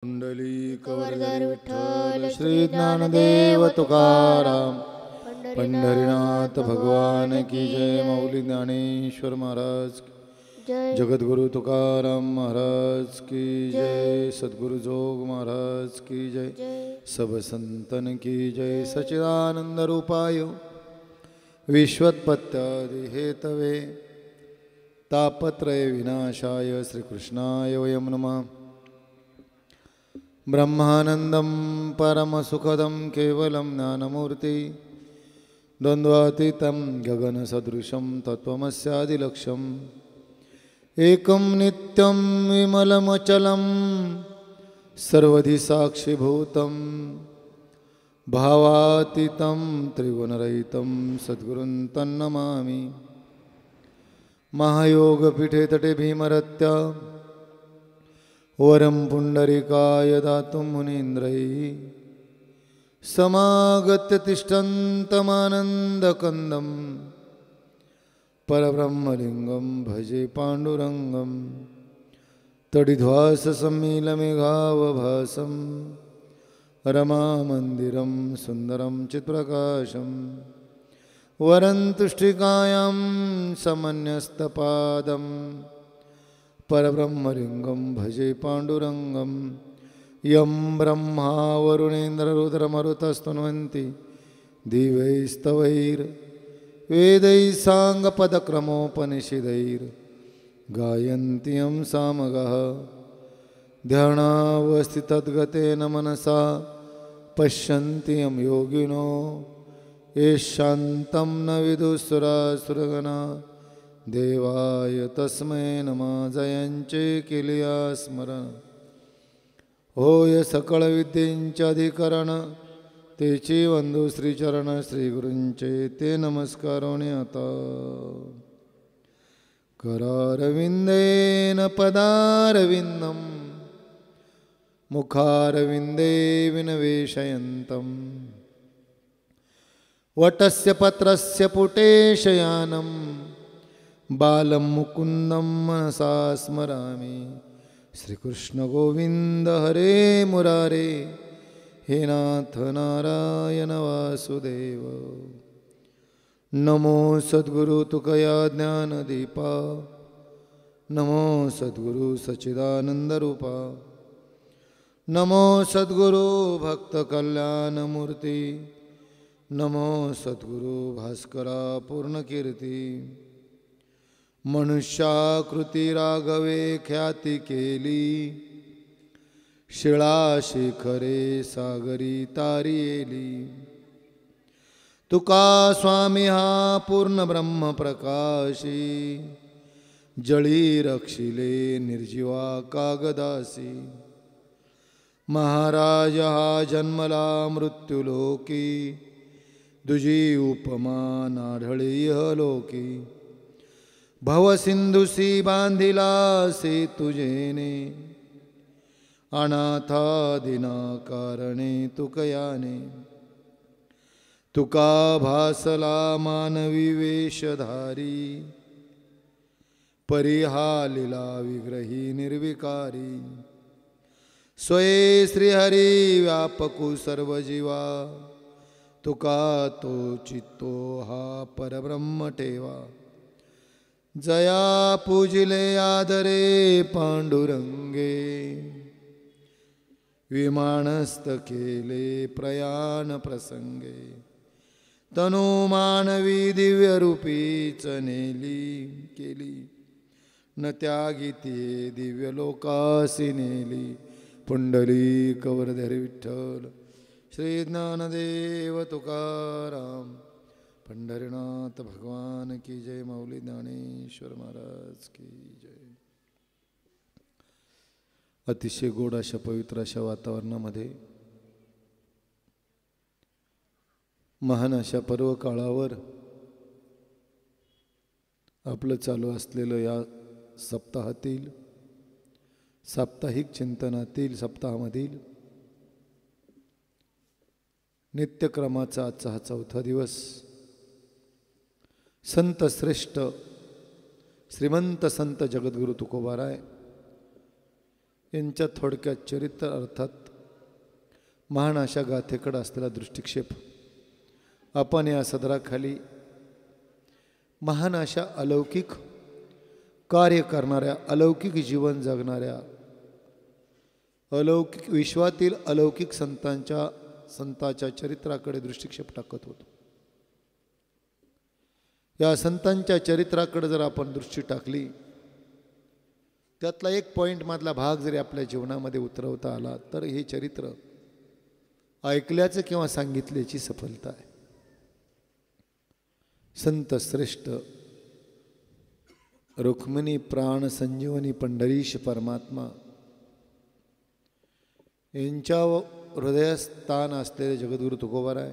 पुंडलीकवरधर विठ्ठल श्री ज्ञानदेव तुकाराम पंढरीनाथ भगवान की जय। माऊली ज्ञानेश्वर महाराज की जय। जगद्गुरु तुकाराम महाराज की जय। सद्गुरु जोग महाराज की जय। सब संतन की जय। सच्चिदानंद रूपाय विश्वोत्पत्त्यादि हेतवे तापत्रय विनाशाय श्रीकृष्णाय वयं नमः। ब्रह्मानंदं परमसुखदं केवलं ज्ञानमूर्ति द्वन्द्वातीतं गगनसदृशं तत्त्वमस्यादिलक्ष्यम् एकं नित्यं विमलमचलं सर्वधि साक्षिभूतं भावातीतं त्रिगुणरहितं सद्गुरुं तन्नमामि। महायोगपीठे तटे भीमरत्या वरं पुंडरीकाय दातुं मुनीन्द्रैः समागत्य तिष्ठन्तमानन्दकन्दं परब्रह्मलिङ्गं भजे पाण्डुरङ्गं तडिध्वाससम्मीलमेघावभासं रमामन्दिरं सुन्दरं चित्प्रकाशं वरं तुष्टिकायां समन्यस्तपादं परब्रह्मलिङ्गं भजे पाण्डुरङ्गं यं ब्रह्मा वरुणेन्द्ररुद्रमरुतस्तुन्वन्ति दिवैस्तवैर्वेदैः साङ्गपदक्रमोपनिषदैर्गायन्ति यं सामगाः ध्यानावस्थितद्गतेन मनसा पश्यन्ति यं योगिनो ये शान्तं न विदुःसुरासुरगणा देवाय तस्मै नमः। जयंचे केलिया स्मरण होय सकळ विद्येंचे अधिकरण तेची वंदू श्रीचरण श्रीगुरूंचे ते नमस्कारोने आता। करारविंदेन पदारविंदं मुखारविंदे विनवेशयन्तं वटस्य पत्रस्य पुटे शयानं बालं मुकुन्दं मनसा स्मरामि। श्रीकृष्ण गोविंद हरे मुरारे हे नाथ नारायण वासुदेव। नमो सद्गुरु तुकया ज्ञानदीपा नमो सद्गुरु सच्चिदानंद रूपा नमो सद्गुरु भक्त कल्याणमूर्ति नमो सद्गुरु भास्करा पूर्णकीर्ती। मनुष्याकृती राघवे ख्याती केली शिळा शिखरे सागरी तारियेली। तुका स्वामी हा पूर्ण ब्रह्म प्रकाशी जळी रक्षिले निर्जीवा कागदासी। महाराज हा जन्मला मृत्युलोकी दुजी उपमा नाढळी इहलोकी। भवसिंधुसी बांधिला सेतुजेने अनाथादिना कारणे तुकयाने। तुका भासला मानवी वेशधारी परिहालिला विग्रही निर्विकारी। स्वये श्रीहरी व्यापकु सर्व जीवा तुका तो चित्तो हा परब्रह्म ठेवा। जया पूजिले आदरे पांडुरंगे विमानस्थ केले प्रयाण प्रसंगे। तनु मानवी दिव्य रूपीच नेली केली न त्यागिती दिव्य लोकासी नेली। पुंडलीकवरधर विठ्ठल श्री ज्ञानदेव तुकाराम पंढरीनाथ भगवान की जय। माऊली ज्ञानेश्वर महाराज की जय। अतिशय गोड अशा पवित्र अशा वातावरणामध्ये महान अशा पर्व काळावर आपलं चालू असलेलं या सप्ताहातील साप्ताहिक चिंतनातील सप्ताहामधील नित्यक्रमाचा आजचा हा चौथा दिवस संत श्रेष्ठ श्रीमंत संत जगद्गुरु तुकोबाराय यांच्या थोडक्यात चरित्र अर्थात महान अशा गाथेकडे असलेला दृष्टिक्षेप आपण या सदराखाली महान अशा अलौकिक कार्य करणाऱ्या, अलौकिक जीवन जगणाऱ्या, अलौकिक विश्वातील अलौकिक संतांच्या चरित्राकडे दृष्टिक्षेप टाकत होतो. या संतांच्या चरित्राकडे जर आपण दृष्टी टाकली, त्यातला एक पॉईंट मधला भाग जरी आपल्या जीवनामध्ये उतरवता आला तर हे चरित्र ऐकल्याचं किंवा सांगितल्याची सफलता आहे. संत श्रेष्ठ रुक्मिणी प्राण संजीवनी पंढरीश परमात्मा यांच्या हृदयस्थान असलेले जगद्गुरु तुकोबाराय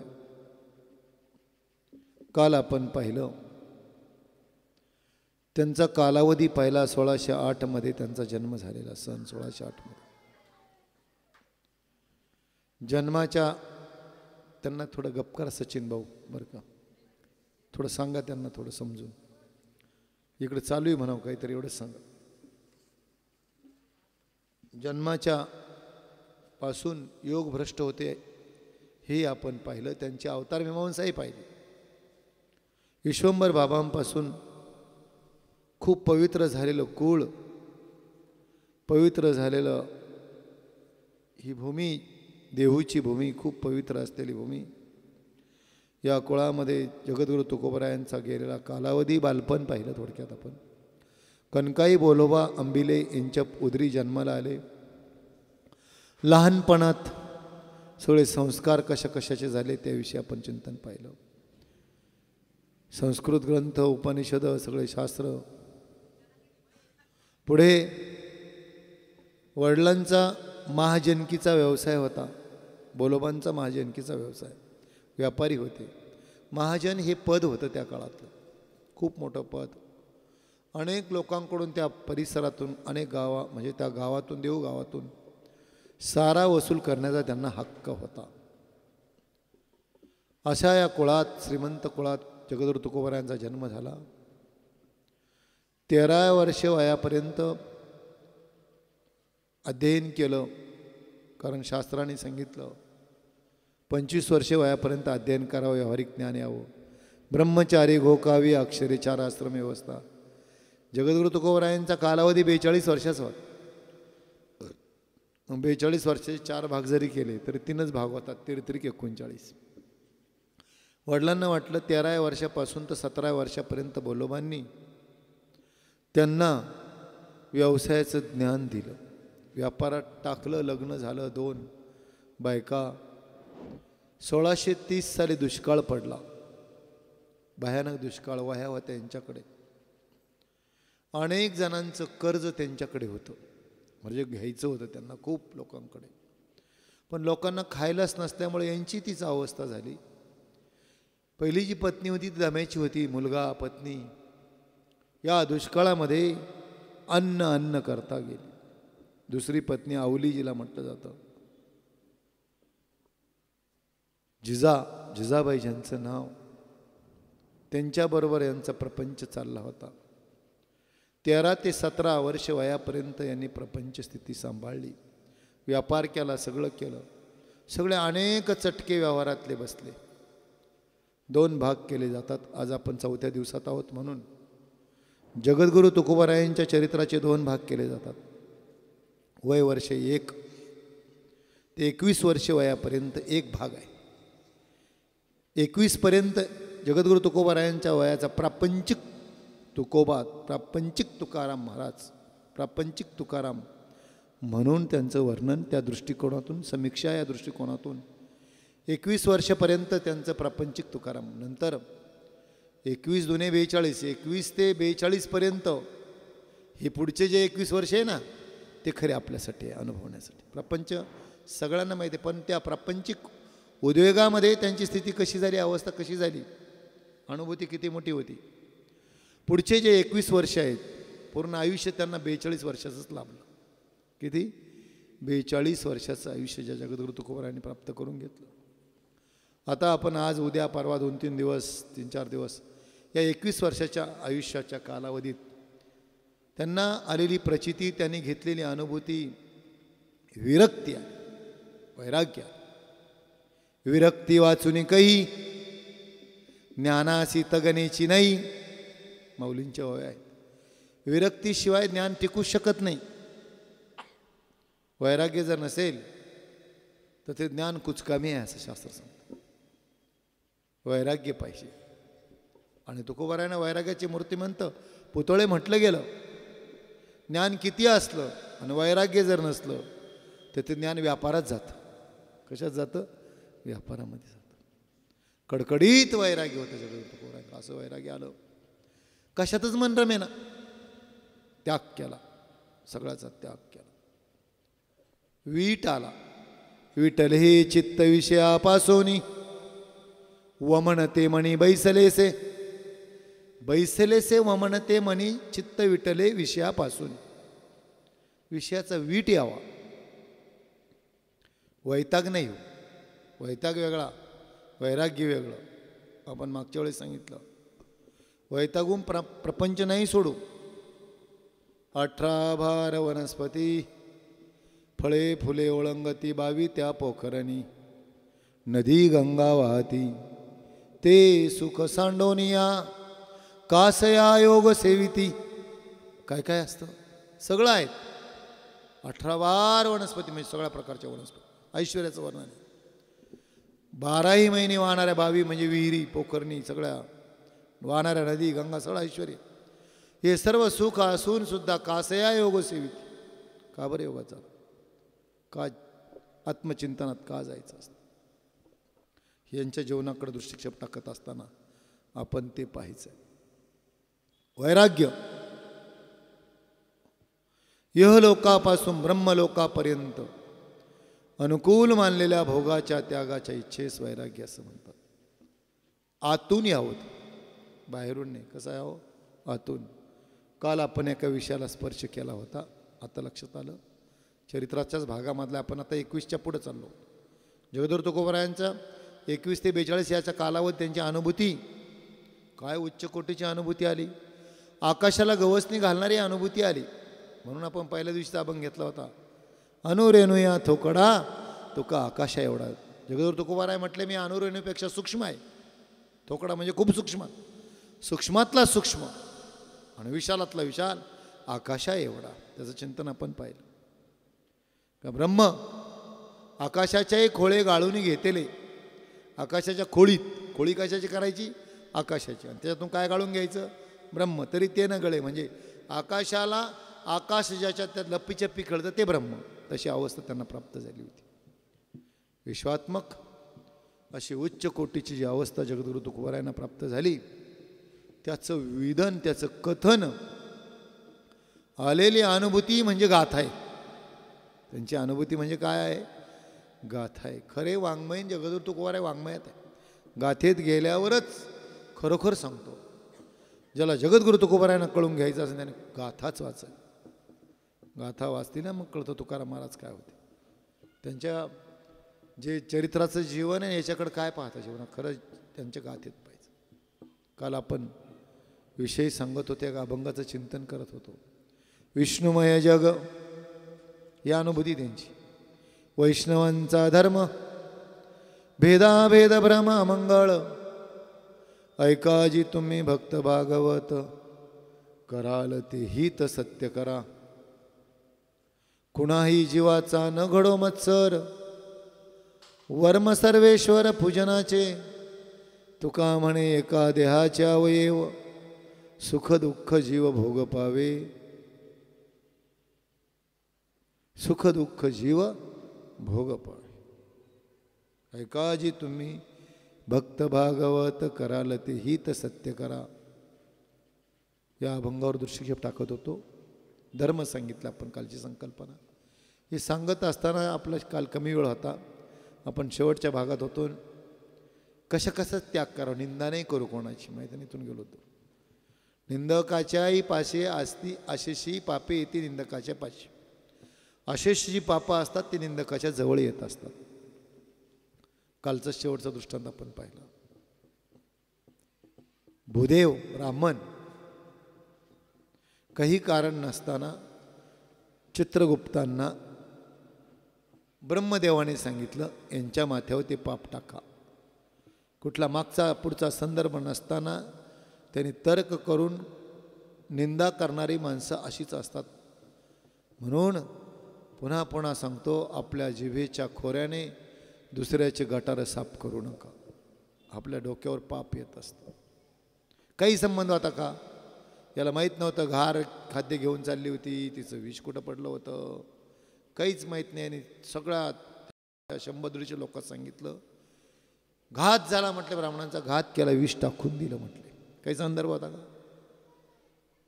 काल आपण पाहिलं. त्यांचा कालावधी पहिला 1608 मध्ये त्यांचा जन्म झालेला, सन 1608 मध्ये. जन्माच्या त्यांना थोडं गपकार सचिन भाऊ बरं का, थोडं सांगा त्यांना, थोडं समजून. इकडे चालू आहे म्हणावं काहीतरी, एवढंच सांगा. जन्माच्या पासून योग भ्रष्ट होते हे आपण पाहिलं. त्यांची अवतार मीमांसाही पाहिली. विश्वंभर बाबांपासून खूप पवित्र झालेलं कुळ, पवित्र झालेलं ही भूमी, देहूची भूमी, खूप पवित्र असलेली भूमी. या कुळामध्ये जगद्गुरु तुकोबारायांचा गेलेला कालावधी, बालपण पाहिलं थोडक्यात आपण. कनकाई बोलोबा अंबिले यांच्या उदरी जन्माला आले. लहानपणात सगळे संस्कार कशाचे झाले त्याविषयी आपण चिंतन पाहिलं. संस्कृत ग्रंथ, उपनिषद, सगळे शास्त्र. पुढे वडिलांचा महाजनकीचा व्यवसाय होता. बोलोबांचा महाजनकीचा व्यवसाय, व्यापारी होते. महाजन हे पद होतं त्या काळातलं, खूप मोठं पद. अनेक लोकांकडून त्या परिसरातून, अनेक म्हणजे त्या गावातून, देऊ गावातून सारा वसूल करण्याचा त्यांना हक्क होता. अशा या कुळात, श्रीमंत कुळात जगद्गुरु तुकोबारायांचा जन्म झाला. 13 वर्ष वयापर्यंत अध्ययन केलं, कारण शास्त्राने सांगितलं 25 वर्षे वयापर्यंत अध्ययन करावं, व्यावहारिक ज्ञान यावं. ब्रह्मचारी गोकावी अक्षरे 4 आश्रम व्यवस्था. जगद्गुरु तुकोबारायांचा कालावधी 42 वर्षाचा होता. 42 वर्षाचे 4 भाग जरी केले तरी 3च भाग होतात, 33 39. वडिलांना वाटलं 13 वर्षापासून तर 17 वर्षापर्यंत बोलोबांनी त्यांना व्यवसायाचं ज्ञान दिलं, व्यापारात टाकलं. लग्न झालं, 2 बायका. 1630 साली दुष्काळ पडला, भयानक दुष्काळ. वह्या होत्या यांच्याकडे, अनेक जणांचं कर्ज त्यांच्याकडे होतं, म्हणजे घ्यायचं होतं त्यांना खूप लोकांकडे. पण लोकांना खायलाच नसल्यामुळे यांची तीच अवस्था झाली. पहिली जी पत्नी होती ती दम्याची होती, मुलगा पत्नी या दुष्काळामध्ये अन्न करता गेली. दुसरी पत्नी आवली, जिला म्हटलं जातं, जिजाबाई ज्यांचं नाव, त्यांच्याबरोबर यांचा प्रपंच चालला होता. 13 ते 17 वर्ष वयापर्यंत यांनी प्रपंच स्थिती सांभाळली, व्यापार केला, सगळं केलं. सगळे अनेक चटके व्यवहारातले बसले. 2 भाग केले जातात. आज आपण 4थ्या दिवसात आहोत म्हणून जगद्गुरु तुकोबारायांच्या चरित्राचे 2 भाग केले जातात. वय वर्ष 1 ते 21 वर्ष वयापर्यंत एक भाग आहे. 21 पर्यंत जगद्गुरु तुकोबारायांच्या वयाचा प्रापंचिक तुकोबा, प्रापंचिक तुकाराम महाराज, प्रापंचिक तुकाराम म्हणून त्यांचं वर्णन त्या दृष्टिकोनातून, समीक्षा या दृष्टिकोनातून 21 वर्षापर्यंत त्यांचं प्रापंचिक तुकाराम. नंतर 21 दुने 42, 21 ते 42 पर्यंत हे पुढचे जे 21 वर्ष आहे ना, ते खरे आपल्यासाठी आहे, अनुभवण्यासाठी. प्रपंच सगळ्यांना माहिती आहे, पण त्या प्रापंचिक उद्वेगामध्ये त्यांची स्थिती कशी झाली, अवस्था कशी झाली, अनुभूती किती मोठी होती. पुढचे जे 21 वर्ष आहेत, पूर्ण आयुष्य त्यांना 42 वर्षाचंच लाभलं. किती? 42 वर्षाचं आयुष्य ज्या जगद्गुरु तुकोबारायांनी प्राप्त करून घेतलं. आता आपण आज, उद्या, परवा 2-3 दिवस, 3-4 दिवस या 21 वर्षाच्या आयुष्याच्या कालावधीत त्यांना आलेली प्रचिती, त्यांनी घेतलेली अनुभूती, विरक्ती आली, वैराग्य आले. विरक्ती वाचून काही ज्ञानासी तगनेची नाही, माऊलींच्या ओव्या आहेत. विरक्तीशिवाय ज्ञान टिकू शकत नाही. वैराग्य जर नसेल तर ते ज्ञान कुचकामी आहे असं शास्त्र सांगतं. वैराग्य पाहिजे. आणि तुकोबारायनं वैराग्याची मूर्तिमंत पुतळे म्हटलं गेलं. ज्ञान किती असलं आणि वैराग्य जर नसलं तर ते ज्ञान व्यापारात जातं. कशात जातं? व्यापारामध्ये जातं. कडकडीत वैराग्य होतं जगद्गुरू तुकोबारायचं. असं वैराग्य आलं, कशातच मन रमेना. त्याग केला, सगळ्याचा त्याग केला. वीट आला. विठ्ठल हे चित्त विषयापासोनी वमनते मणी बैसलेसे. बैसलेसे वमनते मणी चित्त विठ्ठले विषयापासून. विषयाचा वीट यावा, वैताग नाही हो. वैताग वेगळा, वैराग्य वेगळं. आपण मागच्या वेळेस सांगितलं, वैतागून प्रपंच नाही सोडू. 18 भार वनस्पती फळे फुले ओळंगती 22 त्या पोखरणी नदी गंगा वाहती ते सुख सांडोनिया कासया योग सेविती. काय काय असतं? सगळं आहे. 18 भार वनस्पती म्हणजे सगळ्या प्रकारच्या वनस्पती. ऐश्वर्याचं वर्णन आहे. 12ही महिने वाहणाऱ्या 22 म्हणजे विहिरी पोखरणी सगळ्या वाहणाऱ्या नदी गंगा सगळं ऐश्वर. हे सर्व सुख असून सुद्धा कासया योग सेविती. का बरं योगाचा? का आत्मचिंतनात का जायचं असतं? यांच्या जीवनाकडे दृष्टिक्षेप टाकत असताना आपण ते पाहायचं. वैराग्य यहलोकापासून ब्रह्मलोकापर्यंत अनुकूल मानलेल्या भोगाच्या त्यागाच्या इच्छेस वैराग्य असं म्हणतात. आतून यावं, बाहेरून नाही. कसं यावं? आतून. काल आपण एका विषयाला स्पर्श केला होता, आता लक्षात आलं. चरित्राच्याच भागामधला आपण आता 21च्या पुढे चाललो. जगद्गुरू तुकोबारायांचा 21 ते 42 याचा कालावधी, त्यांची अनुभूती काय उच्च कोटीची अनुभूती आली. आकाशाला गवसणी घालणारी अनुभूती आली. म्हणून आपण पहिल्या दिवशीचा अभंग घेतला होता, अनुरेणुया थोकडा तुका आकाशा एवढा. जगद्गुरू तुकोबाराय म्हटले, मी अनुरेणूपेक्षा सूक्ष्म आहे. थोकडा म्हणजे खूप सूक्ष्म, सूक्ष्मातला सूक्ष्म आणि विशालातला विशाल आकाशा एवढा. त्याचं चिंतन आपण पाहिलं का? ब्रह्म आकाशाच्याही खोळे गाळून घेतेले. आकाशाच्या खोळीत, खोळी कशाची करायची? आकाशाची. आणि त्याच्यातून काय गाळून घ्यायचं? ब्रह्म. तरी ते न गळे म्हणजे आकाशाला आकाश ज्याच्या त्यात लप्पीचप्पी कळतं ते ब्रह्म. तशी अवस्था त्यांना प्राप्त झाली होती. विश्वात्मक अशी उच्च कोटीची जी अवस्था जगद्गुरू तुकोबारायांना प्राप्त झाली, त्याचं विधान, त्याचं कथन, आलेली अनुभूती म्हणजे गाथा आहे. त्यांची अनुभूती म्हणजे काय आहे? गाथा आहे. खरे वाङ्मय जगद्गुरू तुकोबाराय वाङ्मयात आहे. गाथेत गेल्यावरच खरोखर सांगतो. ज्याला जगद्गुरू तुकोबारायांना कळून घ्यायचं असेल त्याने गाथाच वाचाय. गाथा वाचली ना मग कळतं तुकाराम महाराज काय होते. त्यांच्या जे चरित्राचं जीवन आहे याच्याकडे काय पाहता जीवनात, खरं त्यांच्या गाथेत पाहिजे. काल आपण विषय सांगत होते, अभंगाचं चिंतन करत होतो. विष्णुमय जग ही अनुभूती त्यांची. वैष्णवांचा धर्म भेदाभेद भ्रम मंगळ ऐकाजी तुम्ही भक्त भागवत कराल ते हित सत्य करा. कुणाही जीवाचा न घडो मत्सर वर्म सर्वेश्वर पूजनाचे. तुका म्हणे एका देहाच्या अवयव सुख दुःख जीव भोग पावे. सुख दुःख जीव भोग पावे. ऐकाजी तुम्ही भक्त भागवत कराल ते हित सत्य करा. या अभंगावर दृष्टिक्षेप टाकत होतो. धर्म सांगितलं आपण, कालची संकल्पना हे सांगत असताना आपला काल कमी वेळ होता. आपण शेवटच्या भागात होतो. कशा त्याग करावा, निंदा नाही करू कोणाची, मैदानीतून गेलो होतो. निंदकाच्याही पाशी असती अशेषी पापे येते निंदकाच्या पाशी. अशेष जी पापं असतात ती निंदकाच्या जवळ येत असतात. कालचा शेवटचा दृष्टांत आपण पाहिला. भूदेव ब्राह्मण काही कारण नसताना चित्रगुप्तांना ब्रह्मदेवाने सांगितलं यांच्या माथ्यावर ते पाप टाका. कुठला मागचा पुढचा संदर्भ नसताना त्यांनी तर्क करून निंदा करणारी माणसं अशीच असतात. म्हणून पुन्हा पुन्हा सांगतो, आपल्या जिभेच्या खोऱ्याने दुसऱ्याचे गटार साफ करू नका. आपल्या डोक्यावर पाप येत असतं. काही संबंध होता का? याला माहीत नव्हतं घार खाद्य घेऊन चालली होती, तिचं विष कुठं पडलं होतं, काहीच माहीत नाही. आणि सगळ्या 100-150 लोकांत सांगितलं. घात झाला म्हटले, ब्राह्मणांचा घात केला, विष टाकून दिलं म्हटले. काही संदर्भ होता का?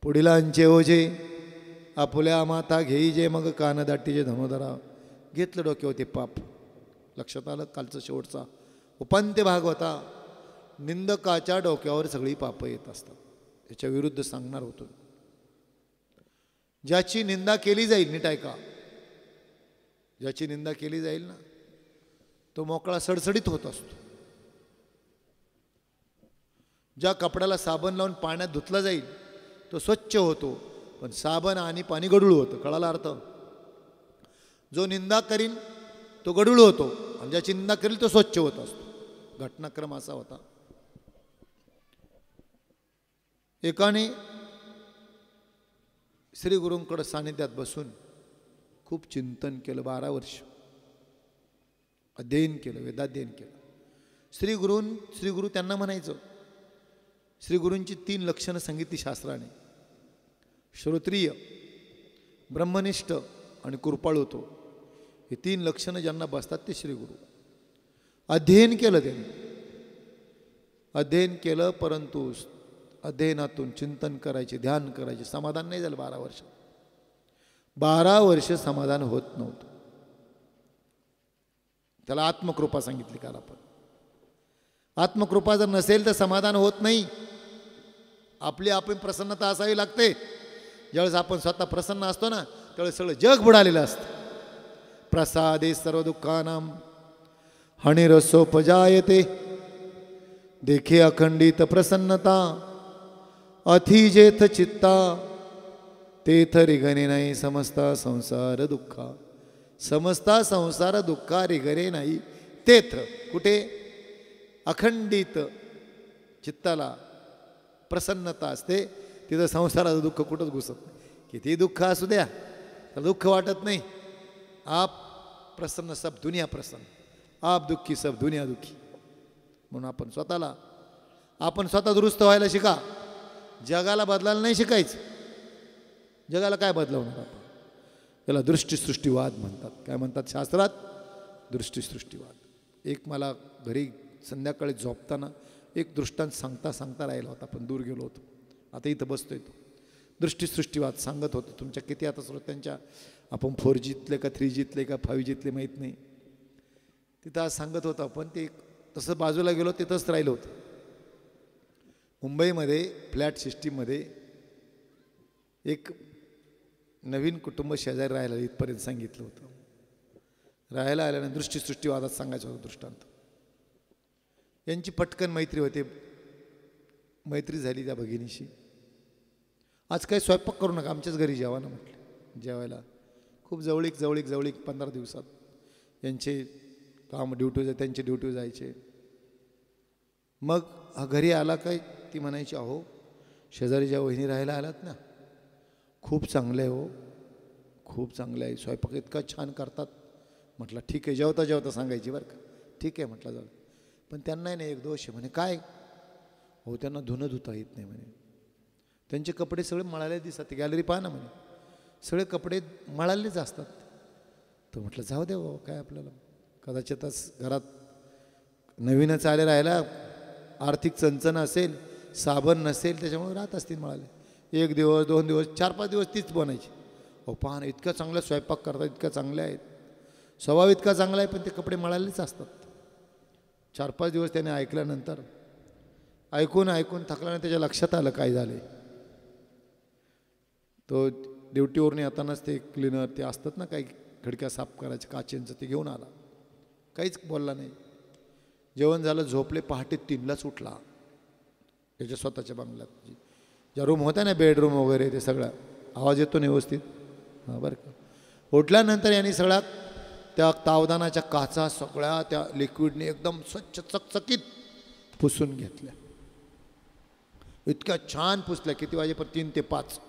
पुढीलांचे ओझे आपुल्या माथा घेई जे, मग कानदाटीचे धनुधरा. घेतलं डोक्यावर ते पाप. लक्षात आलं? कालचा शेवटचा उपांत्य भाग होता. निंदकाच्या डोक्यावर सगळी पापं येत असतात. याच्या विरुद्ध सांगणार होतो. ज्याची निंदा केली जाईल, नीट ऐका, ज्याची निंदा केली जाईल ना, तो मोकळा सडसडीत होत असतो. ज्या कपड्याला साबण लावून पाण्यात धुतला जाईल तो स्वच्छ होतो, पण साबण आणि पाणी गढूळ होतं. कळाला अर्थ? जो निंदा करीन तो गढूळ होतो, आणि ज्याची निंदा करेल तो स्वच्छ होत असतो. घटनाक्रम असा होता. एकाने श्री गुरूंकडे सानिध्यात बसून खूप चिंतन केलं. 12 वर्ष अध्ययन केलं, वेदाध्ययन केलं. श्री गुरु त्यांना म्हणायचं. श्री गुरूंची 3 लक्षणं सांगितली शास्त्राने: श्रोत्रिय, ब्रह्मनिष्ठ आणि कृपाळू होतो. हे 3 लक्षणं ज्यांना बसतात ते श्री गुरु. अध्ययन केलं त्यांनी, अध्ययन केलं, परंतु अध्ययनातून चिंतन करायचे, ध्यान करायचे, समाधान नाही झालं. 12 वर्ष 12 वर्ष समाधान होत नव्हतं. त्याला आत्मकृपा सांगितली काल आपण. आत्मकृपा जर नसेल तर समाधान होत नाही. आपली प्रसन्नता असावी लागते. ज्यावेळेस आपण स्वतः प्रसन्न असतो ना, त्यावेळेस सगळं जग बुडालेलं असतं. प्रसादे सर्व दुःखानां हानिरसोपजायते, देखे अखंडित प्रसन्नता, अथिजेथ चित्ता, तेथ रिगणे नाही समस्ता संसार दुःखा. समस्ता संसार दुःखा रिगणे नाही तेथ. कुठे? अखंडित चित्ताला प्रसन्नता असते, तिथं संसाराचं दुःख कुठंच घुसत नाही. किती दुःख असू द्या तर दुःख वाटत नाही. आप प्रसन्न सब दुनिया प्रसन्न, आप दुःखी सब दुनिया दुःखी. म्हणून आपण स्वतः दुरुस्त व्हायला शिका. जगाला बदलायला नाही शिकायचं. जगाला काय बदलवणार आपण? त्याला दृष्टीसृष्टीवाद म्हणतात. काय म्हणतात शास्त्रात? दृष्टीसृष्टीवाद. एक मला घरी संध्याकाळी झोपताना एक दृष्टांत सांगता राहिला होता, पण दूर गेलो होतो. आता इथं बसतोय तो. दृष्टीसृष्टीवाद सांगत होतो. तुमच्या किती आता श्रोत्यांच्या, आपण 4Gतले का 3Gतले का 5Gतले माहीत नाही, तिथं आज सांगत होतं. आपण ते तसं बाजूला गेलो, तिथंच राहिलं होतं. मुंबईमध्ये फ्लॅट सिस्टीममध्ये एक नवीन कुटुंब शेजारी राहायला, इथपर्यंत सांगितलं होतं. राहायला आल्यानं दृष्टीसृष्टीवादात सांगायचं होतं दृष्टांत. यांची पटकन मैत्री होते. मैत्री झाली त्या भगिनीशी. आज काही स्वयंपाक करू नका, आमच्याच घरी जेवा ना म्हटलं. जेवायला खूप जवळीक 15 दिवसात यांचे काम ड्युटी, त्यांचे ड्युटी जायचे. मग हा घरी आला काय, ती म्हणायची, अहो शेजारी ज्या वहिनी राहायला आलात ना, खूप चांगलं आहे हो, खूप चांगलं आहे, स्वयंपाक इतका छान करतात. म्हटलं ठीक आहे, जेवता सांगायची बरं का. ठीक आहे म्हटलं, जाऊ. पण त्यांना नाही एक दोष आहे म्हणे. काय? हो, त्यांना धुणं धुता येत नाही म्हणे. त्यांचे कपडे सगळे मळाले दिसतात. गॅलरी पहा ना म्हणे, सगळे कपडे मळालेच असतात. तर म्हटलं जाऊ दे हो, काय आपल्याला, कदाचितच घरात नवीनच आले राहायला, आर्थिक चणचण असेल, साबण नसेल, त्याच्यामुळे राहत असतील मळाले. 1 दिवस 2 दिवस 4-5 दिवस तीच बनायची. अहो पहा ना, इतका चांगला स्वयंपाक करतात, इतका चांगले आहेत, स्वभाव इतका चांगला आहे, पण ते कपडे मळालेच असतात. 4-5 दिवस त्याने ऐकल्यानंतर, ऐकून थकल्याने त्याच्या लक्षात आलं काय झाले. तो ड्युटीवरून येतानाच ते क्लिनर ते असतात ना, काही खिडक्या साफ करायचे काचेंचं, ते घेऊन आला. काहीच बोलला नाही. जेवण झालं, झोपले. पहाटे 3लाच उठला. त्याच्या स्वतःच्या बंगल्यात ज्या रूम होत्या ना, बेडरूम वगैरे, ते सगळं आवाज येतो ना व्यवस्थित, हां बरं का. उठल्यानंतर यांनी सगळा त्या तावदानाच्या काचा सगळ्या त्या लिक्विडने एकदम स्वच्छ चकचकीत पुसून घेतल्या. इतक्या छान पुसल्या. किती वाजेपर्यंत? 3 ते 5.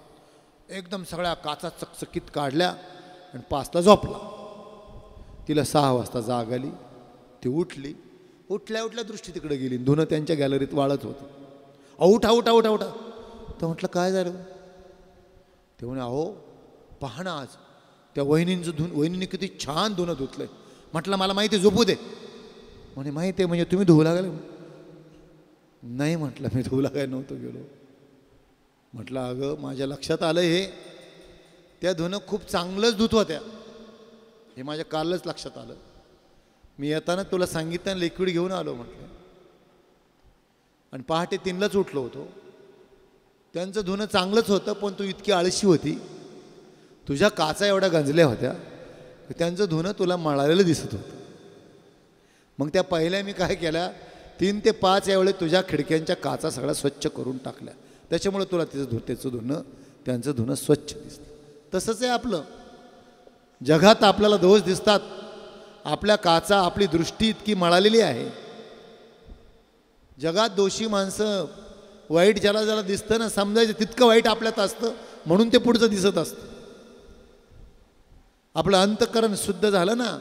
एकदम सगळ्या काचा चकचकीत काढल्या आणि 5ला झोपला. तिला 6 वाजता जाग आली. ती उठली. उठल्या उठल्या दृष्टी तिकडे गेली. धुणं त्यांच्या गॅलरीत वाळत होतं. उठा उठा उठा उठा. तर म्हटलं काय झालं? ते म्हणे अहो पहा ना, आज त्या वहिनींचं वहिनीने किती छान धुणं धुतलंय. म्हटलं मला माहिती आहे, झोपू दे. म्हणे माहिती आहे म्हणजे तुम्ही धुवू लागले? नाही म्हटलं मी धुवू लागाय नव्हतो गेलो. म्हटलं अगं माझ्या लक्षात आलं हे त्या धुणं खूप चांगलंच धुत होत्या, हे माझ्या कालच लक्षात आलं. मी येताना तुला सांगितलं लिक्विड घेऊन आलो म्हटलं. आणि पहाटे 3लाच उठलो होतो. त्यांचं धुणं चांगलंच होतं, पण तू इतकी आळशी होती, तुझ्या काचा एवढ्या गंजल्या होत्या, त्यांचं धुणं तुला मळालेलं दिसत होतं. मग त्या पहिल्या मी काय केल्या, 3 ते 5 यावेळी तुझ्या खिडक्यांच्या काचा सगळ्या स्वच्छ करून टाकल्या. त्याच्यामुळे तुला त्याचं धुणं त्यांचं धुणं स्वच्छ दिसतं. तसंच आहे आपलं. जगात आपल्याला दोष दिसतात. आपल्या काचा, आपली दृष्टी इतकी मळालेली आहे. जगात दोषी माणसं, वाईट ज्याला ज्याला दिसतं ना, समजायचं तितकं वाईट आपल्यात असतं, म्हणून ते पुढचं दिसत असतं. आपलं अंतःकरण शुद्ध झालं ना,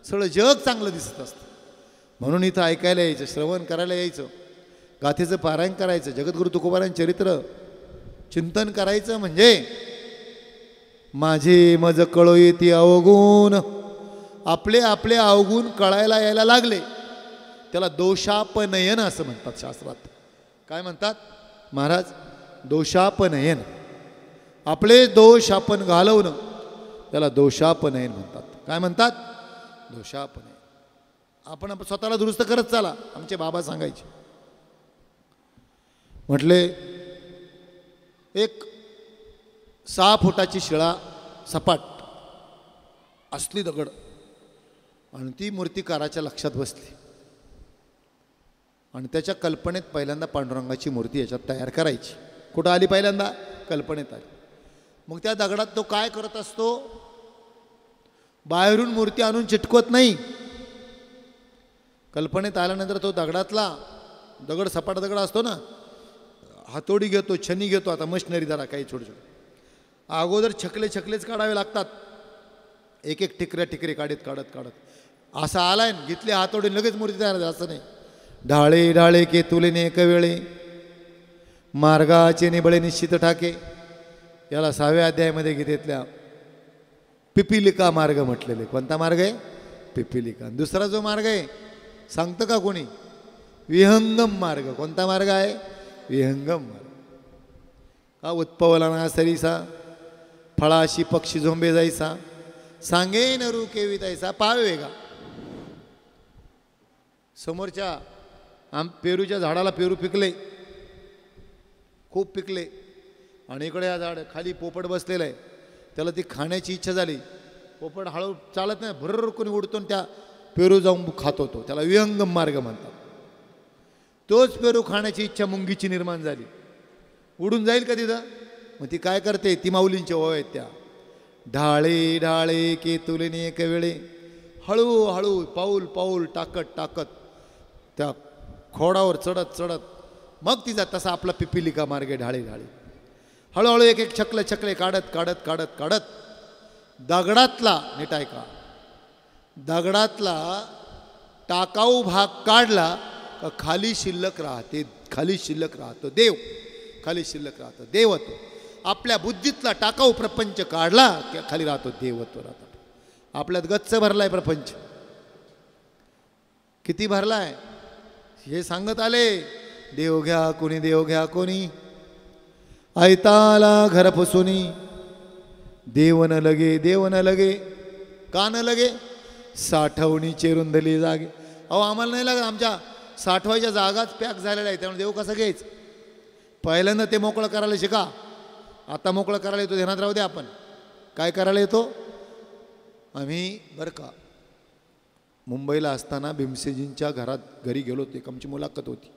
सगळं जग चांगलं दिसत असतं. म्हणून इथं ऐकायला यायचं, श्रवण करायला यायचं, गाथेचं पारायण करायचं, जगद्गुरु तुकोबारांचं चरित्र चिंतन करायचं. म्हणजे माझे मज कळो येती अवगुण. आपले आपले अवगुण कळायला यायला लागले, त्याला दोषापनयन असं म्हणतात शास्त्रात. काय म्हणतात महाराज? दोषापनयन. आपले दोष आपण घालवणं, त्याला दोषापनयन म्हणतात. काय म्हणतात? दोषापनयन. आपण स्वतःला दुरुस्त करत चाला. आमचे बाबा सांगायचे. म्हटले एक 6 फुटाची शिळा सपाट असली दगड, आणि ती मूर्तिकाराच्या लक्षात बसली, आणि त्याच्या कल्पनेत पहिल्यांदा पांडुरंगाची मूर्ती याच्यात तयार करायची. कुठं आली? पहिल्यांदा कल्पनेत आली. मग त्या दगडात तो काय करत असतो? बाहेरून मूर्ती आणून चिटकवत नाही. कल्पनेत आल्यानंतर तो दगड सपाट दगड असतो ना, हातोडी घेतो, छनी घेतो. आता मशिनरी जरा काही छोटे छोटे अगोदर छकलेच काढावे लागतात. एक एक टिकरे काढत असा आलाय, घेतले हातोडी, लगेच मूर्ती तयार झाली. असं नाही. ढाळे ढाळे के तुलेने एक वेळे, मार्गाचे निबळे निश्चित ठाके. याला 6व्या अध्यायामध्ये गीतेतल्या पिपिलिका मार्ग म्हटलेले. कोणता मार्ग आहे? पिपिलिका. दुसरा जो मार्ग आहे सांगतं का कोणी? विहंगम मार्ग. कोणता मार्ग आहे? विहंगम मार्ग. का उत्पवला ना सरीसा, फळाशी पक्षी झोंबे जायसा, सांगे नरू केवी जायसा पावे वेगा. समोरच्या पेरूच्या झाडाला पेरू पिकले, खूप पिकले, आणि इकडे या झाड खाली पोपट बसलेलं आहे. त्याला ती खाण्याची इच्छा झाली. पोपट हळू चालत नाही, भरर कोणी उडतो त्या पेरू जाऊन खात होतो. त्याला विहंगम मार्ग म्हणतात. तोच पेरू खाण्याची इच्छा मुंगीची निर्माण झाली. उडून जाईल का तिथं? मग ती काय करते? ती माऊलींच्या ओळ आहेत त्या. ढाळे ढाळे के तुलेने एक वेळे, हळूहळू पाऊल टाकत त्या खोडावर चढत मग तिचा तसा आपला पिपिलिका मार्ग आहे. ढाळे हळूहळू एक एक छकले काढत दगडातला, नीट ऐका, दगडातला टाकाऊ भाग काढला का खाली शिल्लक राहतो देव. खाली शिल्लक राहतो देवत्व. आपल्या बुद्धीतला टाकाऊ प्रपंच काढला की खाली राहतो देवत्व. राहतो. आपल्यात गच्च भरलाय प्रपंच. किती भरलाय हे सांगत आले. देव घ्या कोणी ऐताला घर फसुनी, देव न लगे का न लगे, साठवणी चेरुंदली जागे. अहो आम्हाला नाही लागत, आमच्या साठवायच्या जागाच पॅक झालेल्या आहे, त्यामुळे देव कसं घ्यायचं? पहिल्यांदा ते मोकळं करायला शिका. आता मोकळं करायला येतो, ध्यानात राहू द्या. आपण काय करायला येतो? आम्ही बरं का मुंबईला असताना भीमसेनजींच्या घरी गेलो होतो. एक आमची मुलाखत होती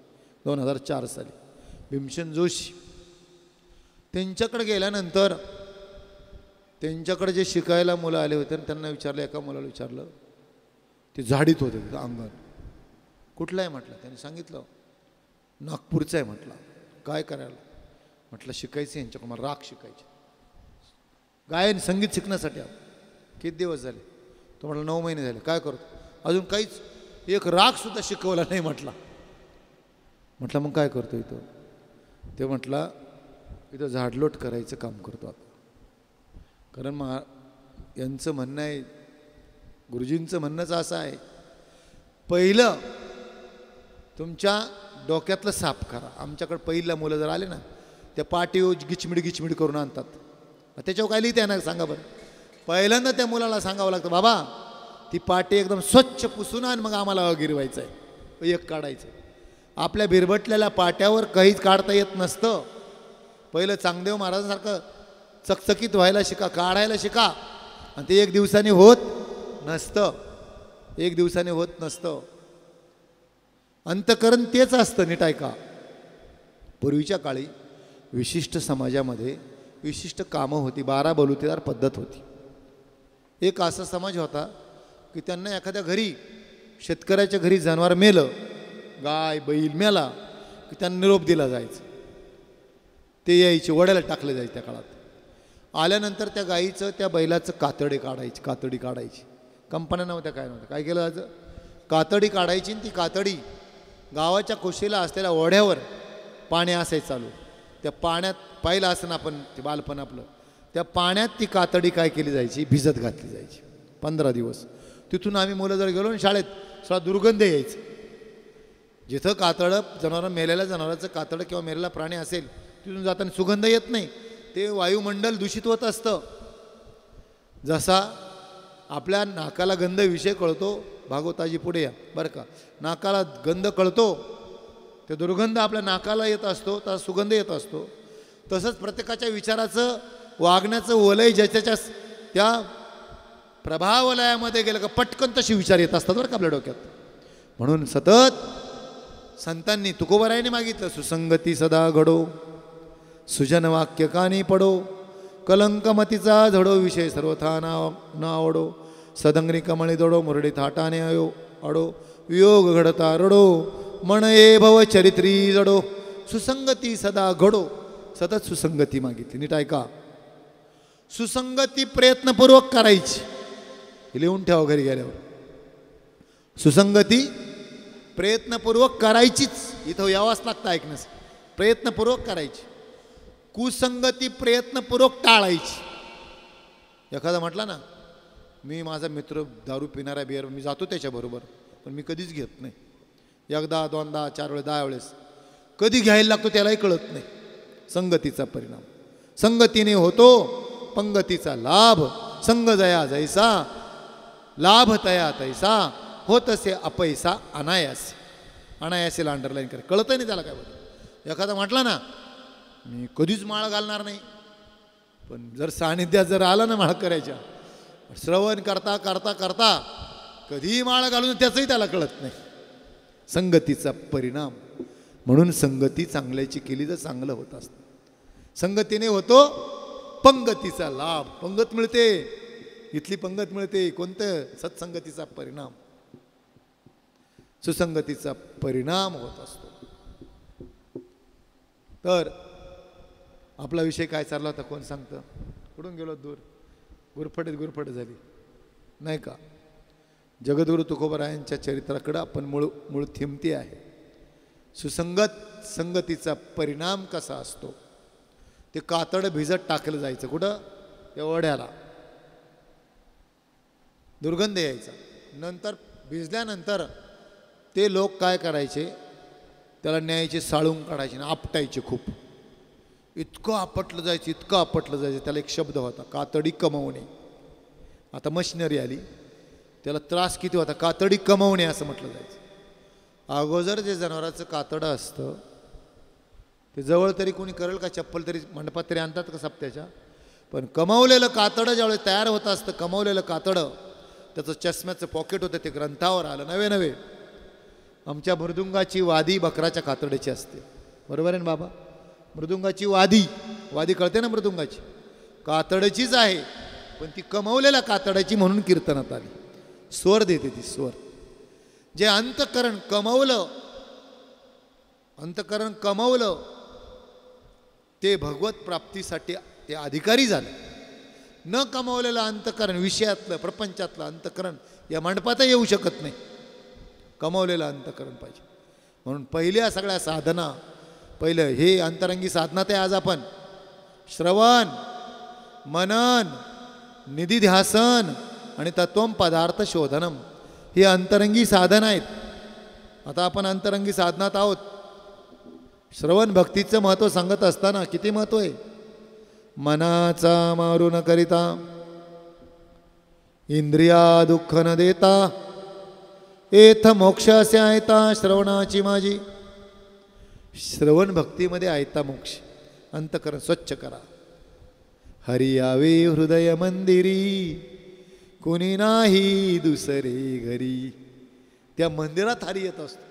2004 साली. भीमसेन जोशी त्यांच्याकडे गेल्यानंतर त्यांच्याकडे जे शिकायला मुलं आले होते त्यांना विचारलं, एका मुलाला विचारलं, ते झाडीत होते तिथं अंगण, कुठलं आहे म्हटलं. त्यांनी सांगितलं नागपूरचं आहे म्हटलं. काय करायला म्हटलं, शिकायचं यांच्याकडे, मला राग शिकायचे, गायन संगीत शिकण्यासाठी. किती दिवस झाले? तो म्हटलं 9 महिने झाले. काय करतो? अजून काहीच एक रागसुद्धा शिकवला नाही म्हटला. म्हटलं मग काय करतो इथं? ते म्हटलं इथं झाडलोट करायचं काम करतो आता. कारण यांचं म्हणणं आहे, गुरुजींचं म्हणणंच असं आहे, पहिलं तुमच्या डोक्यातलं साफ करा. आमच्याकडे पहिला मुलं जर आले ना, त्या पाटीव गिचमिड करून आणतात. त्याच्यावर काय लिहिते ना सांगा बरं. पहिल्यांदा त्या मुलाला सांगावं लागतं, बाबा ती पाटी एकदम स्वच्छ पुसून आण, मग आम्हाला गिरवायचं आहे, एक काढायचं. आपल्या बिरबटलेल्या पाट्यावर काहीच काढता येत नसतं. पहिलं चांगदेव महाराजांसारखं चकचकीत व्हायला शिका, काढायला शिका. आणि ते एक दिवसाने होत नसतं, एक दिवसाने होत नसतं. अंतकरण तेच असतं. नीट ऐका. पूर्वीच्या काळी विशिष्ट समाजामध्ये विशिष्ट कामं होती, 12 बलुतेदार पद्धत होती. एक असा समाज होता की त्यांना एखाद्या घरी, शेतकऱ्याच्या घरी जनावर मेलं, गाय बैल मेला की त्यांना निरोप दिला जायचं. ते यायचे, वड्याला टाकले जायचे. त्या काळात आल्यानंतर त्या गाईचं त्या बैलाचं कातडी काढायची. कंपन्या नव्हत्या, काय नव्हतं. काय केलं जायचं? कातडी काढायची. आणि ती कातडी गावाच्या कुशीला असलेल्या ओढ्यावर पाणी असायचं चालू. त्या पाण्यात पाहिलं असं ना आपण, ते बालपण आपलं, त्या पाण्यात ती कातडी काय केली जायची? भिजत घातली जायची 15 दिवस. तिथून आम्ही मुलं जर गेलो ना शाळेत, सगळा दुर्गंध यायचं. जिथं कातडं, जनावरं, मेलेल्या जनावराचं कातडं किंवा मेलेला प्राणी असेल, तिथून जाताना सुगंध येत नाही. ते वायुमंडल दूषित होत असतं. जसा आपल्या नाकाला गंध विषय कळतो, भागवताजी पुढे या बरं का, नाकाला गंध कळतो, ते दुर्गंध आपल्या नाकाला येत असतो, तर सुगंध येत असतो. तसंच प्रत्येकाच्या विचाराचं, वागण्याचं वलय ज्याच्या त्या प्रभावलयामध्ये गेलं का पटकन तसे विचार येत असतात बरं का आपल्या डोक्यात. म्हणून सतत संतांनी, तुकोबरायाने मागितलं, सुसंगती सदा घडो, सुजन वाक्य कानी पडो, कलंकमतीचा झडो, विषय सर्वथा न आवडो, सदंगरी कमळी दडो, मुरडी थाटाने अडो, वियोग घडता रडो, मन ये भव चरित्री जडो, सुसंगती सदा घडो. सतत सुसंगती मागितली. नीट ऐका. सुसंगती प्रयत्नपूर्वक करायची. लिहून ठेवा घरी गेल्यावर. सुसंगती प्रयत्नपूर्वक करायचीच. इथं यावाच लागतं ऐकण्यास. प्रयत्नपूर्वक करायची. कुसंगती प्रयत्नपूर्वक टाळायची. एखादा म्हटला ना, मी माझा मित्र दारू पिणारा बिअर, मी जातो त्याच्याबरोबर, पण मी कधीच घेत नाही. एकदा, दोनदा, 4 वेळेस, 10 वेळेस कधी घ्यायला लागतो त्यालाही कळत नाही. संगतीचा परिणाम. संगतीने होतो पंगतीचा लाभ. संग जया जैसा, लाभ तया तैसा, होतसे अपैसा अनायास. अनायासेला अंडरलाईन करे, कळत नाही त्याला काय बोलतो. एखादा म्हटला ना, मी कधीच माळ घालणार नाही, पण जर सानिध्यात जर आला ना माळ करायच्या, श्रवण करता करता करता कधीही माळ घालून त्याचंही त्याला कळत नाही. संगतीचा परिणाम. म्हणून संगती चांगल्याची केली तर चांगलं होत असतं. संगतीने होतो पंगतीचा लाभ. पंगत मिळते, इथली पंगत मिळते. कोणतं? सत्संगतीचा परिणाम, सुसंगतीचा परिणाम होत असतो. तर आपला विषय काय चालला होता कोण सांगतं? कुठून गेलो दूर? गुरफट झाली नाही का? जगद्गुरु तुकोबरायांच्या चरित्राकडं आपण मूळ थिमती आहे. सुसंगत संगतीचा परिणाम कसा असतो? ते कातड भिजत टाकलं जायचं. कुठं? या ओढ्याला. दुर्गंध यायचा. नंतर भिजल्यानंतर ते लोक काय करायचे? त्याला न्यायचे, साळून काढायचे आणि आपटायचे खूप. इतकं आपटलं जायचं, इतकं आपटलं जायचं. त्याला एक शब्द होता, कातडी कमवणे. आता मशिनरी आली, त्याला त्रास किती होता? कातडी कमवणे असं म्हटलं जायचं. अगोदर जे जनावराचं कातडं असतं ते जवळ तरी कोणी करेल का? चप्पल तरी मंडपात तरी आणतात का सप्त्याच्या? पण कमवलेलं कातडं ज्यावेळेस तयार होत असतं, कमवलेलं कातडं, त्याचं चष्म्याचं पॉकेट होतं, ते ग्रंथावर आलं. नवे आमच्या मृदुंगाची वादी बकराच्या कातडीची असते. बरोबर आहे ना बाबा? मृदुंगाची वादी कळते ना? मृदुंगाची कातडचीच आहे. पण ती कमवलेल्या कातडाची म्हणून कीर्तनात आली. स्वर देते ती स्वर. जे अंतःकरण कमवलं ते भगवत प्राप्तीसाठी ते अधिकारी झाले. न कमवलेलं अंतःकरण, विषयातलं प्रपंचातलं अंतःकरण या मंडपात येऊ शकत नाही. कमवलेलं अंतःकरण पाहिजे. म्हणून पहिल्या सगळ्या साधना, पहिलं हे अंतरंगी साधनात आहे. आज आपण श्रवण, मनन, निधिध्यासन आणि तत्वम पदार्थ शोधनम ही अंतरंगी साधन आहेत. आता आपण अंतरंगी साधनात आहोत. श्रवण भक्तीचं महत्त्व सांगत असताना किती महत्त्व आहे. मनाचा मारू न करिता, इंद्रिया दुःख न देता, एथ मोक्ष असे आयता श्रवणाची माझी. श्रवण भक्तीमध्ये आयता मोक्ष. अंतःकरण स्वच्छ करा. हरी यावे हृदय मंदिरी, कुणी नाही दुसरे घरी. त्या मंदिरात हरी येत असतो.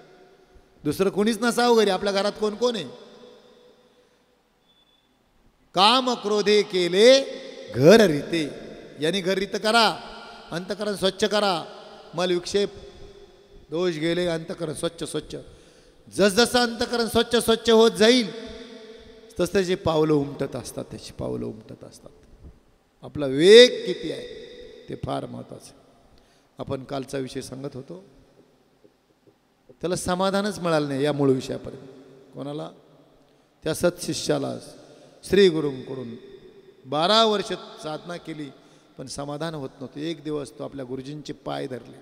दुसरं कोणीच नसावं घरी. आपल्या घरात कोण कोण आहे. काम क्रोधे केले घर रीते. यांनी घर रीत करा. अंतःकरण स्वच्छ करा. मल विक्षेप दोष गेले. अंतःकरण स्वच्छ. जसजसं अंतःकरण स्वच्छ होत जाईल तस त्याची पावलं उमटत असतात. आपला वेग किती आहे ते फार महत्त्वाचं आहे. आपण कालचा विषय सांगत होतो. त्याला समाधानच मिळालं नाही या मूळ विषयापर्यंत. कोणाला? त्या सत्शिष्याला. श्री गुरूंकडून 12 वर्ष साधना केली पण समाधान होत नव्हतं. एक दिवस तो आपल्या गुरुजींचे पाय धरले.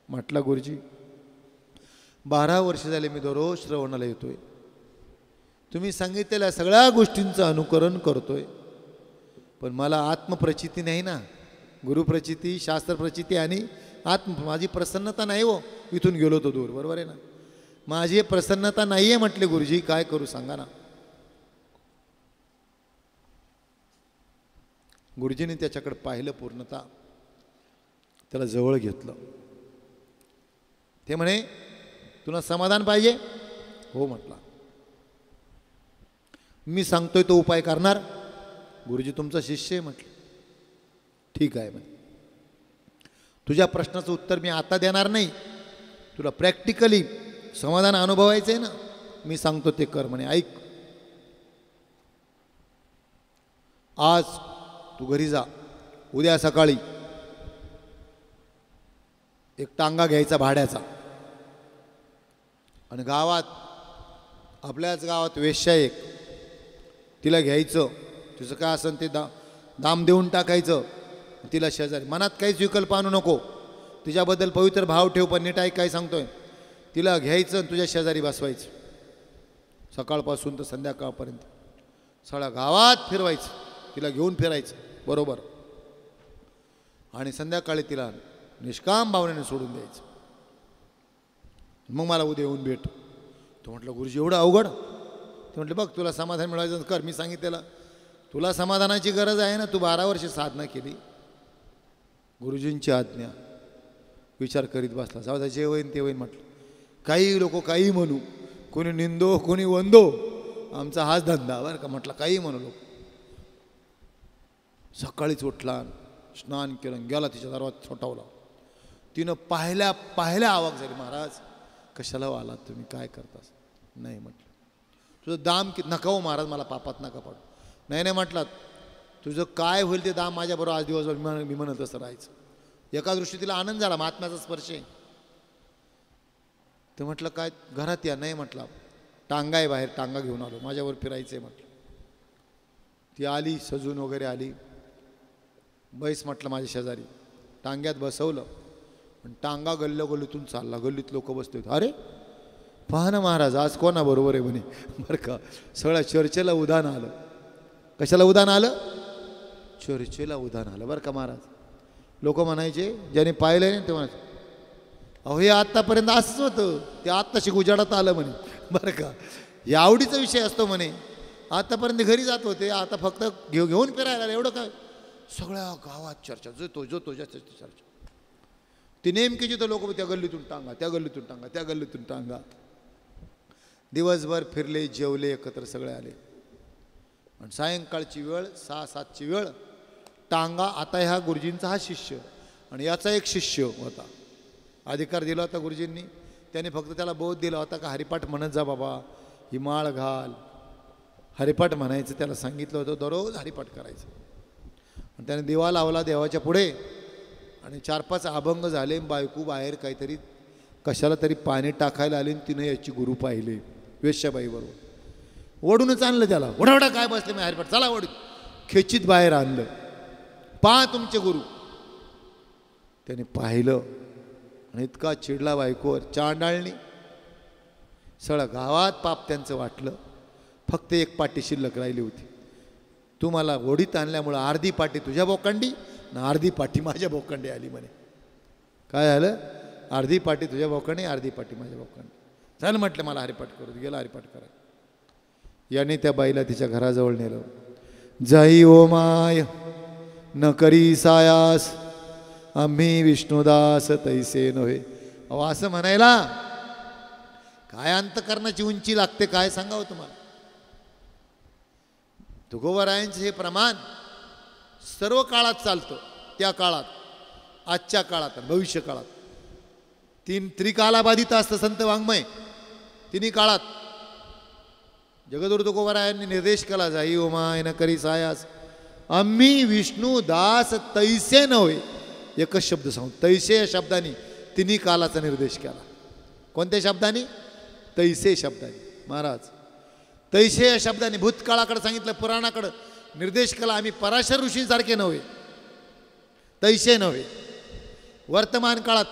म्हटलं, गुरुजी 12 वर्ष झाले मी दररोज श्रवणाला येतोय. तुम्ही सांगितलेल्या सगळ्या गोष्टींचं अनुकरण करतोय पण मला आत्मप्रचिती नाही ना. गुरुप्रचिती, शास्त्रप्रचिती आणि माझी प्रसन्नता नाही हो. इथून गेलो तो दूर. बरोबर आहे ना. माझी प्रसन्नता नाही आहे म्हटले. गुरुजी काय करू सांगा ना. गुरुजींनी त्याच्याकडे पाहिलं पूर्णता. त्याला जवळ घेतलं. ते म्हणे, तुला समाधान पाहिजे? हो म्हटला. मी सांगतोय तो उपाय करणार? गुरुजी तुमचा शिष्य आहे म्हटलं. ठीक आहे म्हणे. तुझ्या प्रश्नाचं उत्तर मी आता देणार नाही. तुला प्रॅक्टिकली समाधान अनुभवायचं आहे ना. मी सांगतो ते कर म्हणे. ऐक, आज तू घरी जा. उद्या सकाळी एक टांगा घ्यायचा भाड्याचा आणि गावात, आपल्याच गावात वेश्या एक, तिला घ्यायचं. तिचं काय असेल ते दाम देऊन टाकायचं. तिला शेजारी. मनात काहीच विकल्प आणू नको. तिच्याबद्दल पवित्र भाव ठेव. पण नीट ऐक काय सांगतोय. तिला घ्यायचं आणि तुझ्या शेजारी बसवायचं. सकाळपासून तर संध्याकाळपर्यंत सगळ्या गावात फिरवायचं. तिला घेऊन फिरायचं बरोबर. आणि संध्याकाळी तिला निष्काम भावनेने सोडून द्यायचं. मग मला उद्या येऊन भेट. तो म्हटलं, गुरुजी एवढं अवघड? ते म्हटलं, बघ तुला समाधान मिळायचं कर. मी सांगितलेलं तुला समाधानाची गरज आहे ना. तू 12 वर्ष साधना केली. गुरुजींची आज्ञा. विचार करीत बसला. जाऊ द्या, जे होईन ते होईन म्हटलं. काही लोक काही म्हणू, कोणी निंदो कोणी वंदो, आमचा हाच धंदा बरं का म्हटलं. काही म्हणू लोक. सकाळीच उठला, स्नान केलं, गेला तिच्या दरवाजा छोटावला. तिनं पाहिल्या आवाक झाली. महाराज कशाला आलात तुम्ही, काय करतास? नाही म्हटलं. तुझं दाम किती? नका हो महाराज, मला पापात नका पडू. नाही म्हटलात. तुझं काय होईल ते दाम माझ्याबरोबर आज दिवसभर मी म्हणत तसं राहायचं. एका दृष्टी तिला आनंद झाला. महात्म्याचा स्पर्श आहे. तर म्हटलं काय घरात या? नाही म्हटलं. टांगा आहे बाहेर, टांगा घेऊन आलो, माझ्यावर फिरायचं आहे म्हटलं. ती आली, सजून वगैरे आली. बैस म्हटलं माझ्या शेजारी. टांग्यात बसवलं आणि टांगा गल्लीतून चालला. गल्लीत लोक बसले होते. अरे पहा ना महाराज, आज कोणाबरोबर आहे म्हणे. बरं का, सगळ्या चर्चेला उधाण आलं. कशाला उधाण आलं? चर्चेला उधाण आलं बरं का महाराज. लोक म्हणायचे, ज्याने पाहिलं नाही ते म्हणायचे, अहो हे आत्तापर्यंत असंच होतं, ते आत्ताशी उजाडात आलं म्हणे. बरं का, या आवडीचा विषय असतो म्हणे. आतापर्यंत घरी जात होते, आता फक्त घेऊन फिरायला. एवढं काय? सगळ्या गावात चर्चा. जो जास्त चर्चा. ती नेमकी जिथं लोक त्या गल्लीतून टांगा, त्या गल्लीतून टांगा, त्या गल्लीतून टांगा. दिवसभर फिरले, जेवले, एकत्र सगळे आले. आणि सायंकाळची वेळ 6-7ची वेळ टांगा. आता ह्या गुरुजींचा हा शिष्य आणि याचा एक शिष्य होता. अधिकार दिला होता गुरुजींनी. त्याने फक्त त्याला बोध दिला होता का हरिपाठ म्हणत जा बाबा, ही माळ घाल, हरिपाठ म्हणायचं त्याला सांगितलं होतं. दररोज हरिपाठ करायचं. आणि त्याने दिवा लावला देवाच्या पुढे आणि 4-5 अभंग झाले. बायको बाहेर काहीतरी कशाला तरी पाणी टाकायला आली आणि तिने याची गुरु पाहिले वेश्याबाईबरोबर. ओढूनच आणलं त्याला. ओढावडा काय बसले मी हरिपाठ, चला ओढ. खेचीत बाहेर आणलं. पहा तुमचे गुरु. त्याने पाहिलं आणि इतका चिडला बायकोवर, चांडाळणी. सगळं गावात पाप त्यांचं वाटलं. फक्त एक पाटी शिल्लक राहिली होती. तू मला ओढीत आणल्यामुळं अर्धी पाटी तुझ्या बोकांडी ना अर्धी पाटी माझ्या बोकांडी आली म्हणे. काय झालं? अर्धी पाटी तुझ्या बोकांडी, अर्धी पाटी माझ्या बोकांडी. झालं म्हटलं मला हरिपाठ करू. गेला हरिपाठ करा. याने त्या बाईला तिच्या घराजवळ नेलं. जाई ओ माय न करी सायास, आम्ही विष्णुदास तैसे नव्हे. अहो असं म्हणायला काय अंतकरणाची उंची लागते काय सांगावं तुम्हाला. तुकोबारायांचे हे प्रमाण सर्व काळात चालतं. त्या काळात, आजच्या काळात आणि भविष्य काळात. 3 त्रिकालाबाधित असतं संत वाङ्मय. तिन्ही काळात जगद्गुरु तुकोबारायांनी निर्देश केला. जाई ओमाय न करी सायास, आम्ही विष्णू दास तैसे नव्हे. एकच शब्द सांगू. तैसे या शब्दाने तिन्ही कालाचा निर्देश केला. कोणत्या शब्दाने? तैसे शब्दाने. महाराज तैसे या शब्दाने भूतकाळाकडे सांगितलं, पुराणाकडं निर्देश केला. आम्ही पराशर ऋषींसारखे नव्हे, तैसे नव्हे. वर्तमान काळात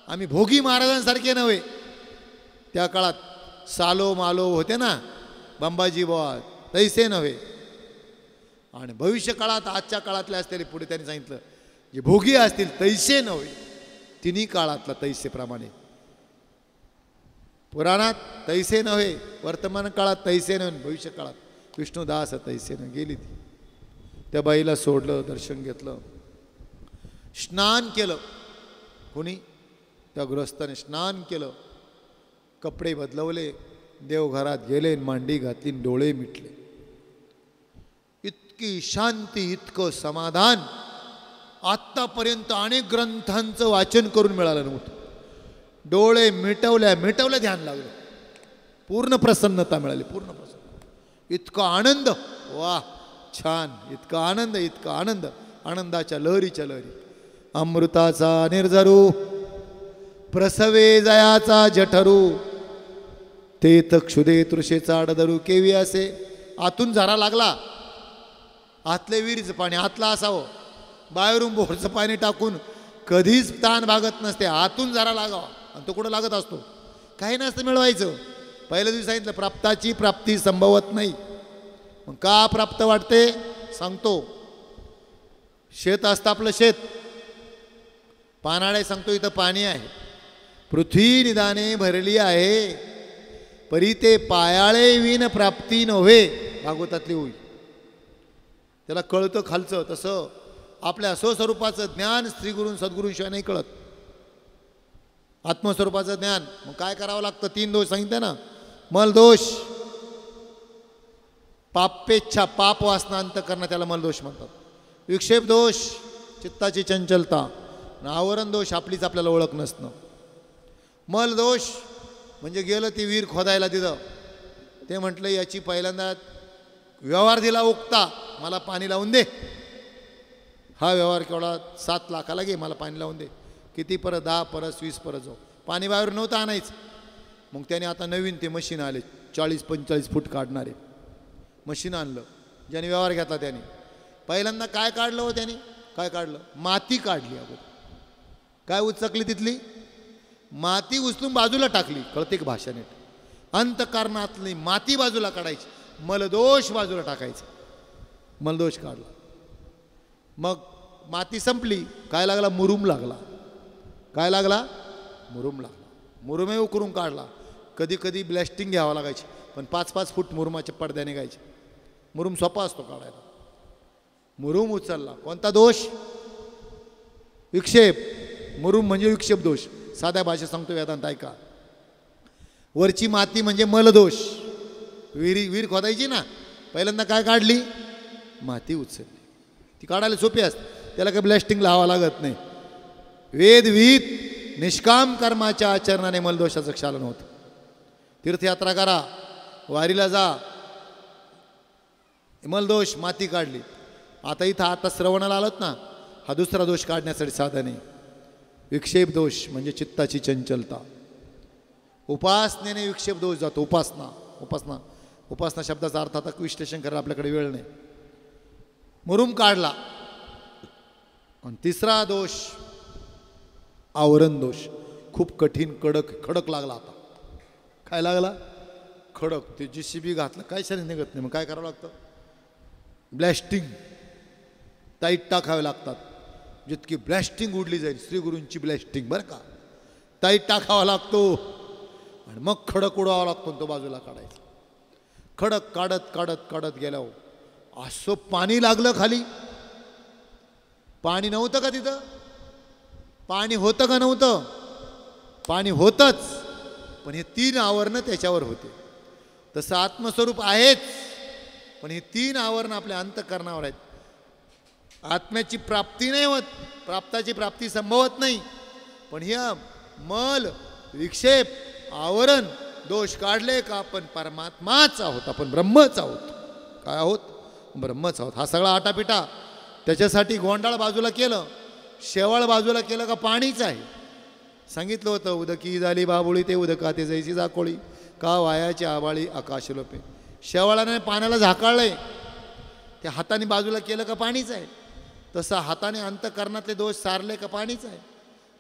आम्ही भोगी महाराजांसारखे नव्हे. त्या काळात सालो मालो होते ना बांबाजी बुवा, तैसे नव्हे. आणि भविष्य काळात आजच्या काळातले असलेले पुढे त्यांनी सांगितलं जे भोगी असतील तैसे नव्हे. तिन्ही काळातला तैसेप्रमाणे. पुराणात तैसे नव्हे, वर्तमान काळात तैसे नव्हे, भविष्य काळात विष्णुदास तैसे नव्हे. गेली ती. त्या बाईला सोडलं, दर्शन घेतलं, स्नान केलं. कोणी? त्या गृहस्थाने स्नान केलं, कपडे बदलवले, देवघरात गेले, मांडी घातली, डोळे मिटले. इतकी शांती, इतकं समाधान आत्तापर्यंत अनेक ग्रंथांचं वाचन करून मिळालं नव्हतं. डोळे मिटवल्या मिटवल्या ध्यान लागलं. पूर्ण प्रसन्नता मिळाली, पूर्ण प्रसन्न. इतका आनंद, वा छान. इतका आनंद, इतका आनंद. आनंदाच्या लहरीच्या लहरी. अमृताचा निर्झरू, प्रसवे जयाचा जठरू, तेथ क्षुदे तृषेचा आडधरू. केवी असे आतून झरा लागला. आतले विहिरीचं पाणी आतला असावं. बाहेरून बोरचं पाणी टाकून कधीच ताण भागत नसते. आतून जरा लागावा. आणि तो कुठं लागत असतो? काही नसतं मिळवायचं. पहिल्या दिवशी सांगितलं प्राप्ताची प्राप्ती संभवत नाही. मग का प्राप्त वाटते सांगतो. शेत असतं आपलं शेत. पानाळे सांगतो इथं पाणी आहे. पृथ्वी निदाने भरली आहे, परी ते पायाळे विन प्राप्ती नव्हे. भागवतातली होई. त्याला कळतं खालचं. तसं आपल्या स्वस्वरूपाचं ज्ञान श्रीगुरू सद्गुरूंशिवाय नाही कळत. आत्मस्वरूपाचं ज्ञान. मग काय करावं लागतं? 3 दोष सांगितले ना. मलदोष, पापेच्छा, पाप वासना अंतःकरण, त्याला मलदोष म्हणतात. विक्षेप दोष, चित्ताची चंचलता. आवरण दोष, आपलीच आपल्याला ओळख नसणं. मलदोष म्हणजे गेलं ती विहीर खोदायला तिथं. ते म्हटलं याची पहिल्यांदा व्यवहार दिला उक्ता, मला पाणी लावून दे. हा व्यवहार केवढा? 7 लाखाला घे, मला पाणी लावून दे. किती परत? 10 परत 20 परत जाऊ. पाणी बाहेर नव्हतं आणायचं. मग त्याने आता नवीन ते मशीन आले, 40-45 फूट काढणारे मशीन आणलं. ज्याने व्यवहार घेतला त्याने पहिल्यांदा काय काढलं हो? त्याने काय काढलं? माती काढली. अगोदर काय उचकली? तिथली माती उचलून बाजूला टाकली. कळते की भाषा नीट? अंतःकरणातली माती बाजूला काढायची, मलदोष बाजूला टाकायचा. मलदोष काढला. मग माती संपली. काय लागला? मुरुम लागला. काय लागला? मुरुम लागला. मुरुमे उकरून काढला. कधी कधी ब्लॅस्टिंग घ्यावं लागायची, पण 5-5 फूट मुरुमाच्या पडद्या निघायचे. मुरुम सोपा असतो काढायला. मुरुम उचलला. कोणता दोष? विक्षेप. मुरुम म्हणजे विक्षेप दोष. साध्या भाषेत सांगतो वेदांत, ऐका. वरची माती म्हणजे मलदोष. विहीर खोदायची ना, पहिल्यांदा काय काढली? माती उचलली. ती काढायला सोपी असते, त्याला काही ब्लॅस्टिंग लावावं लागत नाही. वेदविहित निष्काम कर्माच्या आचरणाने मलदोषाचं क्षालन होतं. तीर्थयात्रा करा, वारीला जा, मलदोष माती काढली. आता श्रवणाला आलोत ना, हा दुसरा दोष काढण्यासाठी साधन आहे. विक्षेप दोष म्हणजे चित्ताची चंचलता. उपासनेने विक्षेप दोष जातो. उपासना शब्दाचा अर्थ आता विश्लेषण करायला आपल्याकडे वेळ नाही. मुरुम काढला. आणि तिसरा दोष आवरण दोष. खूप कठीण खडक लागला. आता काय लागला? खडक. ते JCB घातलं काय शरीर निघत नाही. मग काय करावं लागतं? ब्लॅस्टिंग, टाईट टाकावे लागतात. जितकी ब्लॅस्टिंग उडली जाईल, श्रीगुरूंची ब्लॅस्टिंग बरं का, टाईट टाकावा लागतो. आणि मग खडक उडवावा लागतो, तो बाजूला काढायचा. खडक काढत गेल्यावर असं पाणी लागलं खाली. पाणी नव्हतं का तिथं? पाणी होतं का नव्हतं? पाणी होतंच, पण हे 3 आवरणं त्याच्यावर होते. तसं आत्मस्वरूप आहेच, पण हे 3 आवरणं आपल्या अंतःकरणावर आहेत. आत्म्याची प्राप्ती नाही होत, प्राप्ताची प्राप्ती संभवत नाही. पण हे मल, विक्षेप, आवरण, दोष काढले का आपण परमात्माच आहोत, आपण ब्रह्मच आहोत. काय आहोत? ब्रह्मच आहोत. हा सगळा आटापिटा. त्याच्यासाठी गोंडाळ बाजूला केलं, शेवाळ बाजूला केलं का पाणीच आहे. सांगितलं होतं, उदकी झाली बाबुळी ते उदकाते जैसी जाकोळी, का वायाची आबाळी आकाश लोपे. शेवाळाने पाण्याला झाकाळलंय, ते हाताने बाजूला केलं का पाणीच आहे. तसं हाताने अंतःकरणातले दोष सारले का पाणीच आहे.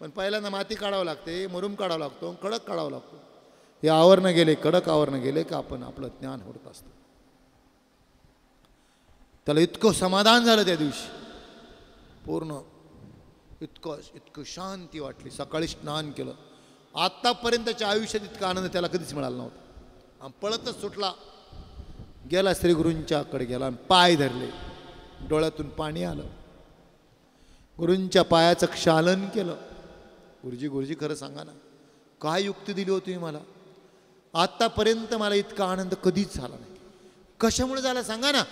पण पहिल्यांदा माती काढावं लागते, मुरुम काढावा लागतो, खडक काढावं लागतो. हे आवरणं गेले, कडक आवरणं गेले का आपण आपलं ज्ञान होत असतं. त्याला इतकं समाधान झालं त्या दिवशी, पूर्ण इतकं शांती वाटली. सकाळी स्नान केलं. आत्तापर्यंतच्या आयुष्यात इतका आनंद त्याला कधीच मिळाला नव्हता. पळतच सुटला, गेला श्रीगुरूंच्याकडे गेला, पाय धरले, डोळ्यातून पाणी आलं. गुरूंच्या पायाचं क्षालन केलं. गुरुजी खरं सांगा ना, काय युक्ती दिली होती मला? आत्तापर्यंत मला इतका आनंद कधीच झाला नाही. कशामुळे झाला सांगा ना?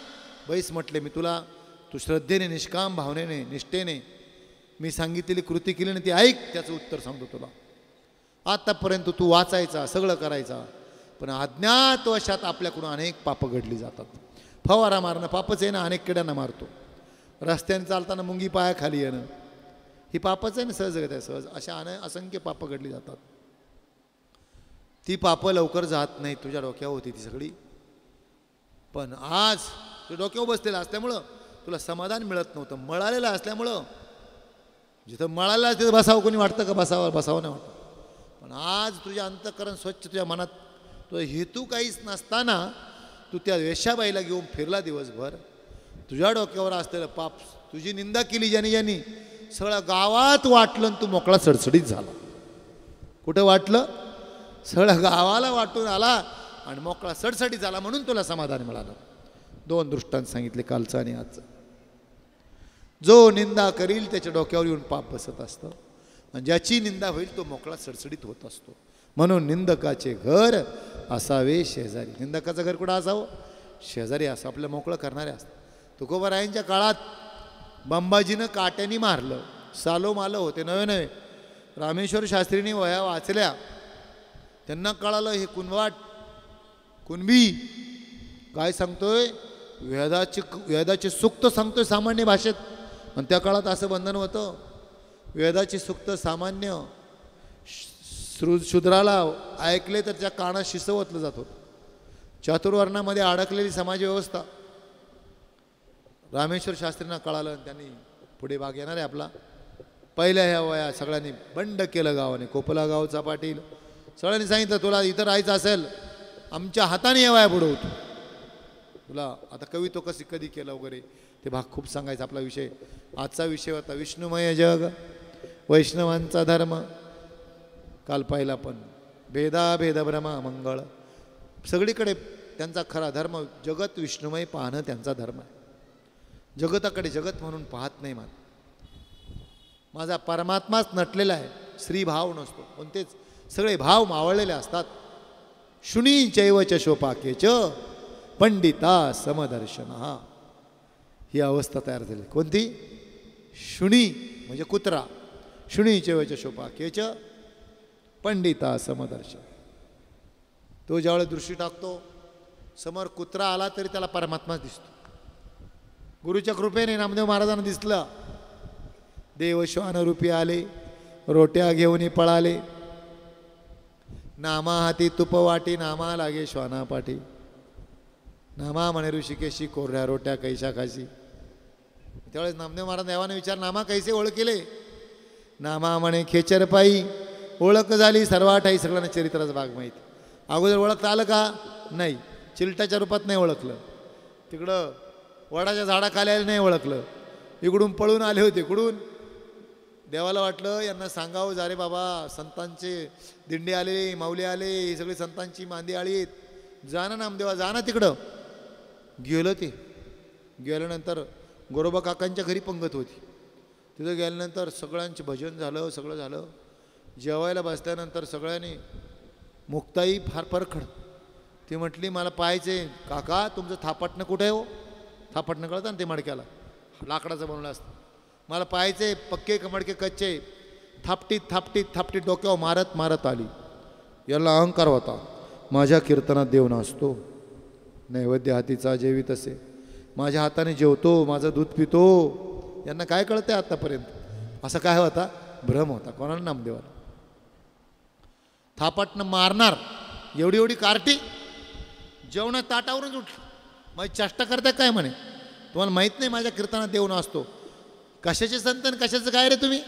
बैस म्हटले, मी तुला, तू श्रद्धेने, निष्काम भावनेने, निष्ठेने मी सांगितलेली कृती केली ना, ती ऐक, त्याचं उत्तर सांगतो तुला. आत्तापर्यंत तू वाचायचा, सगळं करायचा, पण अज्ञातवशात आपल्याकडून अनेक पापं घडली जातात. फवारा मारणं पापच आहे ना, अनेक किड्यांना मारतो. रस्त्याने चालताना मुंगी पायाखाली येणं ही पापच आहे ना, सहजगत आहे, सहज. अशा असंख्य पापं घडली जातात. ती पापं लवकर जात नाही. तुझ्या डोक्यावर होती ती सगळी. पण आज तू डोक्यावर बसलेला असल्यामुळं तुला समाधान मिळत नव्हतं. मळालेलं असल्यामुळं, जिथं मळालेलं तिथं बसावं कोणी वाटतं का? बसावं नाही वाटतं. पण आज तुझ्या अंतःकरण स्वच्छ, तुझ्या मनात तुझा हेतू काहीच नसताना तू त्या वेश्याबाईला घेऊन फिरला दिवसभर. तुझ्या डोक्यावर असलेलं पाप, तुझी निंदा केली ज्यांनी सगळ्या गावात वाटलं, आणि तू मोकळा सडसडीत झाला. कुठं वाटलं? सगळ्या गावाला वाटून आला आणि मोकळा सडसडीत झाला, म्हणून तुला समाधान मिळालं. 2 दृष्टांत सांगितले, कालचं आणि आजचं. जो निंदा करील त्याच्या डोक्यावर येऊन पाप बसत असतं, आणि ज्याची निंदा होईल तो मोकळा सडसडीत होत असतो. म्हणून निंदकाचे घर असावे शेजारी. निंदकाचं घर कुठं असावं? शेजारी असं आपलं मोकळं करणारे असतं. तुकोबारायांच्या काळात बंबाजीनं काट्याने मारलं, सालो मालं होते नवे. रामेश्वर शास्त्रींनी वह्या वाचल्या, त्यांना कळालं हे कुणबी काय सांगतोय, वेदाचे सुक्त सांगतोय सामान्य भाषेत. आणि त्या काळात असं बंधन होतं, वेदाचे सुक्त सामान्य शूद्राला ऐकले तर त्या कानात शिसवतलं जात होतं. चातुर्वर्णामध्ये अडकलेली समाजव्यवस्था रामेश्वर शास्त्रींना कळालं, आणि त्यांनी पुढे भाग येणार आहे आपला. पहिल्या ह्या वया सगळ्यांनी बंड केलं गावाने. कोपला गावचा पाटील सगळ्यांनी सांगितलं, तुला इथं राहायचं असेल आमच्या हाताने या वया बुडवतो तुला. आता कवितो कधी केलं वगैरे ते भाग खूप सांगायचा. आपला विषय, आजचा विषय होता विष्णुमय जग, वैष्णवांचा धर्म. काल पाहिला पण भेद भ्रमा मंगळ. सगळीकडे त्यांचा खरा धर्म, जगत विष्णुमय पाहणं त्यांचा धर्म आहे. जगताकडे जगत म्हणून पाहत नाही. माझा परमात्माच नटलेला आहे, श्रीभाव नसतो. कोणतेच सगळे भाव मावळलेले असतात. शुनी चैव च शोपाके च पंडिता समदर्शन. ही अवस्था तयार झाली. कोणती? शुनी म्हणजे कुत्रा. शुनीचे वच शोपाकेच पंडिता समदर्शन. तो ज्यावेळेस दृष्टी टाकतो समोर कुत्रा आला तरी त्याला परमात्मा दिसतो. गुरुच्या कृपेने नामदेव महाराजांना दिसलं. देव श्वानरूपी आले, रोट्या घेऊन पळाले. नामा हाती तुप वाटी, नामा लागे श्वाना पाठी. नामा म्हणे ऋषिकेशी, कोरड्या रोट्या कैशा खाशी. त्यावेळेस नामदेव महाराज देवाने विचार, नामा कैसे ओळखले? नामा म्हणे खेचर पायी. ओळख झाली सर्वाठाई. सगळ्यांना चरित्राचा भाग माहिती. अगोदर ओळखता आलं का? नाही. चिलटाच्या रूपात नाही ओळखलं. तिकडं वडाच्या झाडाखाली आले नाही ओळखलं. इकडून पळून आले होते. इकडून देवाला वाटलं यांना सांगावं, जा रे बाबा, संतांचे दिंडे आले, माऊली आले, ही सगळी संतांची मांदी आळी आहेत, जा ना नामदेवा, जा ना तिकडं. गेलं ते. गेल्यानंतर गोरोबा काकांच्या घरी पंगत होती. तिथं गेल्यानंतर सगळ्यांचे भजन झालं, सगळं झालं. जेवायला बसल्यानंतर सगळ्यांनी मुक्ताई फार परखड. ती म्हटली, मला पाहायचे काका, तुमचं थापटणं कुठे आहे हो? थापटणं कळतं ना ते मडक्याला, लाकडाचं बनवलं असतं. मला पाहायचे पक्के मडके कच्चे. थापटीत थापटीत थापटीत डोक्यावर मारत मारत आली. याला अहंकार होता, माझ्या कीर्तनात देव नाचतो, नैवेद्य हातीचा जेवीत असे, माझ्या हाताने जेवतो, माझं दूध पितो. यांना काय कळतंय आतापर्यंत? असं काय होता? भ्रम होता. कोणाला? नामदेवाला. थापटणं मारणार एवढी एवढी कार्टी जेवणात ताटावरूनच उठली. माझी चेष्टा करताय काय म्हणे? तुम्हाला माहीत नाही माझ्या कीर्तनात देव नाचतो? कशाचे संतन, कशाचं काय रे तुम्ही?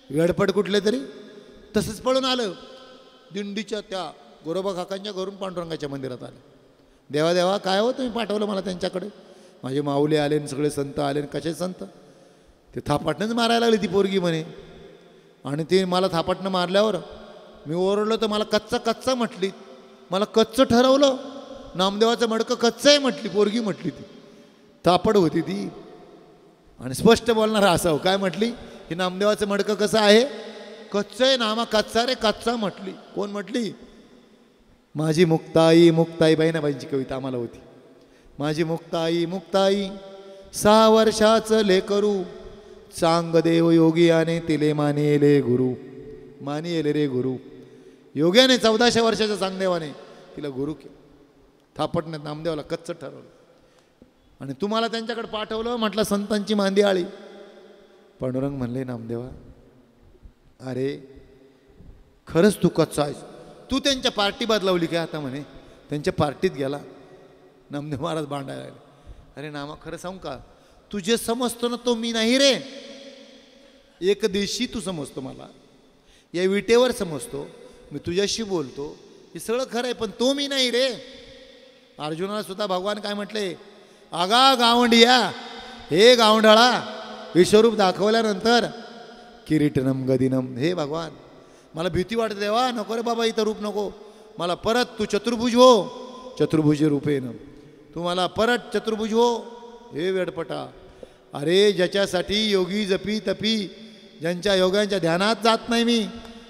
वेडपड कुठले तरी. तसंच पळून आलं. दिंडीच्या त्या गोरोबा काकांच्या घरून पांडुरंगाच्या मंदिरात आले. देवा देवा, काय हो तुम्ही पाठवलं मला त्यांच्याकडे? माझे माऊली आले, सगळे संत आले. कसे संत? ते थापाटणंच मारायला लागली ती पोरगी म्हणे. आणि ते मला थापाटणं मारल्यावर मी ओरडलो तर मला कच्चा कच्चा म्हटली. मला कच्चं ठरवलं. नामदेवाचं मडकं कच्चं आहे म्हटली पोरगी. म्हटली ती थापड होती ती. आणि स्पष्ट बोलणारा असावं. काय म्हटली? की नामदेवाचं मडकं कसं आहे? कच्चं आहे. नामा कच्चा रे कच्चा म्हटली. कोण म्हटली? माझी मुक्ताई. मुक्ताई बाईंची कविता आम्हाला होती. माझी मुक्ताई मुक्ताई 6 वर्षाचं लेकरू, चांग देव योगियाने तिले मानिले गुरु. मानिले रे गुरु. योग्याने 1400 वर्षाच्या चांगदेवाने तिला गुरु केलं. थापटण्यात नामदेवाला कच्चं ठरवलं. आणि तुम्हाला त्यांच्याकडे पाठवलं. म्हटलं संतांची मांदी आळी. पांडुरंग म्हणले, नामदेवा अरे खरंच तू कच्चा आहेस. तू त्यांच्या पार्टी बदलावली काय आता? म्हणे त्यांच्या पार्टीत गेला. नामदेव महाराज भांडायला लागले. अरे नामा, खरं सांगू का, तू जे समजतो ना तो मी नाही रे. एक दिवशी तू समजतो मला, या विटेवर समजतो, मी तुझ्याशी बोलतो, हे सगळं खरं आहे, पण तो मी नाही रे. अर्जुनाला सुद्धा भगवान काय म्हटले? आगा गावंडिया, हे गावंढळा. विश्वरूप दाखवल्यानंतर किरीटनम गदिनम. हे भगवान, मला भीती वाटते देवा, नको रे बाबा, इथं रूप नको मला. परत तू चतुर्भुज हो. चतुर्भुज रूपेन तू मला परत चतुर्भुज हो. हे वेडपटा. अरे ज्याच्यासाठी योगी जपी तपी, ज्यांच्या योगांच्या ध्यानात जात नाही मी,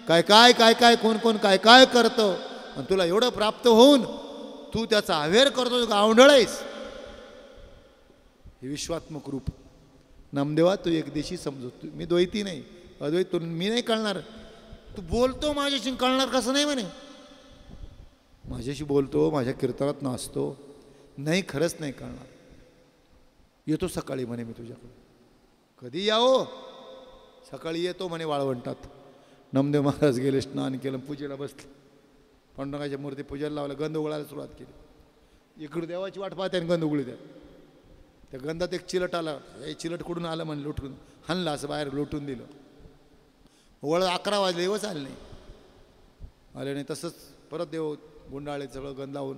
काय काय काय काय कोण कोण काय काय करतं, आणि तुला एवढं प्राप्त होऊन तू त्याचा अवेअर करतो, गावंढळ आहेस. हे विश्वात्मक रूप. नामदेवा तू एक दिवशी समजतो, मी द्वैती नाही, अद्वैत तू मी नाही कळणार. तू बोलतो माझ्याशी, कळणार कसं नाही? म्हणे माझ्याशी बोलतो, माझ्या कीर्तनात नाचतो, नाही खरंच नाही कळणार. येतो सकाळी म्हणे मी तुझ्याकडे. कधी यावो? सकाळी येतो म्हणे वाळवंटात. नामदेव महाराज गेले, स्नान केलं, पूजेला बसले. पांडुरंगाच्या मूर्ती पूजेला लावलं, गंध उघडायला सुरुवात केली. इकडे देवाची वाट पाहते आणि गंध उघडी द्या. त्या गंधात एक चिलट आला. हे चिलट कुठून आलं म्हणे, लुटून हाणलं, असं बाहेर लोटून दिलं. वळ 11 वाजले, दिवस आले नाही. आले नाही. तसंच परत देव गुंडाळे सगळं गंध लावून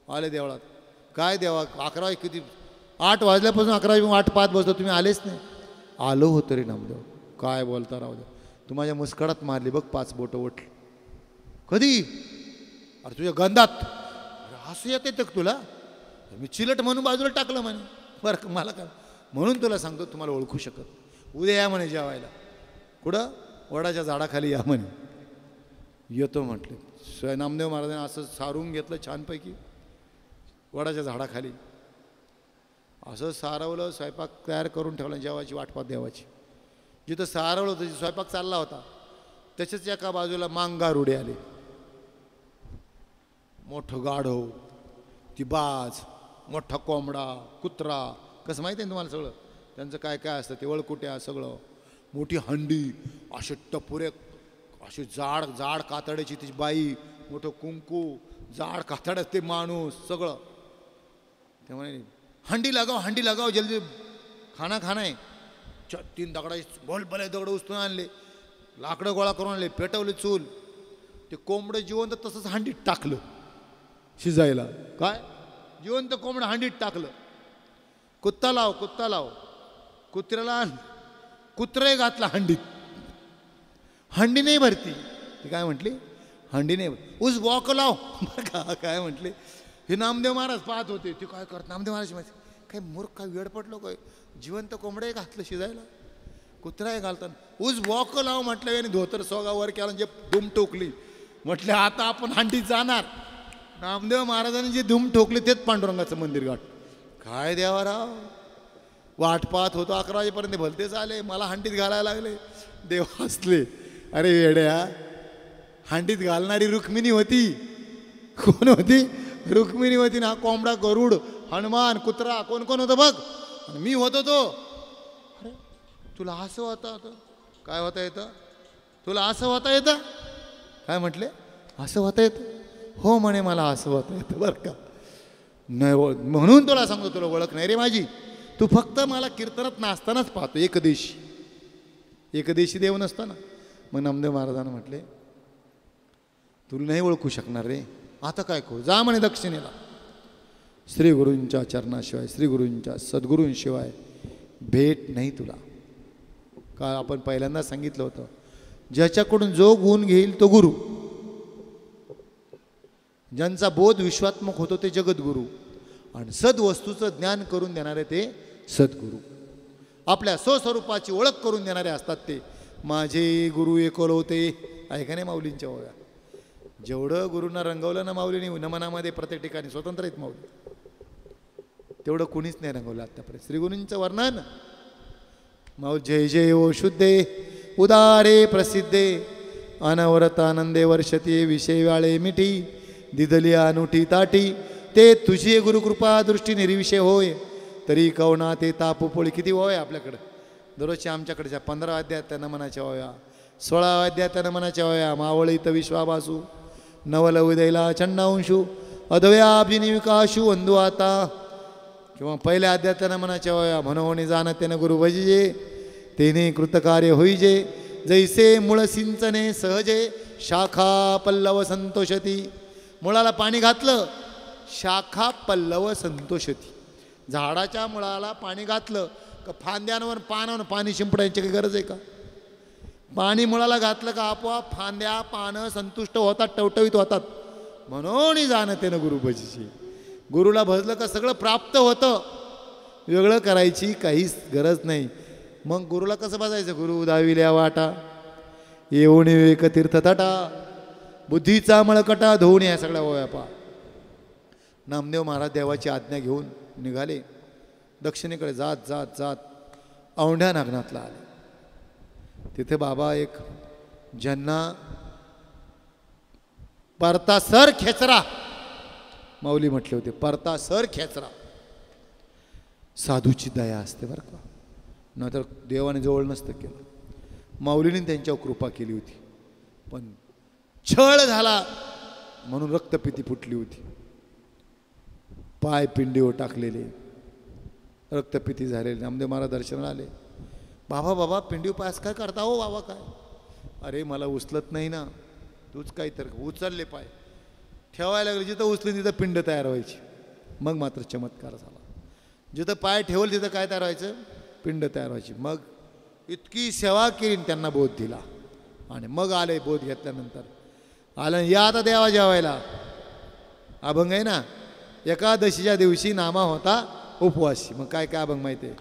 आले देवळात. काय देवा, 11 किती, 8 वाजल्यापासून 11 वाट पाहत बसतो, तुम्ही आलेच नाही. आलो होतं रे नामदेव. काय बोलता राहू दे. तू माझ्या मुस्कडात मारली बघ, 5 बोटं उठली. कधी? अरे तुझ्या गंधात. हसू येते तर तुला? मी चिलट म्हणून बाजूला टाकलं म्हणे. बरं मला काय, म्हणून तुला सांगतो, तुम्हाला ओळखू शकत. उद्या या म्हणे जेवायला. कुठं? वडाच्या झाडाखाली या म्हणे. येतो म्हटले. नामदेव महाराजांनी असं सारून घेतलं छानपैकी वडाच्या झाडाखाली. असं सारवलं, स्वयंपाक तयार करून ठेवला, जेवायची वाटपात देवाची. जिथं सारवलं होतं, स्वयंपाक चालला होता, त्याच्याच एका बाजूला मांगारुडे आले. मोठं गाढव, ती बाज, मोठा कोंबडा, कुत्रा, कसं माहिती आहे तुम्हाला सगळं त्यांचं काय काय असतं ते, वळकुट्या सगळं, मोठी हंडी, असे टपुरे, असे जाड जाड कातड्याची ती बाई, मोठं कुंकू, जाड कातड्यात ते माणूस सगळं. त्यामुळे हंडी लगाव जल्दी खाना आहे. 3 दगडाचे भले दगड उचलून आणले, लाकडं गोळा करून आणले, पेटवले चूल. ते कोंबडं जिवंत तसंच हंडीत टाकलं शिजायला. काय जिवंत कोंबडं हंडीत टाकलं. कुत्ता लाव कुत्र्याला कुत्रे घातला हंडीत. हंडी नाही भरती. ती काय म्हटली, हंडी नाही उस वॉक लाव. काय म्हटले, हे नामदेव महाराज पाहत होते. ते काय करत नामदेव महाराज माहिती काय मूर्ख, काय वेळ पडलो काय, जिवंत कोंबडे घातलं शिजायला, कुत्रा घालताना. उस वॉक लाव म्हटलं, आणि धोतर सोगावर केला, जे धूम ठोकली. म्हटलं आता आपण हंडीत जाणार. नामदेव महाराजांनी जे धूम ठोकली तेच पांडुरंगाचं मंदिर गाठ. काय देवाराव, वाट पाहत होतो 11 वाजेपर्यंत, भलतेच आले, मला हंडीत घालायला लागले. देव हसले, अरे येड्या, हंडीत घालणारी रुक्मिणी होती. कोण होती? रुक्मिणी होती ना. कोंबडा, गरुड, हनुमान, कुत्रा, कोण होतं बघ, आणि मी होतो तो. अरे तुला असं होता, काय होता येतं तुला, असं होता येतं? काय म्हटले, असं होता येतं? हो म्हणे, मला असं होता येतं बरं का. नाही म्हणून तुला सांगतो, तुला ओळख नाही रे माझी. तू फक्त मला कीर्तनात नाचतानाच पाहतो, एकदेशी देव नसताना. मग नामदेव महाराजांना म्हटले, तुला नाही ओळखू शकणार रे, आता काय करू, जा म्हणे दक्षिणेला. श्री गुरूंच्या चरणाशिवाय, श्री गुरूंच्या सद्गुरूंशिवाय भेट नाही तुला. का आपण पहिल्यांदा सांगितलं होतं, ज्याच्याकडून जो गुण घेईल तो गुरु. ज्यांचा बोध विश्वात्मक होतो ते जगद्गुरू, आणि सद्वस्तूचं ज्ञान करून देणारे ते सद्गुरू. आपल्या स्वस्वरूपाची ओळख करून देणारे असतात ते माझे गुरु एकोलवते. ऐका नाही माऊलींच्या ओव्या, जेवढं गुरूंना रंगवलं ना माऊलीने नमनामध्ये, प्रत्येक ठिकाणी स्वतंत्र आहेत माऊली, तेवढं कुणीच नाही रंगवलं आत्तापर्यंत. श्रीगुरूंचं वर्णन, माऊ जय जय ओ शुद्धे उदारे प्रसिद्धे, अनवरत आनंदे वर्षती, विषय वाळे मिठी, दिदली अनुठी ताटी, ते तुझी गुरुकृपा दृष्टी निर्विषय होय, तरी कवना ते तापोपोळी. किती होय आपल्याकडं दररोजच्या, आमच्याकडच्या 15 अध्यात्या नमनाच्या होया, 16 अध्यात्या नमनाच्या होया. मावळीत विश्वाभासू, नवल उदयला चंडांशू, अद्वयाब्जिनी विकाशू वंदू आता. किंवा पहिल्या अध्यात्या नमनाच्या होया, म्हणून जाणतेन गुरु भजिजे, तेने कृतकार्य होईजे, जैसे मूळ सिंचने सहजे, शाखा पल्लव संतोषती. मुळाला पाणी घातलं, शाखा पल्लव संतोषती. झाडाच्या मुळाला पाणी घातलं का फांद्यांवर पानावर पाणी शिंपडायची काही गरज आहे का? पाणी मुळाला घातलं का आपोआप फांद्या पानं संतुष्ट होतात, टवटवीत होतात. म्हणून जाणते ना गुरु भजीची. गुरुला भजलं का सगळं प्राप्त होतं, वेगळं करायची काहीच गरज नाही. मग गुरुला कसं बजायचं? गुरु दाविल्या वाटा, येऊन विवेक तीर्थतटा, बुद्धीचा मळकटा धुवून. या सगळ्या ओव्यापा नामदेव महाराज देवाची आज्ञा घेऊन निघाले. दक्षिणेकडे जात जात जात औंढ्या नागनाथला आले. तिथे बाबा एक ज्यांना परतासर खेचरा माऊली म्हटले होते, परतासर खेचरा. साधूची दया असते बरं का, नाहीतर देवाने जवळ नसतं केलं. माऊलीने त्यांच्यावर कृपा केली होती, पण छळ झाला म्हणून रक्तपिती फुटली होती. पाय पिंडीवर टाकलेले, रक्तपिती झालेले. नामदेव महाराज दर्शनाला आले. बाबा बाबा पिंडी पास काय करता हो बाबा? काय? अरे मला उचलत नाही ना. तूच काही तर उचलले, पाय ठेवायला लागले, जिथं उचली तिथं पिंड तयार व्हायची. मग मात्र चमत्कार झाला. जिथं पाय ठेवलं तिथं काय तयार व्हायचं? पिंड तयार व्हायची. मग इतकी सेवा केली, त्यांना बोध दिला, आणि मग आले. बोध घेतल्यानंतर आलं, या आता देवा जेवायला. अभंग आहे ना, एकादशीच्या दिवशी नामा होता उपवासी. मग काय काय अभंग माहिती आहे?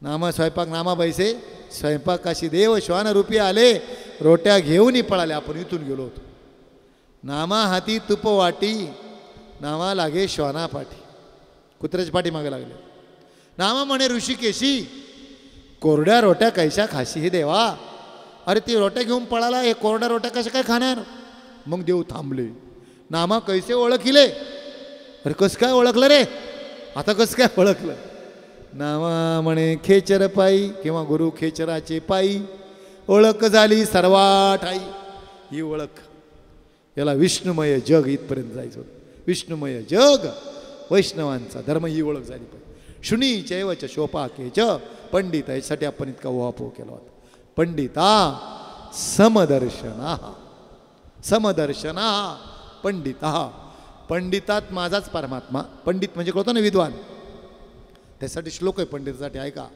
नामा स्वयंपाक, नामा बैसे स्वयंपाकाशी, देव श्वानरूपी आले, रोट्या घेऊनही पळाले. आपण इथून गेलो होतो. नामा हाती तुप वाटी, नामा लागे श्वाना पाठी. कुत्र्याच्या पाठी मागे लागले. नामा म्हणे ऋषिकेशी, कोरड्या रोट्या कैशा खाशी हे देवा. अरे ती रोट्या घेऊन पळाला, हे कोरड्या रोट्या कशा काय खाणार. मग देव थांबले. नामा कैसे ओळखिले. अरे कसं काय ओळखलं रे, आता कसं काय ओळखलं. नामा म्हणे खेचर पायी किंवा गुरु खेचराचे पायी ओळख झाली सर्वा ठाई. ही ओळख, याला विष्णुमय जग इथपर्यंत जायचं होतं. विष्णुमय जग वैष्णवांचा धर्म, ही ओळख झाली पाहिजे. शुनी चैवच शोपाकेच पंडित, यासाठी आपण इतका उहापोह केला होता. पंडिता समदर्शना, समदर्शना पंडिता. पंडितात माझाच परमात्मा. पंडित म्हणजे कळतो ना विद्वान, त्यासाठी श्लोक आहे पंडितासाठी, ऐका.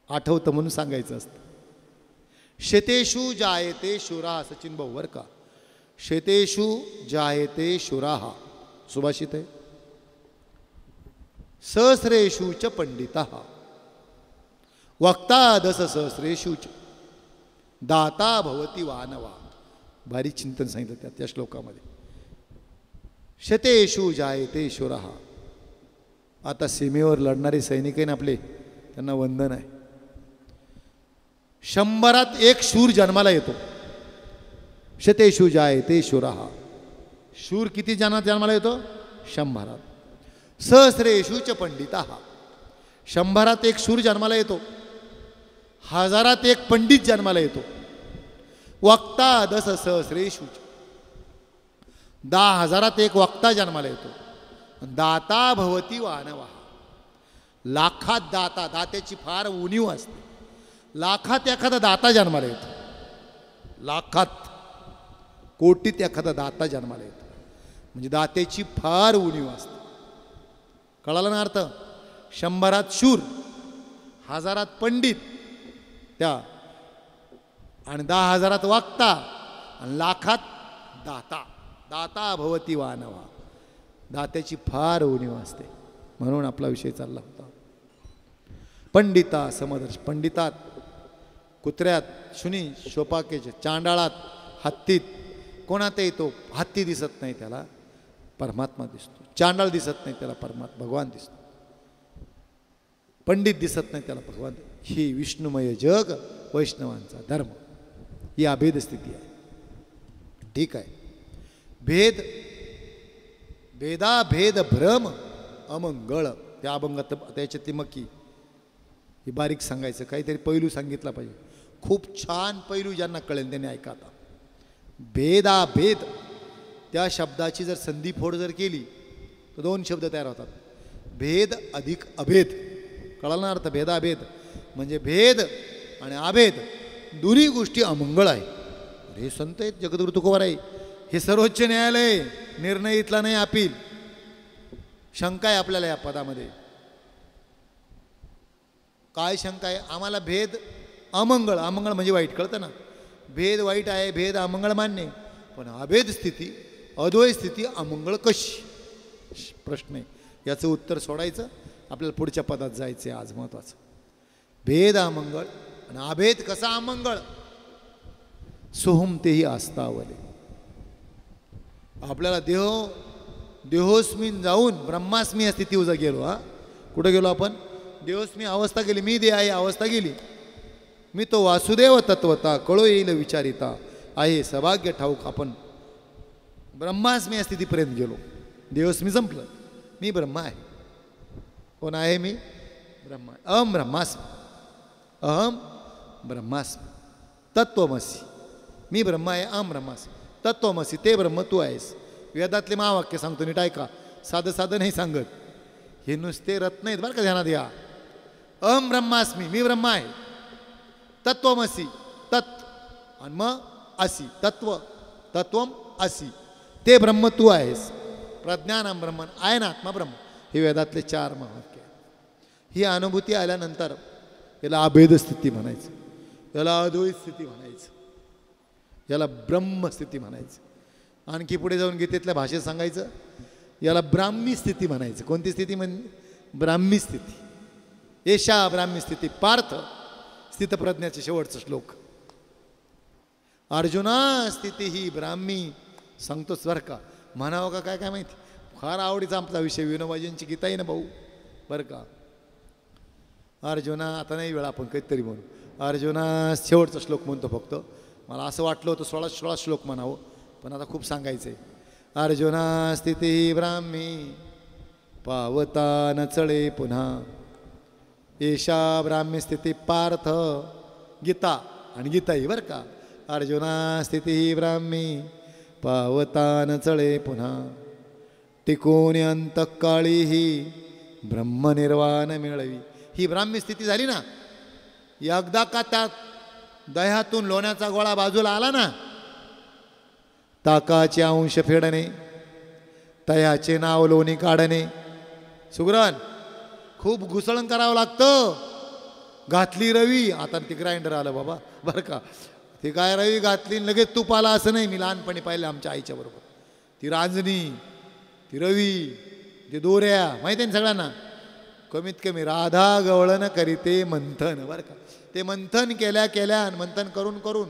आठवतं म्हणून सांगायचं असतं. शेतेषु जायते शुरा, सचिन भाऊ वर का. शेतेषु जायते शुराहा सुभाषित आहे. सहस्रेषु च पंडिता वक्ता दस सहस्रेषु च दाता भवती वानवा. भारी चिंतन सांगितलं त्या श्लोकामध्ये. शतेषु जायते शुराहा. आता सीमेवर लढणारे सैनिक आहे ना आपले, त्यांना वंदन आहे. 100त एक शूर जन्माला येतो. शतेषु जायते शुराहा. शूर किती जन्माला येतो. 100त. सहस्रेषु च पंडिता. 100त एक शूर जन्माला येतो. 1000त एक पंडित जन्माला येतो. वक्ता दस सहस्रेषु. 10,000त एक वक्ता जन्माला येतो. दाता भवती वानवा. लाखात दाता, दात्याची फार उणीव असते. लाखात एखादा दाता जन्माला येतो. लाखात कोटीत एखादा दाता जन्माला येतो. म्हणजे दात्याची फार उणीव असते. कळालं ना अर्थ. 100त शूर, 1000त पंडित त्या, आणि 10,000त वक्ता, आणि लाखात दाता. दाता भवती वानवा. दात्याची फार उणीव असते. म्हणून आपला विषय चालला होता. पंडिता समदर्श. पंडितात, कुत्र्यात, शुनी शोपाकेच, चांडाळात, हत्तीत, कोणात येतो. हत्ती दिसत नाही त्याला परमात्मा दिसतो. चांडाळ दिसत नाही त्याला परमात्मा भगवान दिसतो. पंडित दिसत नाही त्याला भगवान. ही विष्णुमय जग वैष्णवांचा धर्म, ही अभेद स्थिती आहे. ठीक आहे. भेद, भेदाभेद भ्रम अमंगळ. त्या अभंगात त्याच्यातली मक्की ही बारीक सांगायचं, काहीतरी पैलू सांगितला पाहिजे. खूप छान पैलू ज्यांना कळेल त्यांनी ऐका. आता भेदाभेद, त्या शब्दाची जर संधीफोड जर केली तर 2 शब्द तयार होतात. भेद अधिक अभेद. कळाला ना अर्थ. भेदाभेद म्हणजे भेद आणि अभेद दोन्ही गोष्टी अमंगळ आहे. अरे संत आहेत, जगद्गुरु तुकोबार आहे. हे सर्वोच्च न्यायालय, निर्णय इथला नाही अपील. शंका आहे आपल्याला या पदामध्ये. काय शंका आहे आम्हाला. भेद अमंगळ, अमंगळ म्हणजे वाईट, कळतं ना. भेद वाईट आहे, भेद अमंगळ मान्य, पण अभेद स्थिती, अद्वैत स्थिती अमंगळ कशी, प्रश्न आहे. याचं उत्तर सोडायचं, आपल्याला पुढच्या पदात जायचं आहे आज महत्त्वाचं. भेद अमंगळ आणि अभेद कसा अमंगळ. सोहम तेही आस्तावले. आपल्याला देहोस्मीन जाऊन ब्रह्मास्मी या स्थितीवर गेलो. कुठं गेलो आपण. देहोस्मी अवस्था गेली, मी दे आहे अवस्था गेली. मी तो वासुदेव तत्वता कळो येईल विचारिता आहे सौभाग्य ठाऊक. आपण ब्रह्मास्मी या स्थितीपर्यंत गेलो. देहोस्मी संपलं, मी ब्रह्मा आहे. कोण आहे मी. ब्रह्मा. अहम ब्रह्मास्मी, अहम ब्रह्मास्मी तत्वमसी. मी ब्रह्मा आहे, अहम ब्रह्मास्मी तत्वमसी. ते ब्रह्म तू आहेस. वेदातले महावाक्य सांगतो, नीट ऐका. साधं साधं नाही सांगत, हे नुसते रत्न आहेत बरं का, ध्यानात घ्या. अहम ब्रह्मास्मी, मी ब्रह्मा आहे. तत्वमसी, तत् आणि मग असी, तत्व, तत्वम असी. ते ब्रह्म तू आहेस. प्रज्ञानम ब्रह्मन आहे ना आत्मा ब्रह्म. हे वेदातले 4 महावाक्य. ही अनुभूती आल्यानंतर याला अभेद स्थिती म्हणायचं, याला अद्वैत स्थिती म्हणायचं, याला ब्रह्मस्थिती म्हणायचं. आणखी पुढे जाऊन गीतेतल्या भाषेत सांगायचं, याला ब्राह्मी स्थिती म्हणायचं. कोणती स्थिती म्हणजे. ब्राह्मी स्थिती. एषा ब्राह्मी स्थिती. पार्थ स्थितप्रज्ञाचे शेवटचा श्लोक. अर्जुना स्थिती ही ब्राह्मी सांगतोच बरं का. म्हणावं का काय काय माहिती. फार आवडीचा आमचा विषय विनोबाजींची गीता आहे ना भाऊ बरं का. अर्जुना आता नाही वेळ, आपण काहीतरी म्हणू. अर्जुना शेवटचा श्लोक म्हणतो फक्त. मला असं वाटलं होतं 16 श्लोक म्हणावं, पण आता खूप सांगायचं आहे. अर्जुना स्थिती ब्राह्मी पावता न चळे पुन्हा, एषा ब्राह्मी स्थिती पार्थ. गीता आणि गीता ही बरं का. अर्जुना स्थिती ब्राह्मी पावता न चळे पुन्हा, टिकून अंतकाळी ही ब्रह्मनिर्वाण मिळवी. ही ब्राह्मी स्थिती झाली ना, एकदा का त्या दह्यातून लोण्याचा गोळा बाजूला आला ना, ताकाचे अंश फेडणे, तयाचे नाव लोणी काढणे. सुगरण खूप घुसळण करावं लागतं. घातली रवी, आता ती ग्राइंडर आलं बाबा बरं का. ती काय रवी घातली लगेच तूप आला असं नाही. मी लहानपणी पाहिलं आमच्या आईच्या बरोबर. ती रांजणी, ती रवी, ते दोऱ्या माहिती आहे ना सगळ्यांना. कमीत कमी राधा गवळण करीते मंथन बरं का. ते मंथन केल्या मंथन करून करून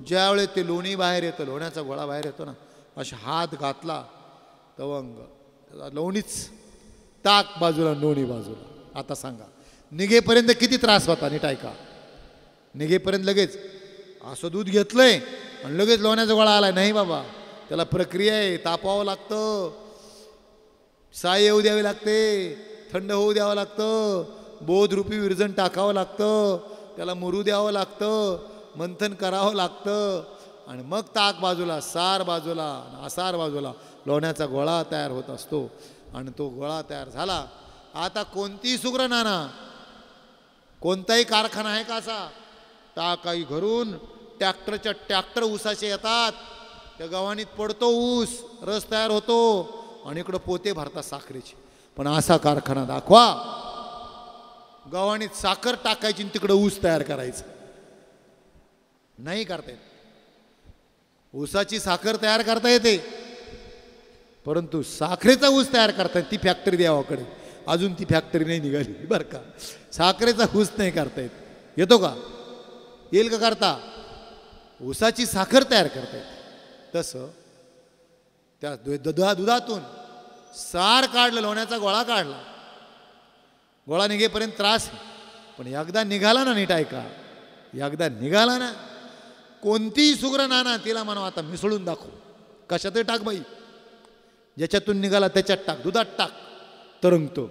ज्यावेळेस ते लोणी बाहेर येतं, लोण्याचा गोळा बाहेर येतो ना, असा हात घातला तवंग लोणीच, ताक बाजूला लोणी बाजूला. आता सांगा निघेपर्यंत किती त्रास होता. नीट ऐका. निघेपर्यंत लगेच असं दूध घेतलंय आणि लगेच लोण्याचा गोळा आलाय. नाही बाबा, त्याला प्रक्रिया आहे. तापवावं लागतं, साय येऊ द्यावी लागते, थंड होऊ द्यावं लागतं, बोधरूपी विरजण टाकावं लागतं, त्याला मुरू द्यावं लागतं, मंथन करावं लागतं, आणि मग ताक बाजूला, सार बाजूला, आसार बाजूला, लोण्याचा गोळा तयार होत असतो. आणि तो गोळा तयार झाला. आता कोणतीही सुग्र नाना, कोणताही कारखाना आहे का असा, टाकाई घरून ट्रॅक्टरच्या ट्रॅक्टर ऊसाचे येतात, त्या गव्हाणीत पडतो ऊस, रस तयार होतो, आणि इकडं पोते भरतात साखरेचे. पण असा कारखाना दाखवा, गव्हाणीत साखर टाकायची तिकडं ऊस तयार करायचं. नाही करता येत. ऊसाची साखर तयार करता येते, परंतु साखरेचा ऊस तयार करता येत. ती फॅक्टरी द्यावाकडे, अजून ती फॅक्टरी नाही निघाली बरं का. साखरेचा ऊस नाही करता येत. येतो का? येईल का करता? ऊसाची साखर तयार करता येते. तसं त्या दुधातून सार काढलं, लोण्याचा गोळा काढला. गोळा निघेपर्यंत त्रास, पण एकदा निघाला ना, नीट ऐका, एकदा निघाला ना, कोणतीही सुग्र नाना तिला म्हणा आता मिसळून दाखव. कशातही टाक बाई, ज्याच्यातून निघाला त्याच्यात टाक. दुधात टाक, तरंगतो.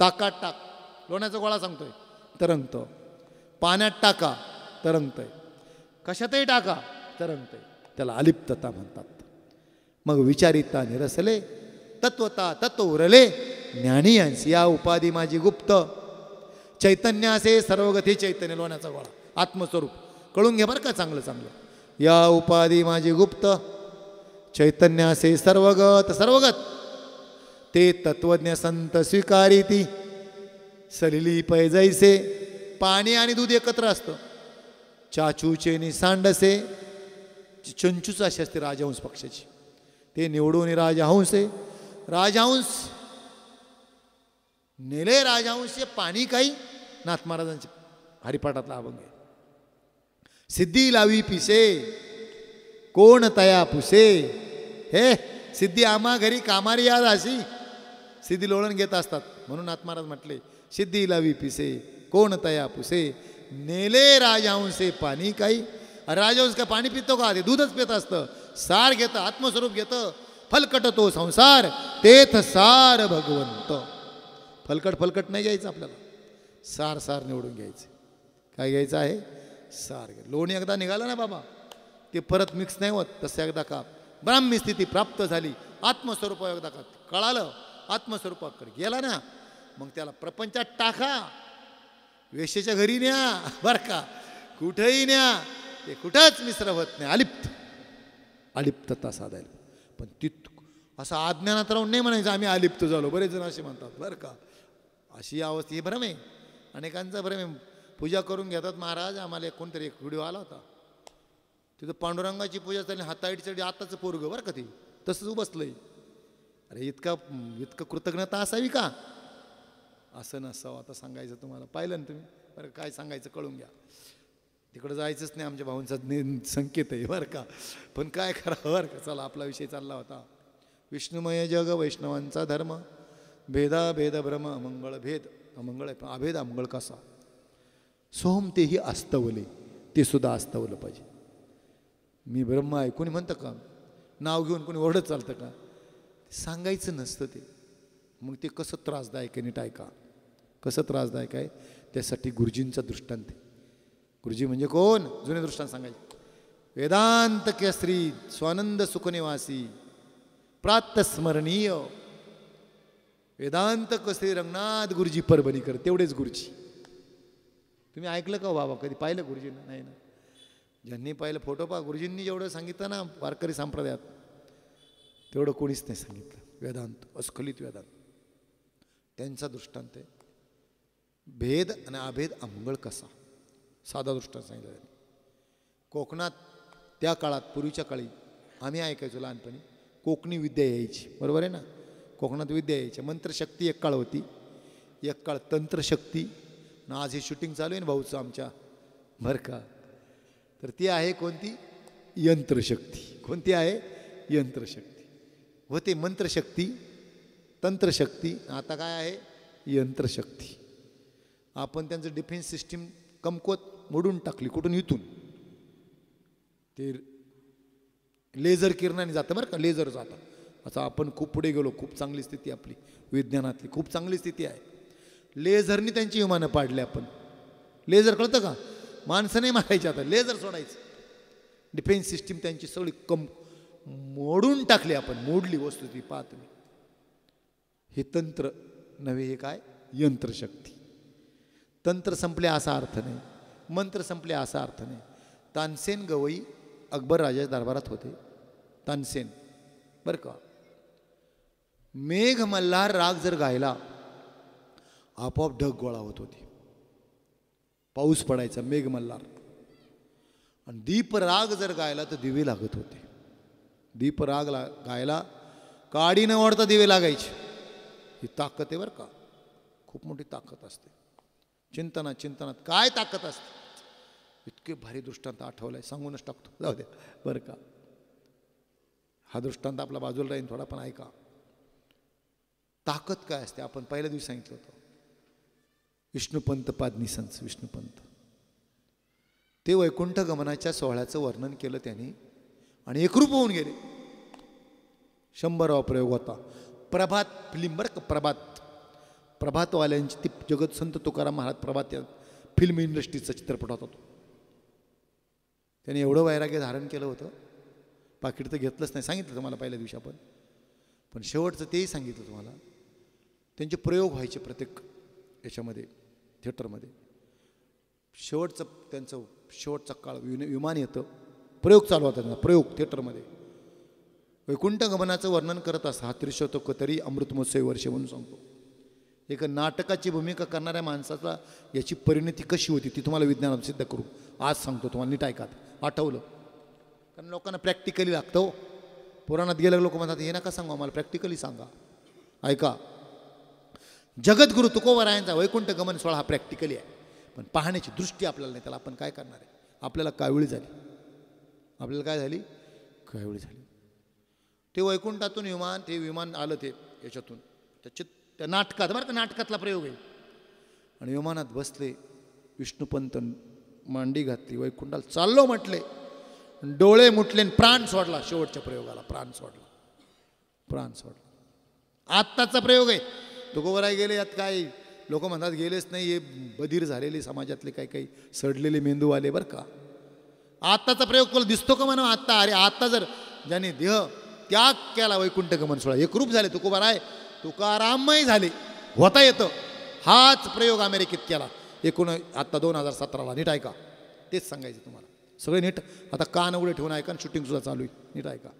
ताकात टाक, लोण्याचा गोळा सांगतोय, तरंगतो. पाण्यात टाका, तरंगतोय. कशातही टाका, तरंगतोय. त्याला अलिप्तता म्हणतात. मग विचारिता निरसले, तत्वता तत्व उरले, ज्ञानी यांसी या उपाधी माझी गुप्त. चैतन्य असे सर्वगती चैतन्य, लोण्याचा गोळा आत्मस्वरूप. कळून घे बरं का चांगलं चांगलं. या उपाधी माझी गुप्त, चैतन्य असे सर्वगत सर्वगत, ते तत्वज्ञ संत स्वीकारिती. सलिली पैजैसे, पाणी आणि दूध एकत्र असतं. चाचूचे नि सांडसे, चंचूच अशी असते राजहंस पक्षाची, ते निवडून राजहंसे. राजहंस नेले, राजहंस पाणी काही. नाथ महाराजांचे हरिपाठातला अभंग आहे. सिद्धी लावी पिसे, कोण तया पुसे. हे सिद्धी आम्हा घरी कामारी याद अशी. सिद्धी लोळण घेत असतात, म्हणून नाथ महाराज म्हटले सिद्धी लावी पिसे, कोण तया पुसे. नेले राजहंसे पाणी काही. राजहंस का पाणी पितो का? ते दूधच पित असतं. सार घेतं, आत्मस्वरूप घेतं. फलकट तो संसार, तेथ सार भगवंत. फलकट फलकट नाही घ्यायचं आपल्याला, सार सार निवडून घ्यायचं. काय घ्यायचं आहे? सार. लोणी एकदा निघालं ना बाबा, ते परत मिक्स नाही होत. तसं एकदा का ब्राह्मी स्थिती प्राप्त झाली, आत्मस्वरूप एकदा का कळालं, आत्मस्वरूपाकडे गेला ना, मग त्याला प्रपंचात टाका, वेश्येच्या घरी न्या बरं का, कुठेही न्या, ते कुठंच मिश्र होत नाही. अलिप्त, अलिप्तता साधायला. पण ती असं अज्ञानात राहून नाही म्हणायचं आम्ही अलिप्त झालो. बरेच जण असे म्हणतात बरं का. अशी अवस्था, हे भ्रम आहे, अनेकांचा भ्रम आहे. पूजा करून घेतात महाराज. आम्हाला कोणतरी एक व्हिडिओ आला होता, तिथं पांडुरंगाची पूजा झाली, हाताईडसाठी आताचं पोरगं बरं का, ते तसंच बसलंय. अरे इतकं कृतज्ञता असावी का? असं नसावं. आता सांगायचं तुम्हाला, पाहिलं ना तुम्ही बरं, काय सांगायचं कळून घ्या. तिकडं जायचंच नाही, आमच्या भाऊंचा संकेत आहे बरं का. पण काय करावं बरं का. चला, आपला विषय चालला होता विष्णुमय जग वैष्णवांचा धर्म, भेदा भेद भ्रम मंगळ भेद. अमंगळ आहे, पण अभेद अमंगळ कसा? सोहम तेही अस्तवले, ते सुद्धा अस्तवलं पाहिजे. मी ब्रह्म आहे कोणी म्हणतं का? नाव घेऊन कोणी ओरडत चालतं का? सांगायचं नसतं ते. मग ते कसं त्रासदायक आहे नीट ऐका. कसं त्रासदायक आहे त्यासाठी गुरुजींचा दृष्टांत आहे. गुरुजी म्हणजे कोण? जुने दृष्टांत सांगायचे. वेदांत केसरी स्वानंद सुखनिवासी प्रातस्मरणीय वेदांत केसरी रंगनाथ गुरुजी परभणीकर, तेवढेच गुरुजी. तुम्ही ऐकलं का बाबा? कधी पाहिलं गुरुजींना? नाही ना. ज्यांनी पाहिलं फोटो पहा. गुरुजींनी जेवढं सांगितलं ना वारकरी संप्रदायात तेवढं कोणीच नाही सांगितलं. वेदांत अस्खलित वेदांत त्यांचा दृष्टांत आहे. भेद आणि अभेद अमंगळ कसा? साधा दृष्टांत सांगितलं. कोकणात त्या काळात, पूर्वीच्या काळी आम्ही ऐकायचो लहानपणी, कोकणी विद्या यायची. बरोबर आहे ना? कोकणात विद्या यायची. मंत्रशक्ती एक काळ होती, एक काळ तंत्रशक्ती. आणि आज हे शूटिंग चालू आहे ना भाऊचं आमच्या, बरं का? तर ती आहे कोणती? यंत्रशक्ती. कोणती आहे? यंत्रशक्ती. होते मंत्रशक्ती, तंत्रशक्ती, आता काय आहे? यंत्रशक्ती. आपण त्यांचं डिफेन्स सिस्टीम कमकुवत मोडून टाकली. कुठून? इथून. ते लेझर किरणाने जातं बरं का, लेझर जातं. असं आपण खूप पुढे गेलो. खूप चांगली स्थिती आपली विज्ञानातली, खूप चांगली स्थिती आहे. लेझरनी त्यांची विमानं पाडली आपण. लेझर कळतं का? माणसं नाही मारायची, आता लेझर सोडायचं. डिफेन्स सिस्टीम त्यांची सगळी मोडून टाकली आपण. मोडली वस्तू ती. पाहा तुम्ही. हे तंत्र नव्हे, हे काय? यंत्रशक्ती. तंत्र संपले असा अर्थ नाही, मंत्र संपले असा अर्थ नाही. तानसेन गवई अकबर राजाच्या दरबारात होते. तानसेन बरं का. मेघ मल्हार राग जर गायला आपोआप ढग गोळा होत होते. पाऊस पडायचा मेघ मल्हार. आणि दीप राग जर गायला तर दिवे लागत होते. दीप राग गायला काडी न ओढता दिवे लागायचे. ही ताकद आहे बरं का. खूप मोठी ताकद असते. चिंतनात चिंतनात काय ताकद असते. इतके भारी दृष्टांत आठवलाय, सांगूनच टाकतो, जाऊ द्या बरं का. हा दृष्टांत आपला बाजूला राहील थोडा, पण ऐका. ताकद काय असते आपण पहिल्या दिवशी सांगितलं होतं. विष्णुपंत पादनिसंच विष्णुपंत ते वैकुंठ गमनाच्या सोहळ्याचं वर्णन केलं त्यांनी आणि एकरूप होऊन गेले. 100वा प्रयोग होता. प्रभात फिल्म बरं का. प्रभातवाल्यांची ती जगत संत तुकाराम महाराज प्रभात या फिल्म इंडस्ट्रीचा चित्रपट होता तो. त्याने एवढं वैराग्य धारण केलं होतं. पाकिट तर घेतलंच नाही, सांगितलं तुम्हाला पहिल्या दिवशी आपण. पण शेवटचं तेही सांगितलं तुम्हाला. त्यांचे प्रयोग व्हायचे प्रत्येक याच्यामध्ये, थिएटरमध्ये. शेवटचं त्यांचं शेवटचा काळ विमान येतं, प्रयोग चालू होता त्यांचा. प्रयोग थिएटरमध्ये वैकुंठ गमनाचं वर्णन करत असता. हा त्रिशतक तरी अमृतमहोत्सवी वर्षे म्हणून सांगतो. एक नाटकाची भूमिका करणाऱ्या माणसाचा याची परिणती कशी होती ती तुम्हाला विज्ञानात सिद्ध करू आज सांगतो. तुम्हाला नीट ऐका. आठवलं? कारण लोकांना प्रॅक्टिकली लागतं हो. पुराणात गेले लोक म्हणतात हे नका सांगू आम्हाला, प्रॅक्टिकली सांगा. ऐका. जगद्गुरु तुकोबरायांचा वैकुंठ गमन सोहळा हा प्रॅक्टिकली आहे, पण पाहण्याची दृष्टी आपल्याला नाही. त्याला आपण काय करणार आहे? आपल्याला काविळी झाली. आपल्याला काय झाली? काविळी झाली. ते वैकुंठातून ते विमान आलं ते याच्यातून त्या नाटकात बरं का, नाटकातला प्रयोग आहे. आणि विमानात बसले विष्णुपंत, मांडी घातली, वैकुंठाला चाललो म्हटले, डोळे मुटले, प्राण सोडला. शेवटच्या प्रयोगाला प्राण सोडला. आत्ताचा प्रयोग आहे. तुकोबराय गेले, यात काय लोक म्हणतात गेलेच नाही, हे बधीर झालेले समाजातले काही सडलेले मेंदूवाले बरं का. आत्ताचा प्रयोग तुला दिसतो का म्हणा? आत्ता अरे आत्ता जर ज्याने देह त्याग केला वैकुंठ गमन सोहळा, एकरूप झाले तुकोबराय, तुकारामही झाले, होता येतं. हाच प्रयोग अमेरिकेत केला आता 2017ला. नीट ऐका. तेच सांगायचं तुम्हाला सगळे नीट. आता कान उघडे ठेवून ऐका, शूटिंगसुद्धा चालू आहे. नीट ऐका.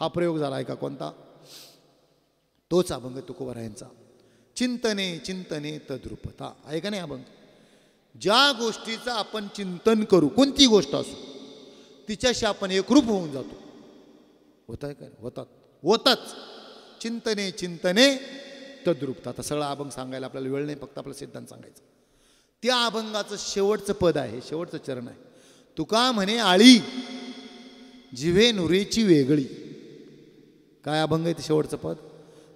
हा प्रयोग झाला. ऐका कोणता? तोच अभंग तुकोबरायांचा. चिंतने चिंतने तद्रुपता. ऐका नाही अभंग. ज्या गोष्टीचं आपण चिंतन करू, कोणती गोष्ट असो, तिच्याशी आपण एकरूप होऊन जातो. होत आहे का? होताच. चिंतने चिंतने तद्रुपता. आता सगळा अभंग सांगायला आपल्याला वेळ नाही, फक्त आपला सिद्धांत सांगायचं. त्या अभंगाचं शेवटचं पद आहे, शेवटचं चरण आहे. तुका म्हणे आळी जिव्हे नुरेची वेगळी. काय अभंग आहे ते शेवटचं पद?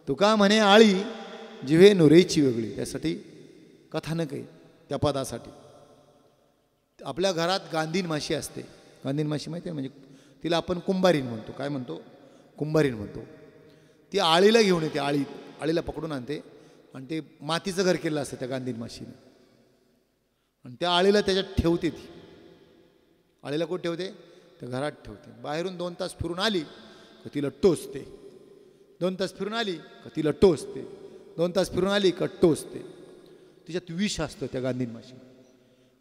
तुका म्हणे आळी जिव्हे नुरेची वेगळी. त्यासाठी कथानक आहे त्या पदासाठी. आपल्या घरात गांधीन माशी असते. गांधीन माशी माहिती आहे, म्हणजे तिला आपण कुंभारीण म्हणतो. काय म्हणतो? कुंभारीण म्हणतो. ती आळीला घेऊन येते. आळीला पकडून आणते आणि ते मातीचं घर केलं असतं त्या गांधीन माशीने. आणि त्या आळीला त्याच्यात ठेवते. ती आळीला कुठे ठेवते? त्या घरात ठेवते. बाहेरून 2 तास फिरून आली का तिला टोचते. 2 तास फिरून आली का तिला टोचते. 2 तास फिरून आली का टोचते. तिच्यात विष असतं त्या गांधीन माशी.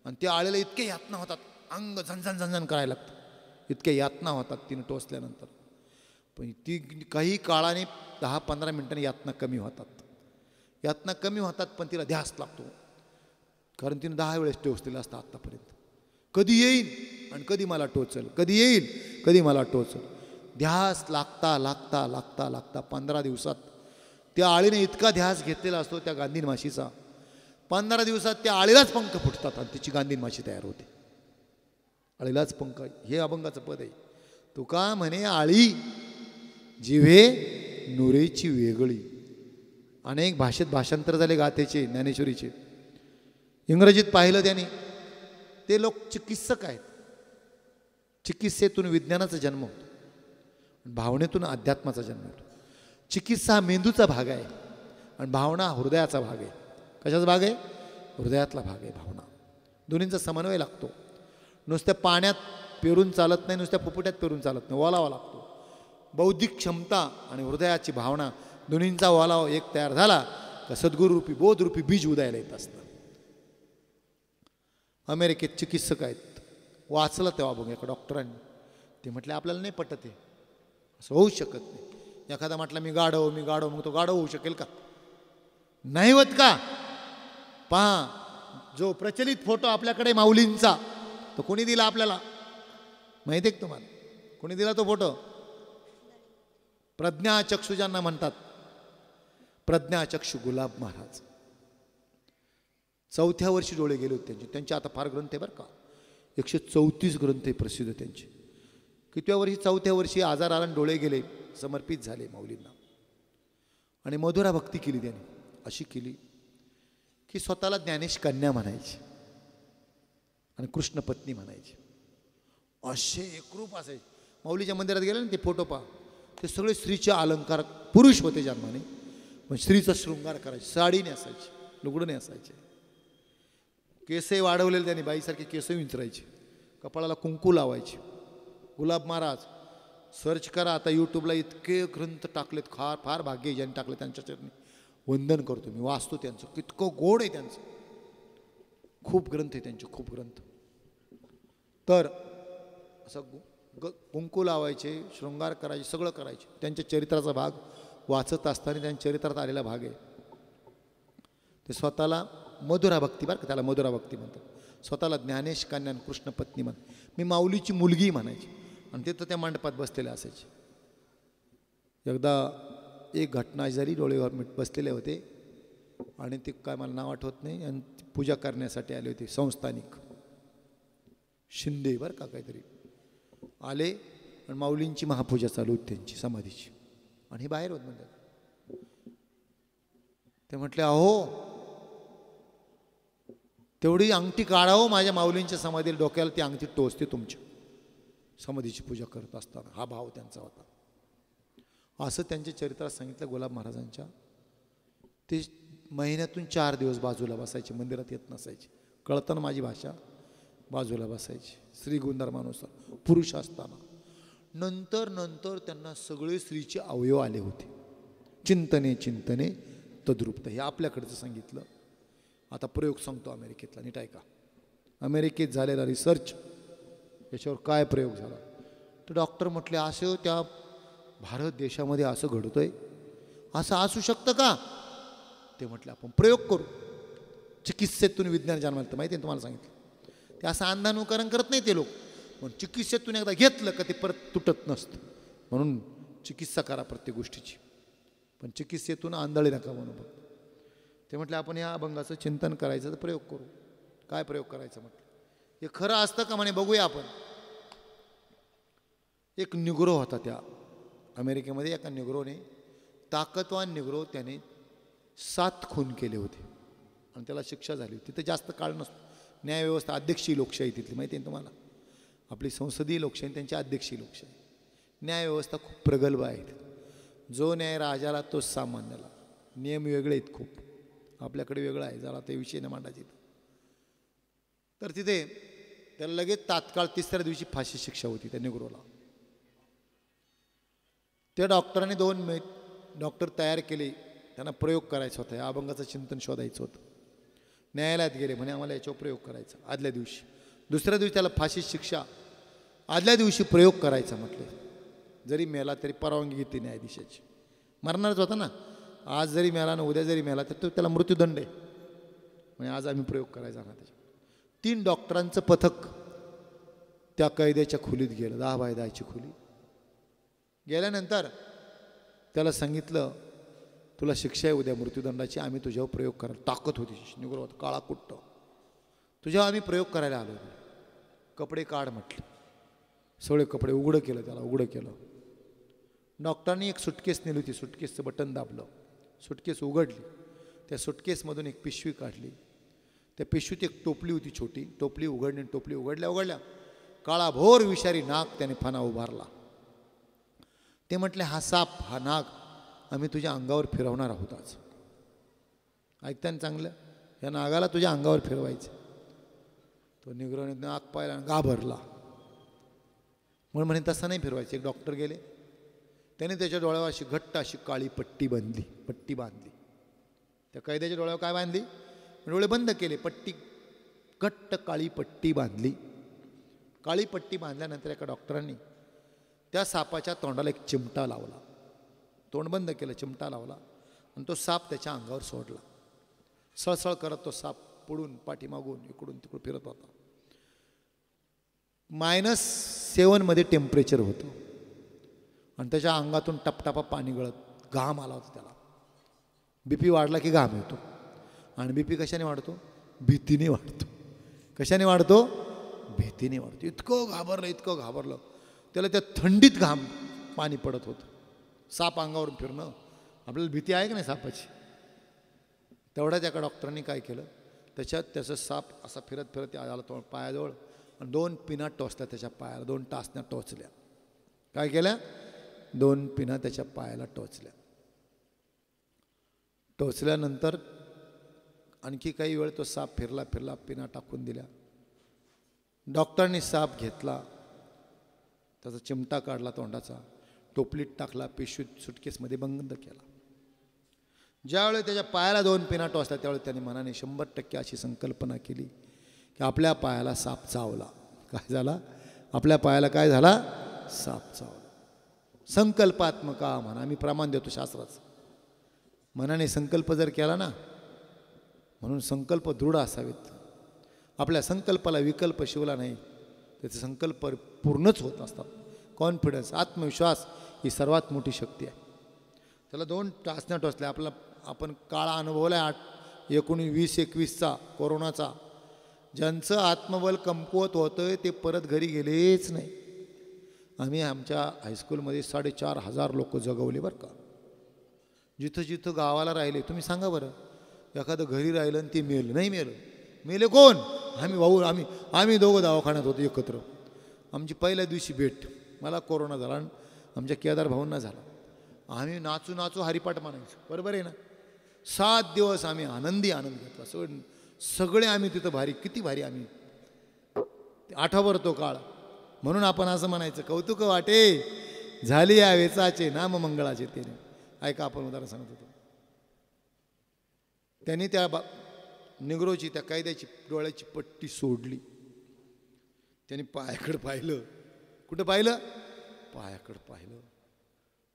आणि त्या आळीला इतके यातना होतात, अंग झणझण झणझण करायला लागतं. इतक्या यातना होतात तिनं टोचल्यानंतर. पण ती काही काळाने 10-15 मिनिटांनी यातना कमी होतात. यातना कमी होतात पण तिला ध्यास लागतो. कारण तिने 10 वेळेस टोचलेलं असतं आत्तापर्यंत. कधी येईल आणि कधी मला टोचल, कधी येईल कधी मला टोचल. ध्यास लागता लागता लागता लागता 15 दिवसात त्या आळीने इतका ध्यास घेतलेला असतो त्या गांधीन माशीचा. 15 दिवसात त्या आळीलाच पंख फुटतात आणि तिची गांधीन माशी तयार होते. आळीलाच पंख. हे अभंगाचं पद आहे. तुका म्हणे आळी जिव्हे नुरेची वेगळी. अनेक भाषेत भाषांतर झाले गाथेचे, ज्ञानेश्वरीचे. इंग्रजीत पाहिलं त्याने. ते लोक चिकित्सक आहेत. चिकित्सेतून विज्ञानाचा जन्म होतो, भावनेतून अध्यात्माचा जन्म होतो. चिकित्सा हा मेंदूचा भाग आहे आणि भावना हृदयाचा भाग आहे. कशाचा भाग आहे? हृदयातला भाग आहे भावना. दोन्हींचा समन्वय लागतो. नुसत्या पाण्यात पेरून चालत नाही, नुसत्या फुफुट्यात पेरून चालत नाही, ओलावा लागतो. बौद्धिक क्षमता आणि हृदयाची भावना दोन्हींचा ओलावा एक तयार झाला का सद्गुरूरूपी बोधरूपी बीज उदयाला येत असतं. अमेरिकेत चिकित्सक आहेत. वाचलं तेव्हा बघ एका डॉक्टरांनी. ते म्हटले आपल्याला नाही पटत आहे, असं होऊ शकत नाही. एखादा म्हटलं मी गाढव मग तो गाढव होऊ शकेल का? नाही होत का? पहा, जो प्रचलित फोटो आपल्याकडे माऊलींचा तो कोणी दिला आपल्याला माहिती आहे का तुम्हाला? कोणी दिला तो फोटो? प्रज्ञाचक्षु ज्यांना म्हणतात, प्रज्ञाचक्षु गुलाब महाराज. 4थ्या वर्षी डोळे गेले होते त्यांचे आता फार ग्रंथ आहे बरं का. 134 ग्रंथ आहे प्रसिद्ध त्यांचे. कितव्या वर्षी? 4थ्या वर्षी आजार आला, डोळे गेले, समर्पित झाले माऊलींना. आणि मधुरा भक्ती केली त्याने. अशी केली की स्वतःला ज्ञानेश कन्या म्हणायची आणि कृष्ण पत्नी म्हणायची. असे एकरूप असायचे. माऊलीच्या मंदिरात गेले ना ते फोटो पहा, ते सगळे स्त्रीचे अलंकार. पुरुष होते जन्माने पण स्त्रीचा शृंगार करायचे. साडी नेसायची, लुगडं नेसायचे. केसही वाढवलेले त्यांनी, बाईसारखे केसही विंचरायचे. कपाळाला कुंकू लावायचे. गुलाब महाराज सर्च करा आता यूट्यूबला, इतके ग्रंथ टाकलेत. फार भाग्य ज्यांनी टाकले त्यांच्या चरणी वंदन करतो मी, वाचतो त्यांचं. कितकं गोड आहे त्यांचं. खूप ग्रंथ आहे त्यांचे, खूप ग्रंथ. तर असं कुंकू लावायचे, शृंगार करायचे, सगळं करायचे. त्यांच्या चरित्राचा भाग वाचत असताना त्यांच्या चरित्रात आलेला भाग आहे. ते स्वतःला मधुरा भक्ती, बरं का त्याला मधुरा भक्ती म्हणतात. स्वतःला ज्ञानेश कन्या कृष्ण पत्नी म्हण. मी माऊलीची मुलगी म्हणायची. आणि ते तर त्या मंडपात बसलेले असायचे. एकदा एक घटना जरी डोळेवर बसलेले होते आणि ते काय मला नाव आठवत नाही, आणि पूजा करण्यासाठी आले होते संस्थानिक शिंदे बरं का काहीतरी आले. आणि माऊलींची महापूजा चालू होती त्यांची समाधीची. आणि हे बाहेर होत म्हणतात. ते म्हटले अहो तेवढी अंगठी काढावं माझ्या माऊलींच्या समाधीला, डोक्याला ती अंगठी टोचते तुमच्या समाधीची पूजा करत असताना. हा भाव त्यांचा होता. असं त्यांच्या चरित्रात सांगितलं गुलाब महाराजांच्या. ते महिन्यातून 4 दिवस बाजूला बसायचे, मंदिरात येत नसायचे. कळतं ना माझी भाषा? बाजूला बसायचे स्त्री गुणधर्मानुसार पुरुष असताना. नंतर त्यांना सगळे स्त्रीचे अवयव आले होते. चिंतने चिंतने तद्रूपता, हे आपल्याकडचं सांगितलं. आता प्रयोग सांगतो अमेरिकेतला, नीट ऐका. अमेरिकेत झालेला रिसर्च, याच्यावर काय प्रयोग झाला. तर डॉक्टर म्हटले असं त्या भारत देशामध्ये असं घडतंय, असं असू शकतं का? ते म्हटले आपण प्रयोग करू. चिकित्सेतून विज्ञान जन्माला तर माहिती आहे तुम्हाला सांगितलं. ते असं अंधानुकरण करत नाही ते लोक, पण चिकित्सेतून एकदा घेतलं का ते परत तुटत नसतं. म्हणून चिकित्सा करा प्रत्येक गोष्टीची, पण चिकित्सेतून आंधळे नका म्हणू. ते म्हटलं आपण या अभंगाचं चिंतन करायचं, तर प्रयोग करू. काय प्रयोग करायचं म्हटलं. हे खरं असतं का म्हणे, बघूया आपण. एक निग्रो होता त्या अमेरिकेमध्ये. एका निग्रोने, ताकदवान निग्रो, त्याने 7 खून केले होते आणि त्याला शिक्षा झाली. तिथे जास्त काळ नसतो. न्यायव्यवस्था अध्यक्षीय लोकशाही तिथली, माहिती आहे तुम्हाला. आपली संसदीय लोकशाही त्यांची अध्यक्षीय लोकशाही. न्यायव्यवस्था खूप प्रगल्भ आहे. जो न्याय राजाला तोच सामान्याला. नियम वेगळे आहेत खूप, आपल्याकडे वेगळं आहे. जरा ते विषय न मांडायचे. तर तिथे त्याला लगेच तात्काळ तिसऱ्या दिवशी फाशी शिक्षा होती त्या निग्रोला. त्या डॉक्टरांनी 2 डॉक्टर तयार केले. त्यांना प्रयोग करायचा होता, या अभंगाचं चिंतन शोधायचं होतं. न्यायालयात गेले, म्हणे आम्हाला याच्यावर प्रयोग करायचा आदल्या दिवशी. दुसऱ्या दिवशी त्याला फाशी शिक्षा, आदल्या दिवशी प्रयोग करायचा. म्हटले जरी मेला तरी परवानगी घेतली न्यायाधीशाची. मरणारच होता ना. आज जरी मेला ना उद्या जरी मेला तर तो त्याला मृत्यूदंड आहे. म्हणजे आज आम्ही प्रयोग करायचा ना त्याच्या. 3 डॉक्टरांचं पथक त्या कैद्याच्या खोलीत गेलं, 10 बाय 10ची खोली. गेल्यानंतर त्याला सांगितलं तुला शिक्षा आहे उद्या मृत्यूदंडाची, आम्ही तुझ्यावर प्रयोग करायला. ताकद होती, निग्रो होता, काळा कुट्ट. तुझ्यावर आम्ही प्रयोग करायला आलो. कपडे काढ म्हटले. सगळे कपडे उघडं केलं, त्याला उघडं केलं. डॉक्टरांनी एक सुटकेस नेली होती, सुटकेसचं बटन दाबलं, सुटकेस उघडली. त्या सुटकेसमधून एक पिशवी काढली. त्या पिशवीत एक टोपली होती छोटी. टोपली उघडली, टोपली उघडल्या काळाभोर विषारी नाग त्याने फणा उभारला. ते म्हटले हा साप, हा नाग आम्ही तुझ्या अंगावर फिरवणार आहोत आज. ऐकताना चांगलं, या नागाला तुझ्या अंगावर फिरवायचं. तो निग्रोने नाग पाहिला, घाबरला. म्हणून म्हणे तसं नाही फिरवायचं. एक डॉक्टर गेले, त्याने त्याच्या डोळ्यावर अशी घट्ट अशी काळी पट्टी बांधली. त्या कैद्याच्या डोळ्यावर काय बांधली? डोळे बंद केले, पट्टी, घट्ट काळी पट्टी बांधली. काळी पट्टी बांधल्यानंतर एका डॉक्टरांनी त्या सापाच्या तोंडाला एक चिमटा लावला. तोंड बंद केलं, चिमटा लावला आणि तो साप त्याच्या अंगावर सोडला. सळसळ करत तो साप पुढून पाठीमागून इकडून तिकडून फिरत होता. -7 मध्ये टेम्परेचर होतं आणि त्याच्या अंगातून टपटापा पाणी गळत, घाम आला होता त्याला. BP वाढला की घाम येतो. आणि BP कशाने वाढतो? भीतीने वाढतो. कशाने वाढतो? भीतीने वाढतो. इतकं घाबरलं त्याला. त्या थंडीत घाम पाणी पडत होतं. साप अंगावरून फिरणं, आपल्याला भीती आहे की नाही सापाची. तेवढ्याच एका डॉक्टरांनी काय केलं, त्याचं साप असा फिरत फिरत आला तो पायाजवळ आणि 2 पिना टोचल्या त्याच्या पायाला. 2 टाचण्या टोचल्या. काय केल्या? 2 पिना त्याच्या पायाला टोचल्या. टोचल्यानंतर आणखी काही वेळ तो साप फिरला, पिना टाकून दिल्या. डॉक्टरांनी साप घेतला, त्याचा चिमटा काढला तोंडाचा, टोपलीत टाकला, पिशवीत सुटकेसमध्ये बंद केला. ज्यावेळी त्याच्या पायाला 2 पिना टोचल्या त्यावेळी त्याने मनाने 100% अशी संकल्पना केली की आपल्या पायाला साप चावला. काय झाला? आपल्या पायाला काय झाला? साप चावला. संकल्पात्मका म्हणा, आम्ही प्रमाण देतो शास्त्राचं. मनाने संकल्प जर केला ना, म्हणून संकल्प दृढ असावेत. आपल्या संकल्पाला विकल्प शिवला नाही त्याचे संकल्प पूर्णच होत असतात. कॉन्फिडन्स, आत्मविश्वास ही सर्वात मोठी शक्ती आहे. त्याला 2 टाचण्या टोचल्या. आपण काळा अनुभवला आहे 19-21चा कोरोनाचा. ज्यांचं आत्मबल कमकुवत होतं ते परत घरी गेलेच नाही. आम्ही आमच्या हायस्कूलमध्ये 4,500 लोक जगवले बरं का. जिथं गावाला राहिले, तुम्ही सांगा बरं, एखादं घरी राहिलं आणि ते मेलं नाही. मेले कोण? आम्ही भाऊ, आम्ही दोघं दवाखान्यात होतो एकत्र. आमची पहिल्या दिवशी भेट, मला कोरोना झाला आणि आमच्या केदार भाऊंना झाला. आम्ही नाचू हरिपाठ म्हणायचो, बरोबर आहे ना. 7 दिवस आम्ही आनंद घेतला. सगळे आम्ही तिथं भारी, किती भारी आम्ही. आठवभर तो काळ. म्हणून आपण असं म्हणायचं, कौतुक वाटे झाली या वेचाचे नाम मंगळाचे तेने. ऐका, आपण उदाहरण सांगत होतो. त्यांनी त्या निग्रोची, त्या कैद्याची डोळ्याची पट्टी सोडली. त्यांनी पायाकडे पाहिलं. कुठं पाहिलं? पायाकडे पाहिलं.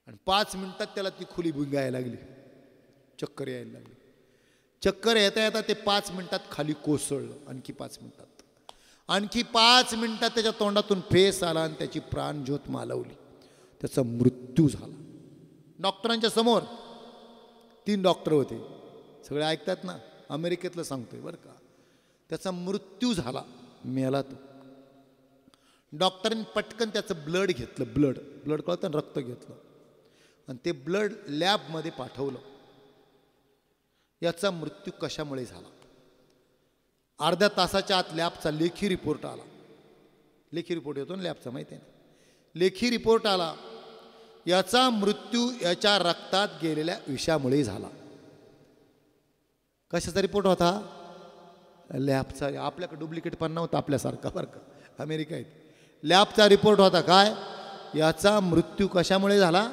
आणि 5 मिनिटात त्याला ती खुली भुंगायला लागली, चक्कर यायला लागली. चक्कर येता येता ते 5 मिनिटात खाली कोसळलं. आणखी 5 मिनिटात त्याच्या तोंडातून फेस आला आणि त्याची प्राणज्योत मालवली. त्याचा मृत्यू झाला. डॉक्टरांच्या समोर 3 डॉक्टर होते. सगळे ऐकतात ना, अमेरिकेतलं सांगतोय बरं का. त्याचा मृत्यू झाला, मेला तो. डॉक्टरांनी पटकन त्याचं ब्लड घेतलं. ब्लड कळतं, रक्त घेतलं आणि ते ब्लड लॅबमध्ये पाठवलं. याचा मृत्यू कशामुळे झाला? अर्ध्या तासाच्या आत लॅबचा लेखी रिपोर्ट आला. लेखी रिपोर्ट येतो ना लॅबचा, माहिती आहे ना. लेखी रिपोर्ट आला, याचा मृत्यू याच्या रक्तात गेलेल्या विषामुळे झाला. कशाचा रिपोर्ट होता? लॅबचा. आपल्याकडे डुप्लिकेट पण नव्हता आपल्यासारखा बरं का, अमेरिकेत. लॅबचा रिपोर्ट होता. काय? याचा मृत्यू कशामुळे झाला?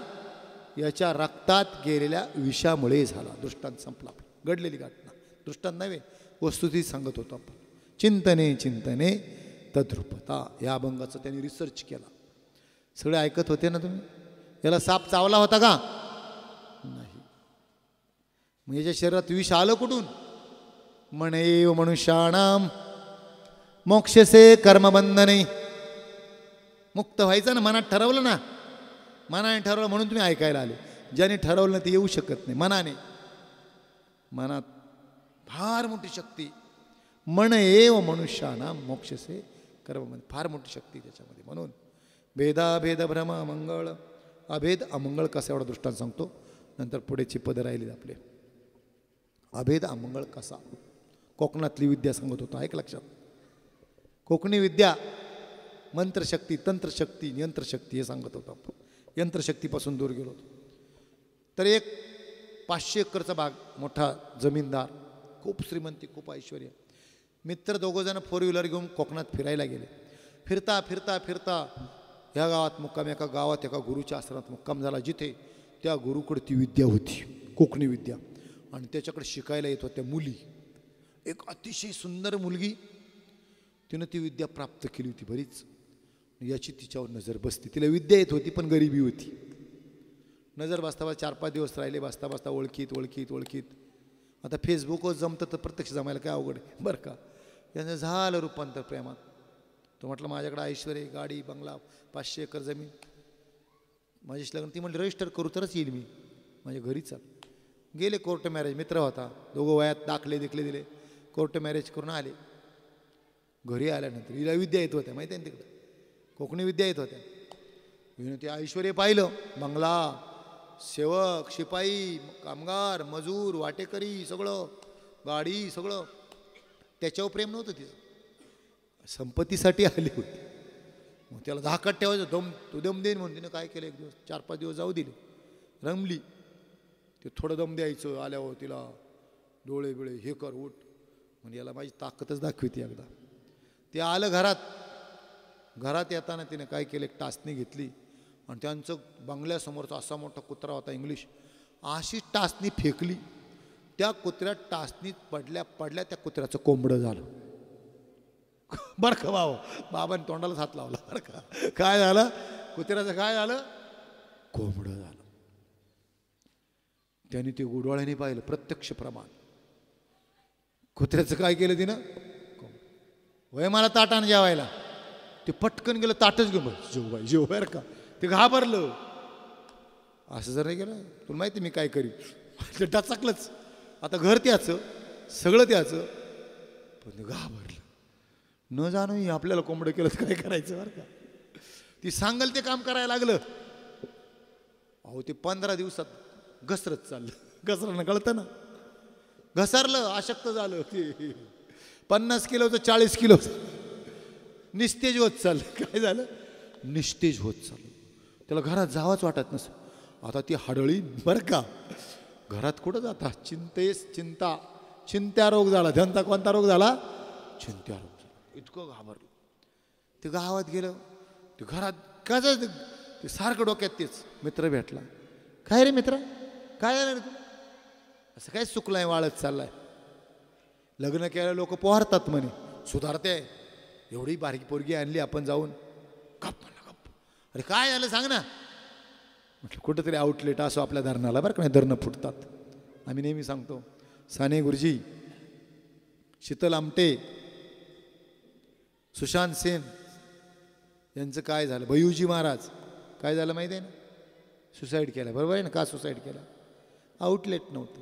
याच्या रक्तात गेलेल्या विषामुळे झाला. दृष्टांत संपला. घडलेली घटना, दृष्टांत नव्हे, वस्तुस्थिती सांगत होतो आपण. चिंतने चिंतने तद्रुपता, या अभंगाचा त्यांनी रिसर्च केला. सगळे ऐकत होते ना तुम्ही? याला साप चावला होता का? नाही. मग याच्या शरीरात विष आलं कुठून? म्हणेव मनुष्याणाम मोक्षसे कर्मबंधने. मुक्त व्हायचं ना, मनात ठरवलं ना. मनाने ठरवलं म्हणून तुम्ही ऐकायला आले. ज्याने ठरवलं ना ते येऊ शकत नाही. मनात फार मोठी शक्ती. मन एव मनुष्याना मोक्षसे कर्मबंध, फार मोठी शक्ती त्याच्यामध्ये. म्हणून भेदाभेद भ्रम मंगळ अभेद अमंगळ कसा, एवढा दृष्टांत सांगतो. नंतर पुढेची पदं राहिली आपले. अभेद अमंगळ कसा, कोकणातली विद्या सांगत होता. ऐक लक्षात. कोकणी विद्या मंत्रशक्ती, तंत्रशक्ती, यंत्रशक्ती हे सांगत होतो आपण. यंत्रशक्तीपासून दूर गेलो होतो. तर एक 500 एकरचा भाग, मोठा जमीनदार, खूप श्रीमंती, खूप ऐश्वर्य. मित्र दोघंजण 4 व्हीलर घेऊन कोकणात फिरायला गेले. फिरता फिरता फिरता ह्या गावात मुक्काम, एका गावात एका गुरुच्या आश्रमात मुक्काम झाला, जिथे त्या गुरुकडे ती विद्या होती, कोकणी विद्या. आणि त्याच्याकडे शिकायला येत होत्या मुली. एक अतिशय सुंदर मुलगी, तिनं ती विद्या प्राप्त केली होती बरीच. याची तिच्यावर नजर बसती. तिला विद्या येत होती पण गरिबी होती. नजर बसता बसता 4-5 दिवस राहिले. बसता बसता ओळखीत. आता फेसबुकवर जमतं तर प्रत्यक्ष जमायला काय अवघड आहे बरं का. यानं झालं रूपांतर प्रेमात. तो म्हटलं माझ्याकडे ऐश्वर्य, गाडी, बंगला, 500 एकर जमीन, माझ्याशी लग्न. ती म्हटली रजिस्टर करू तरच येईल मी, माझ्या घरी चाल. गेले कोर्ट मॅरेज. मित्र होता, दोघं वयात दाखले दिले. कोर्ट मॅरेज करून आले. घरी आल्यानंतर हिला विद्या येत होत्या, माहिती आहे ना, तिकडं कोकणी विद्या येत होत्या. हिनं ते ऐश्वर्य पाहिलं. बंगला, सेवक, शिपाई, कामगार, मजूर, वाटेकरी, सगळं, गाडी, सगळं. त्याच्यावर प्रेम नव्हतं तिचं, संपत्तीसाठी आली होती. मग त्याला धाकात ठेवायचं. तो दम देईन म्हणून तिनं काय केलं, 1 दिवस 4-5 दिवस जाऊ दिले. रमली. ते थोडं दम द्यायचं. आल्यावर तिला डोळे बिळे हे कर, उठ, म्हणजे याला माझी ताकदच दाखवते एकदा. ते आलं घरात येताना तिने काय केलं, एक टाचणी घेतली आणि त्यांचं बंगल्यासमोरचा असा मोठा कुत्रा होता इंग्लिश, अशी टाचणी फेकली. त्या कुत्र्यात टाचणीत पडल्या त्या कुत्र्याचं कोंबडं झालं बरं का. बाबांनी तोंडालाच हात लावला बरं का. काय झालं कुत्र्याचं? काय झालं? कोंबडं झालं. त्यांनी ते गुडवाळ्याने पाहिलं, प्रत्यक्ष प्रमाण. कुत्र्याचं काय केलं तिनं? वय मला ताटानं जेवायला. ते पटकन गेलं, ताटच घेऊन जेव बरं का. ते घाबरलं. असं जर नाही गेलं, तुला माहिती मी काय करी. ते डचकलंच. आता घर त्याचं, सगळं त्याचं, पण ते घाबरलं. न जाणून आपल्याला कोंबडं केलं तर काय करायचं बरं का. ती सांगल ते काम करायला लागलं. अहो ते 15 दिवसात घसरत चाललं. घसरणं कळतं ना. घसरलं, अशक्त झालं. ते 50 किलोचं 40 किलोचं निस्तेज होत चाललं. काय झालं? निस्तेज होत चाललं. त्याला घरात जावंच वाटत नसं. आता ती हडळी बरं का. घरात कुठं जाता? चिंत्या रोग झाला. त्यांचा कोणता रोग झाला? चिंत्या रोग झाला. इतकं घाबरलं. ते गावात गेलं. ते घरात काय झालं, ते सारखं डोक्यात तेच. मित्र भेटला. काय रे मित्र, काय झालं रे तू? असं काय चुकलंय, वाळत चाललाय. लग्न केलं लोक पोहरतात म्हणे, सुधारते. एवढी बारकी पोरगी आणली आपण जाऊन. गप्प म्हणला, गप्प. अरे काय झालं सांग ना. म्हटलं कुठंतरी आउटलेट असो आपल्या धरणाला बरं का, नाही धरणं फुटतात. आम्ही नेहमी सांगतो. साने गुरुजी, शीतल आमटे, सुशांत सेन यांचं काय झालं. भैयूजी महाराज काय झालं माहिती आहे ना, सुसाईड केला. बरोबर आहे ना. का सुसाईड केला? आउटलेट नव्हतं.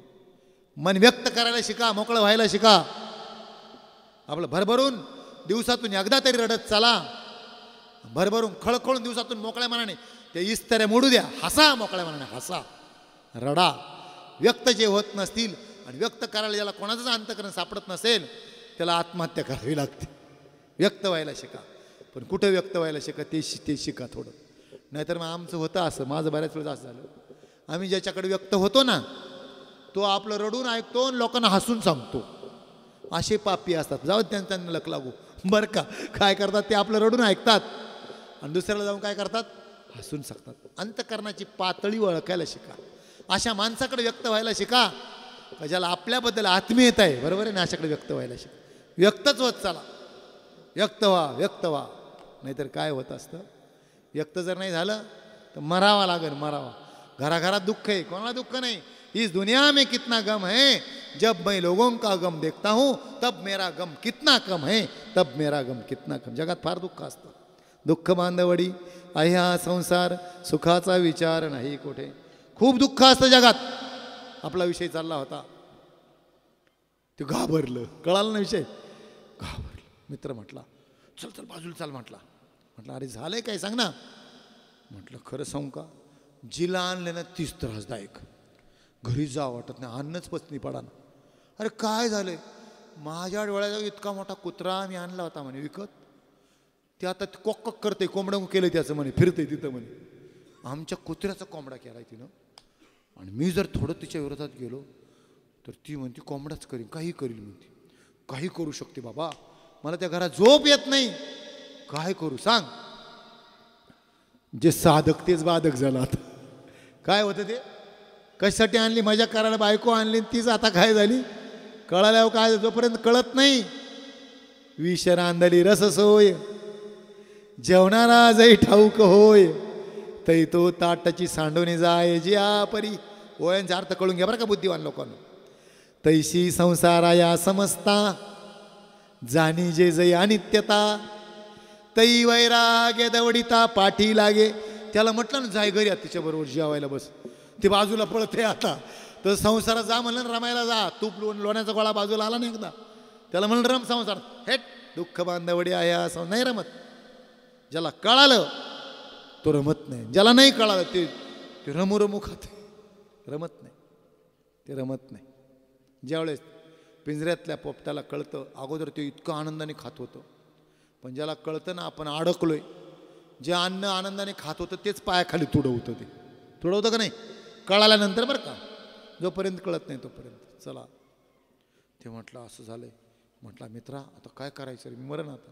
मन व्यक्त करायला शिका, मोकळं व्हायला शिका. आपलं भरभरून दिवसातून एकदा तरी रडत चला. भरभरून खळखळून दिवसातून मोकळ्या मनाने ते इस्तऱ्या मोडू द्या. हसा, मोकळ्या मनाने हसा, रडा. व्यक्त जे होत नसतील आणि व्यक्त करायला ज्याला कोणाचंच अंतकरण सापडत नसेल त्याला आत्महत्या करावी लागते. व्यक्त व्हायला शिका. पण कुठं व्यक्त व्हायला शिका ते शिका थोडं. नाहीतर मग आमचं होतं असं, माझं बऱ्याच वेळेस असं झालं, आम्ही ज्याच्याकडे व्यक्त होतो ना तो आपलं रडून ऐकतो आणि लोकांना हसून सांगतो. असे पापी असतात. जाऊ त्यांना लक लागू बरं का. काय करतात ते आपलं रडून ऐकतात आणि दुसऱ्याला जाऊन काय करतात, हसून सांगतात. अंतःकरणाची पातळी ओळखायला शिका. अशा माणसाकडे व्यक्त व्हायला शिका का ज्याला आपल्याबद्दल आत्मीयता आहे. बरोबर आहे ना. अशाकडे व्यक्त व्हायला शिका. व्यक्तच होत चला. व्यक्त व्हा. नाहीतर काय होत असतं, व्यक्त जर नाही झालं तर मरावा लागेल. मरावा. घराघरात दुःख आहे, कोणाला दुःख नाही. इस दुनिया में कितना गम है, जब मैं लोगों का गम देखता हूँ तब मेरा गम कितना कम है, तब मेरा गम कितना कम. जगात फार दुःख असतं. दुःख बांधवडी आहे हा संसार, सुखाचा विचार नाही कुठे. खूप दुःख असतं जगात. आपला विषय चालला होता, ते घाबरलं. कळालं ना विषय, घाबरलं. मित्र म्हटला चल बाजूला चाल. म्हटलं अरे झालंय काय सांग ना. म्हटलं खरं सांगू का, जिला आणले ना तीच त्रासदायक. घरी जा वाटत नाही, अन्नच पचनी पडा ना. अरे काय झालंय, माझ्या डोळ्याचा इतका मोठा कुत्रा मी आणला होता म्हणे विकत, ते आता कोक करते, कोंबडं केलं त्याचं म्हणे, फिरते तिथं म्हणे. आमच्या कुत्र्याचा कोंबडा केलाय तिनं. आणि मी जर थोडं तिच्या विरोधात गेलो तर ती म्हणते कोंबडाच करीन, काही करील म्हणते. काही करू शकते बाबा, मला त्या घरात झोप येत नाही, काय करू सांग. जे साधक तेच बाधक झाला. आता काय होतं ते, कशासाठी आणली, मजा करायला बायको आणली, तीच आता काय झाली कळाल्यावर काय. जोपर्यंत कळत नाही, विष रांधली रस सोय, जेवणारा जै ठाऊक होय, तै तो ताटाची सांडून जाय जी परी. ओळ्यांचा अर्थ कळून घ्या बरं का बुद्धिवान लोकांना. तैशी संसारा या समजता, जाणी जे जै अनित्यता, तै वैराग्य दवडिता पाठी लागे. त्याला म्हटलं ना जाय घरी, तिच्याबरोबर जेवायला बस, ते बाजूला पळते. आता तर संसारात जा म्हणलं ना, रमायला जा. तूप लोण्याचा गोळा बाजूला आला नाही एकदा, त्याला म्हणलं रम संसार. हेट दुःख बांधवडी आहे असं नाही रमत. ज्याला कळालं तो रमत नाही, ज्याला नाही कळालं ते रमू खाते. रमत नाही. ज्यावेळेस पिंजऱ्यातल्या पोपट्याला कळतं, अगोदर ते इतकं आनंदाने खात होतं. पण ज्याला कळतं ना आपण अडकलोय, जे अन्न आनंदाने खात होतं तेच पायाखाली तुडवतं. ते तुडवतं का नाही, कळाल्यानंतर बरं का. जोपर्यंत कळत नाही तोपर्यंत चला. ते म्हटलं असं झालंय. म्हटलं मित्रा आता काय करायचं रे, मी मरण आता.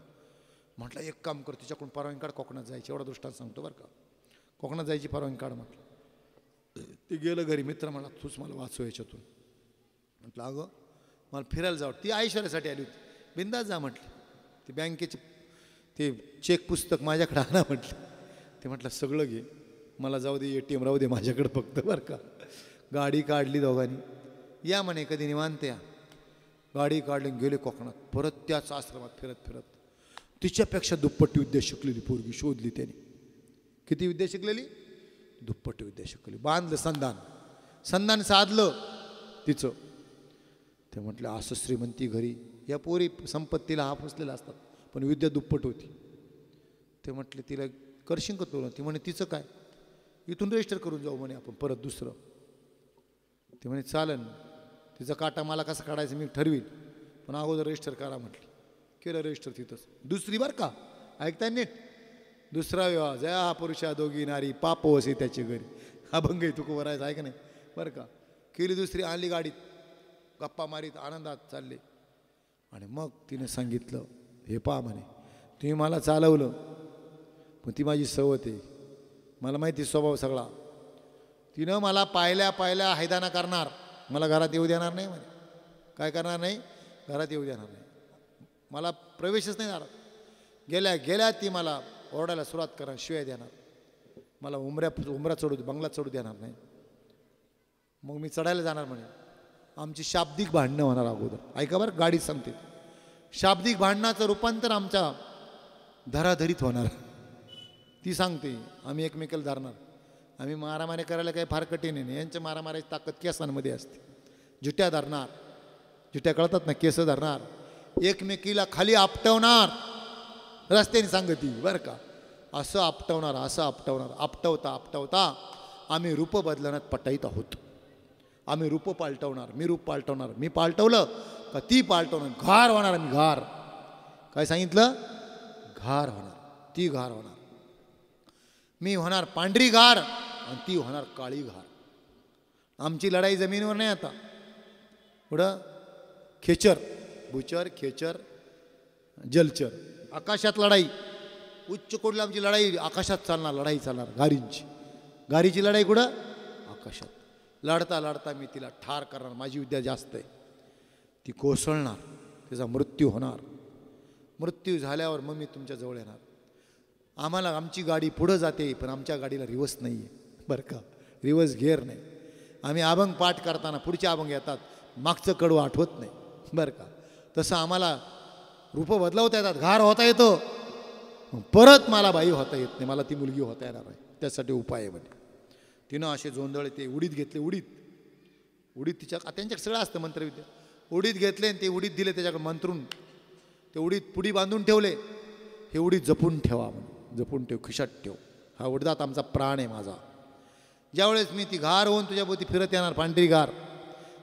म्हटलं एक काम कर, तिच्याकडून परवानगी काढ, कोकणात जायची. एवढा दृष्टांत सांगतो बरं का. कोकणात जायची परवानगी काढ म्हटलं. ते गेलं घरी. मित्र मला तूच मला वाचव याच्यातून. म्हटलं अगं मला फिरायला जावं. ती ऐश्वर्यासाठी आली होती. बिंदास जा म्हटलं. ते बँकेचे ते चेक पुस्तक माझ्याकडे आणा म्हटलं. ते म्हटलं सगळं घे, मला जाऊ दे, ATM राहू दे माझ्याकडे फक्त बरं का. गाडी काढली दोघांनी. या म्हणे कधी निवांत या. गाडी काढली गेले कोकणात. परत त्याच आश्रमात फिरत तिच्यापेक्षा दुप्पटी विद्या शिकलेली पोरगी शोधली त्याने. किती विद्या शिकलेली, दुप्पटी विद्या शिकलेली. बांधलं संधान साधलं तिचं. ते म्हटलं असं श्रीमंती घरी, या पोरी संपत्तीला हाफसलेला असतात पण विद्या दुप्पट होती. ते म्हटले तिला करशील का तुला. ती म्हणे तिचं काय, इथून रजिस्टर करून जाऊ म्हणे आपण परत दुसरं. ते म्हणे चालन, तिचा काटा मला कसं काढायचं मी ठरवील, पण अगोदर रजिस्टर करा म्हटलं. केलं रजिस्टर तिथंच. दुसरी बरं का, ऐकताय नीट. दुसरा विवाह, जया पुरुषा दोघी नारी पाप वसे त्याची घरी. अभंग आहे तुक वरायचं आहे का नाही बरं का. केली दुसरी, आणली गाडीत, गप्पा मारीत आनंदात चालले. आणि मग तिने सांगितलं हे पहा म्हणे तुम्ही मला चालवलं, पण ती माझी सवत आहे, मला माहिती स्वभाव सगळा. तिनं मला पाहिल्या हैदाना करणार, मला घरात येऊ देणार नाही म्हणे. काय करणार नाही, घरात येऊ देणार नाही, मला प्रवेशच नाही देणार. गेल्या ती मला ओरडायला सुरुवात करणार, शिवाय देणार, मला उमरा चढू बंगला चढू देणार नाही. मग मी चढायला जाणार म्हणे. आमची शाब्दिक भांडणं होणार अगोदर. ऐका बरं, गाडीत सांगते. शाब्दिक भांडणाचं रूपांतर आमच्या धराधरीत होणार. ती सांगते आम्ही एकमेकाला धरणार. आम्ही मारामारी करायला काही फार कठीण नाही. यांच्या मारामारीची ताकद केसांमध्ये असते. जुट्या धरणार, जुट्या कळतात ना, केस धरणार, एकमेकीला खाली आपटवणार. रस्त्याने सांगती बरं का, असं आपटवणार. आपटवता आम्ही रूप बदलण्यात पटाईत आहोत. आम्ही रूप पालटवणार, मी रूप पालटवणार. मी पालटवलं का ती पालटवणार, घार होणार. मी घार काय सांगितलं, घार होणार, ती घार होणार. मी होणार पांढरी घार आणि ती होणार काळी घार. आमची लढाई जमिनीवर नाही आता, पुढं खेचर, भूचर, खेचर, जलचर, आकाशात लढाई. उच्च कोटला आमची लढाई आकाशात चालणार, लढाई चालणार गारींची. गारीची लढाई कुठं, आकाशात. लढता लढता मी तिला ठार करणार. माझी विद्या जास्त आहे, ती कोसळणार, तिचा मृत्यू होणार. मृत्यू झाल्यावर मग मी तुमच्या जवळ येणार. आम्हाला आमची गाडी पुढं जाते, पण आमच्या गाडीला रिवर्स नाही आहे बरं का, रिवर्स गिअर नाही. आम्ही अभंग पाठ करताना पुढचे अभंग येतात, मागचं कडू आठवत नाही बरं का. तसं आम्हाला रूप बदलवता येतात, घार होता येतो, परत मला बाई होता येत नाही, मला ती मुलगी होता येणार आहे. त्यासाठी उपाय आहे म्हणजे. तिनं असे जोंधळे ते उडीद घेतले, उडीद तिच्या त्यांच्याकडे सगळं असतं मंत्रविद्या. उडीद घेतले आणि ते उडीद दिले त्याच्याकडे मंत्रून, ते उडीद पुडी बांधून ठेवले. हे उडीद जपून ठेवा म्हणून, जपून ठेव, खिशात ठेव, हा उडदात आमचा प्राण आहे माझा. ज्यावेळेस मी ती घार होऊन तुझ्याभोवती फिरत येणार, पांढरी घार,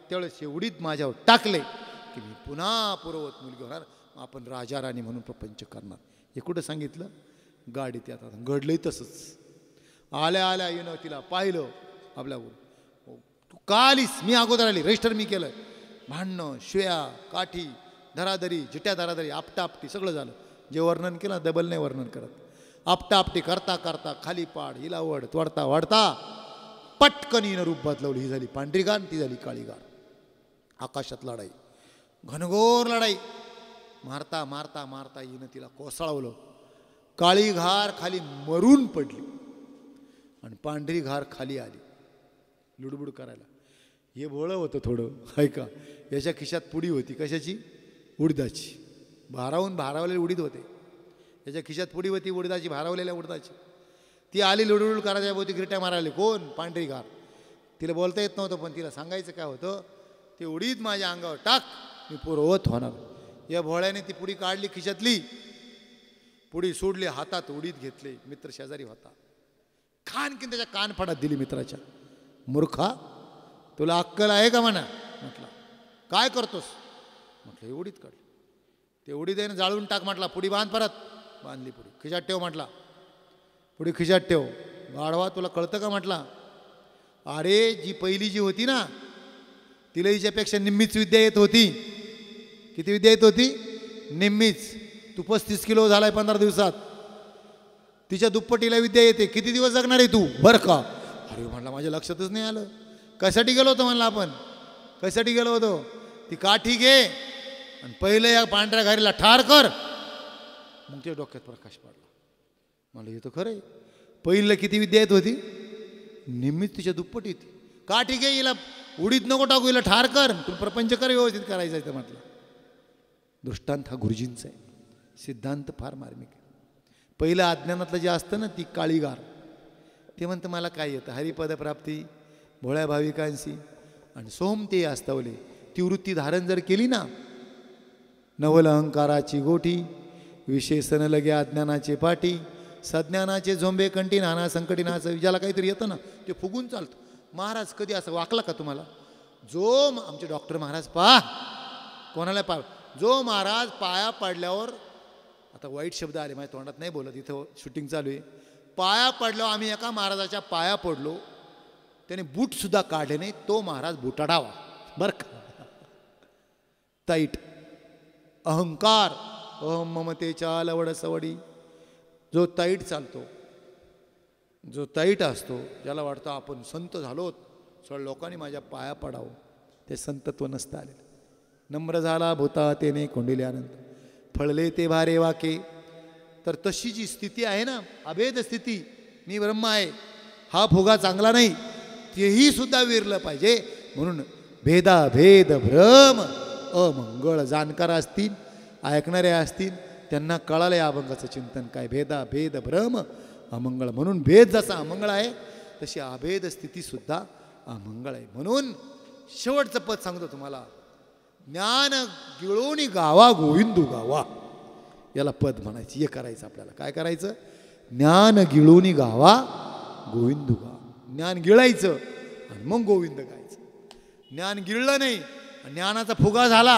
त्यावेळेस हे उडीद माझ्यावर टाकले की मी पुन्हा पूर्ववत मुलगी होणार, आपण राजा राणी म्हणून प्रपंच करणार. हे कुठं सांगितलं, गाडीत येतात. घडलंही तसंच. आल्या आल्या येणं, तिला पाहिलं आपल्यावर, तू का आलीस, मी अगोदर आली, रजिस्टर मी केलं. भांडणं, शिव्या, काठी, धराधरी, जिट्या धराधरी, आपटापटी सगळं झालं. जे वर्णन केलं डबल नाही वर्णन करत. आपटापटी करता करता खाली पाड, हिला वड, तोडता वाढता पटकन हिनं रूप बदलवली. ही झाली पांढरी गार, ती झाली काळी गार. आकाशात लढाई, घनघोर लढाई. मारता मारता मारता हिनं तिला कोसळवलं. काळी घार खाली मरून पडली आणि पांढरी घार खाली आली लुडबुड करायला. हे भोळं होतं थोडं, आहे का. याच्या खिशात पुडी होती, कशाची, उडदाची. भारावलेले उडीद होते, याच्या खिशात पुडी होती उडदाची, भारावलेल्या उडदाची. ती आली लुडबुड करायच्या भोवती गिरट्या मारायला. कोण, पांढरी घार. तिला बोलता येत नव्हतं, पण तिला सांगायचं काय होतं, ते उडीद माझ्या अंगावर टाक, मी पूर्ववत होणार. या भोळ्याने ती पुडी काढली खिशातली, पुडी सोडली, हातात उडीद घेतले. मित्र शेजारी होता, खानकीन त्याच्या कानफडात दिली मित्राच्या. मूर्खा, तुला अक्कल आहे का म्हणा. म्हटलं काय करतोस, म्हटलं हे उडीद काढ. ते उडीद आहे ना, जाळून टाक म्हटला. पुडी बांध, परत बांधली पुडी. खिशात ठेव म्हटला, पुडी खिशात ठेव. गाढवा, तुला कळतं का म्हटला. अरे जी पहिली जी होती ना, तिला हिच्यापेक्षा निम्मीच विद्या येत होती. किती विद्या येत होती, निम्मीच. तू 35 किलो झालाय 15 दिवसात, तिच्या दुप्पटीला विद्या येते. किती दिवस जगणार आहे तू, बरं का. अरे म्हणला माझ्या लक्षातच नाही आलं. कशासाठी गेलो होतो म्हणला आपण, कशासाठी गेलो होतो. ती काठी घे आणि पहिलं या पांढऱ्या घारीला ठार कर. मग ते डोक्यात प्रकाश पडला. मला हे तर खरं आहे, पहिलं किती विद्या येत होती, निम्मीच तिच्या दुप्पटीत. काठी घे, हिला उडीत नको टाकू, हिला ठार कर, तू प्रपंच कर, व्यवस्थित करायचं आहे. तर म्हटलं दृष्टांत हा गुरुजींचा आहे, सिद्धांत फार मार्मिक आहे. पहिलं अज्ञानातलं जे असतं ना, ती काळीगार, ते म्हणतं मला काय येतं, हरिपदप्राप्ती, भोळ्या भाविकांशी आणि सोम ते आस्तवले. ती वृत्ती धारण जर केली ना, नवल अहंकाराची गोठी, विशेषण लगे अज्ञानाचे पाठी, सज्ञानाचे झोंबे कंठी नाना संकटी नाचं. ज्याला काहीतरी येतं ना, ते फुगून चालतं. महाराज कधी असं वाकला का तुम्हाला. जो आमचे डॉक्टर महाराज पहा, कोणाला पा, जो महाराज पाया पडल्यावर, आता वाईट शब्द आले माझ्या तोंडात, नाही बोलत, इथं शूटिंग चालू आहे. पाया पडल्यावर आम्ही एका महाराजाच्या पाया पडलो, त्याने बूटसुद्धा काढले नाही, तो महाराज बुटाडावा बरं का. ताईट अहंकार, अहम ममतेच्या लवड सवडी, जो ताईट चालतो, जो ताईट असतो, ज्याला वाटतं आपण संत झालोत, सगळ्या लोकांनी माझ्या पाया पडावं, ते संतत्व नसतं आलेलं. नम्र झाला भूता तेने कोंडिल्यानंद, फळले ते भारे वाके. तर तशी जी स्थिती आहे ना, अभेद स्थिती, मी ब्रह्म आहे, हा फुगा चांगला नाही, तेही सुद्धा विरलं पाहिजे. म्हणून भेदाभेद भ्रम अमंगळ. जाणकार असतील, ऐकणारे असतील, त्यांना कळालं या अभंगाचं चिंतन काय. भेदाभेद भ्रम अमंगळ. म्हणून भेद जसा अमंगळ आहे, तशी अभेद स्थितीसुद्धा अमंगळ आहे. म्हणून शेवटचं पद सांगतो तुम्हाला, ज्ञान गिळोनी गावा गोविंदू गावा, याला पद म्हणायचं. हे करायचं आपल्याला. काय करायचं, ज्ञान गिळोनी गावा गोविंदू गावा. ज्ञान गिळायचं आणि मग गोविंद गायचं. ज्ञान गिळलं नाही, ज्ञानाचा फुगा झाला,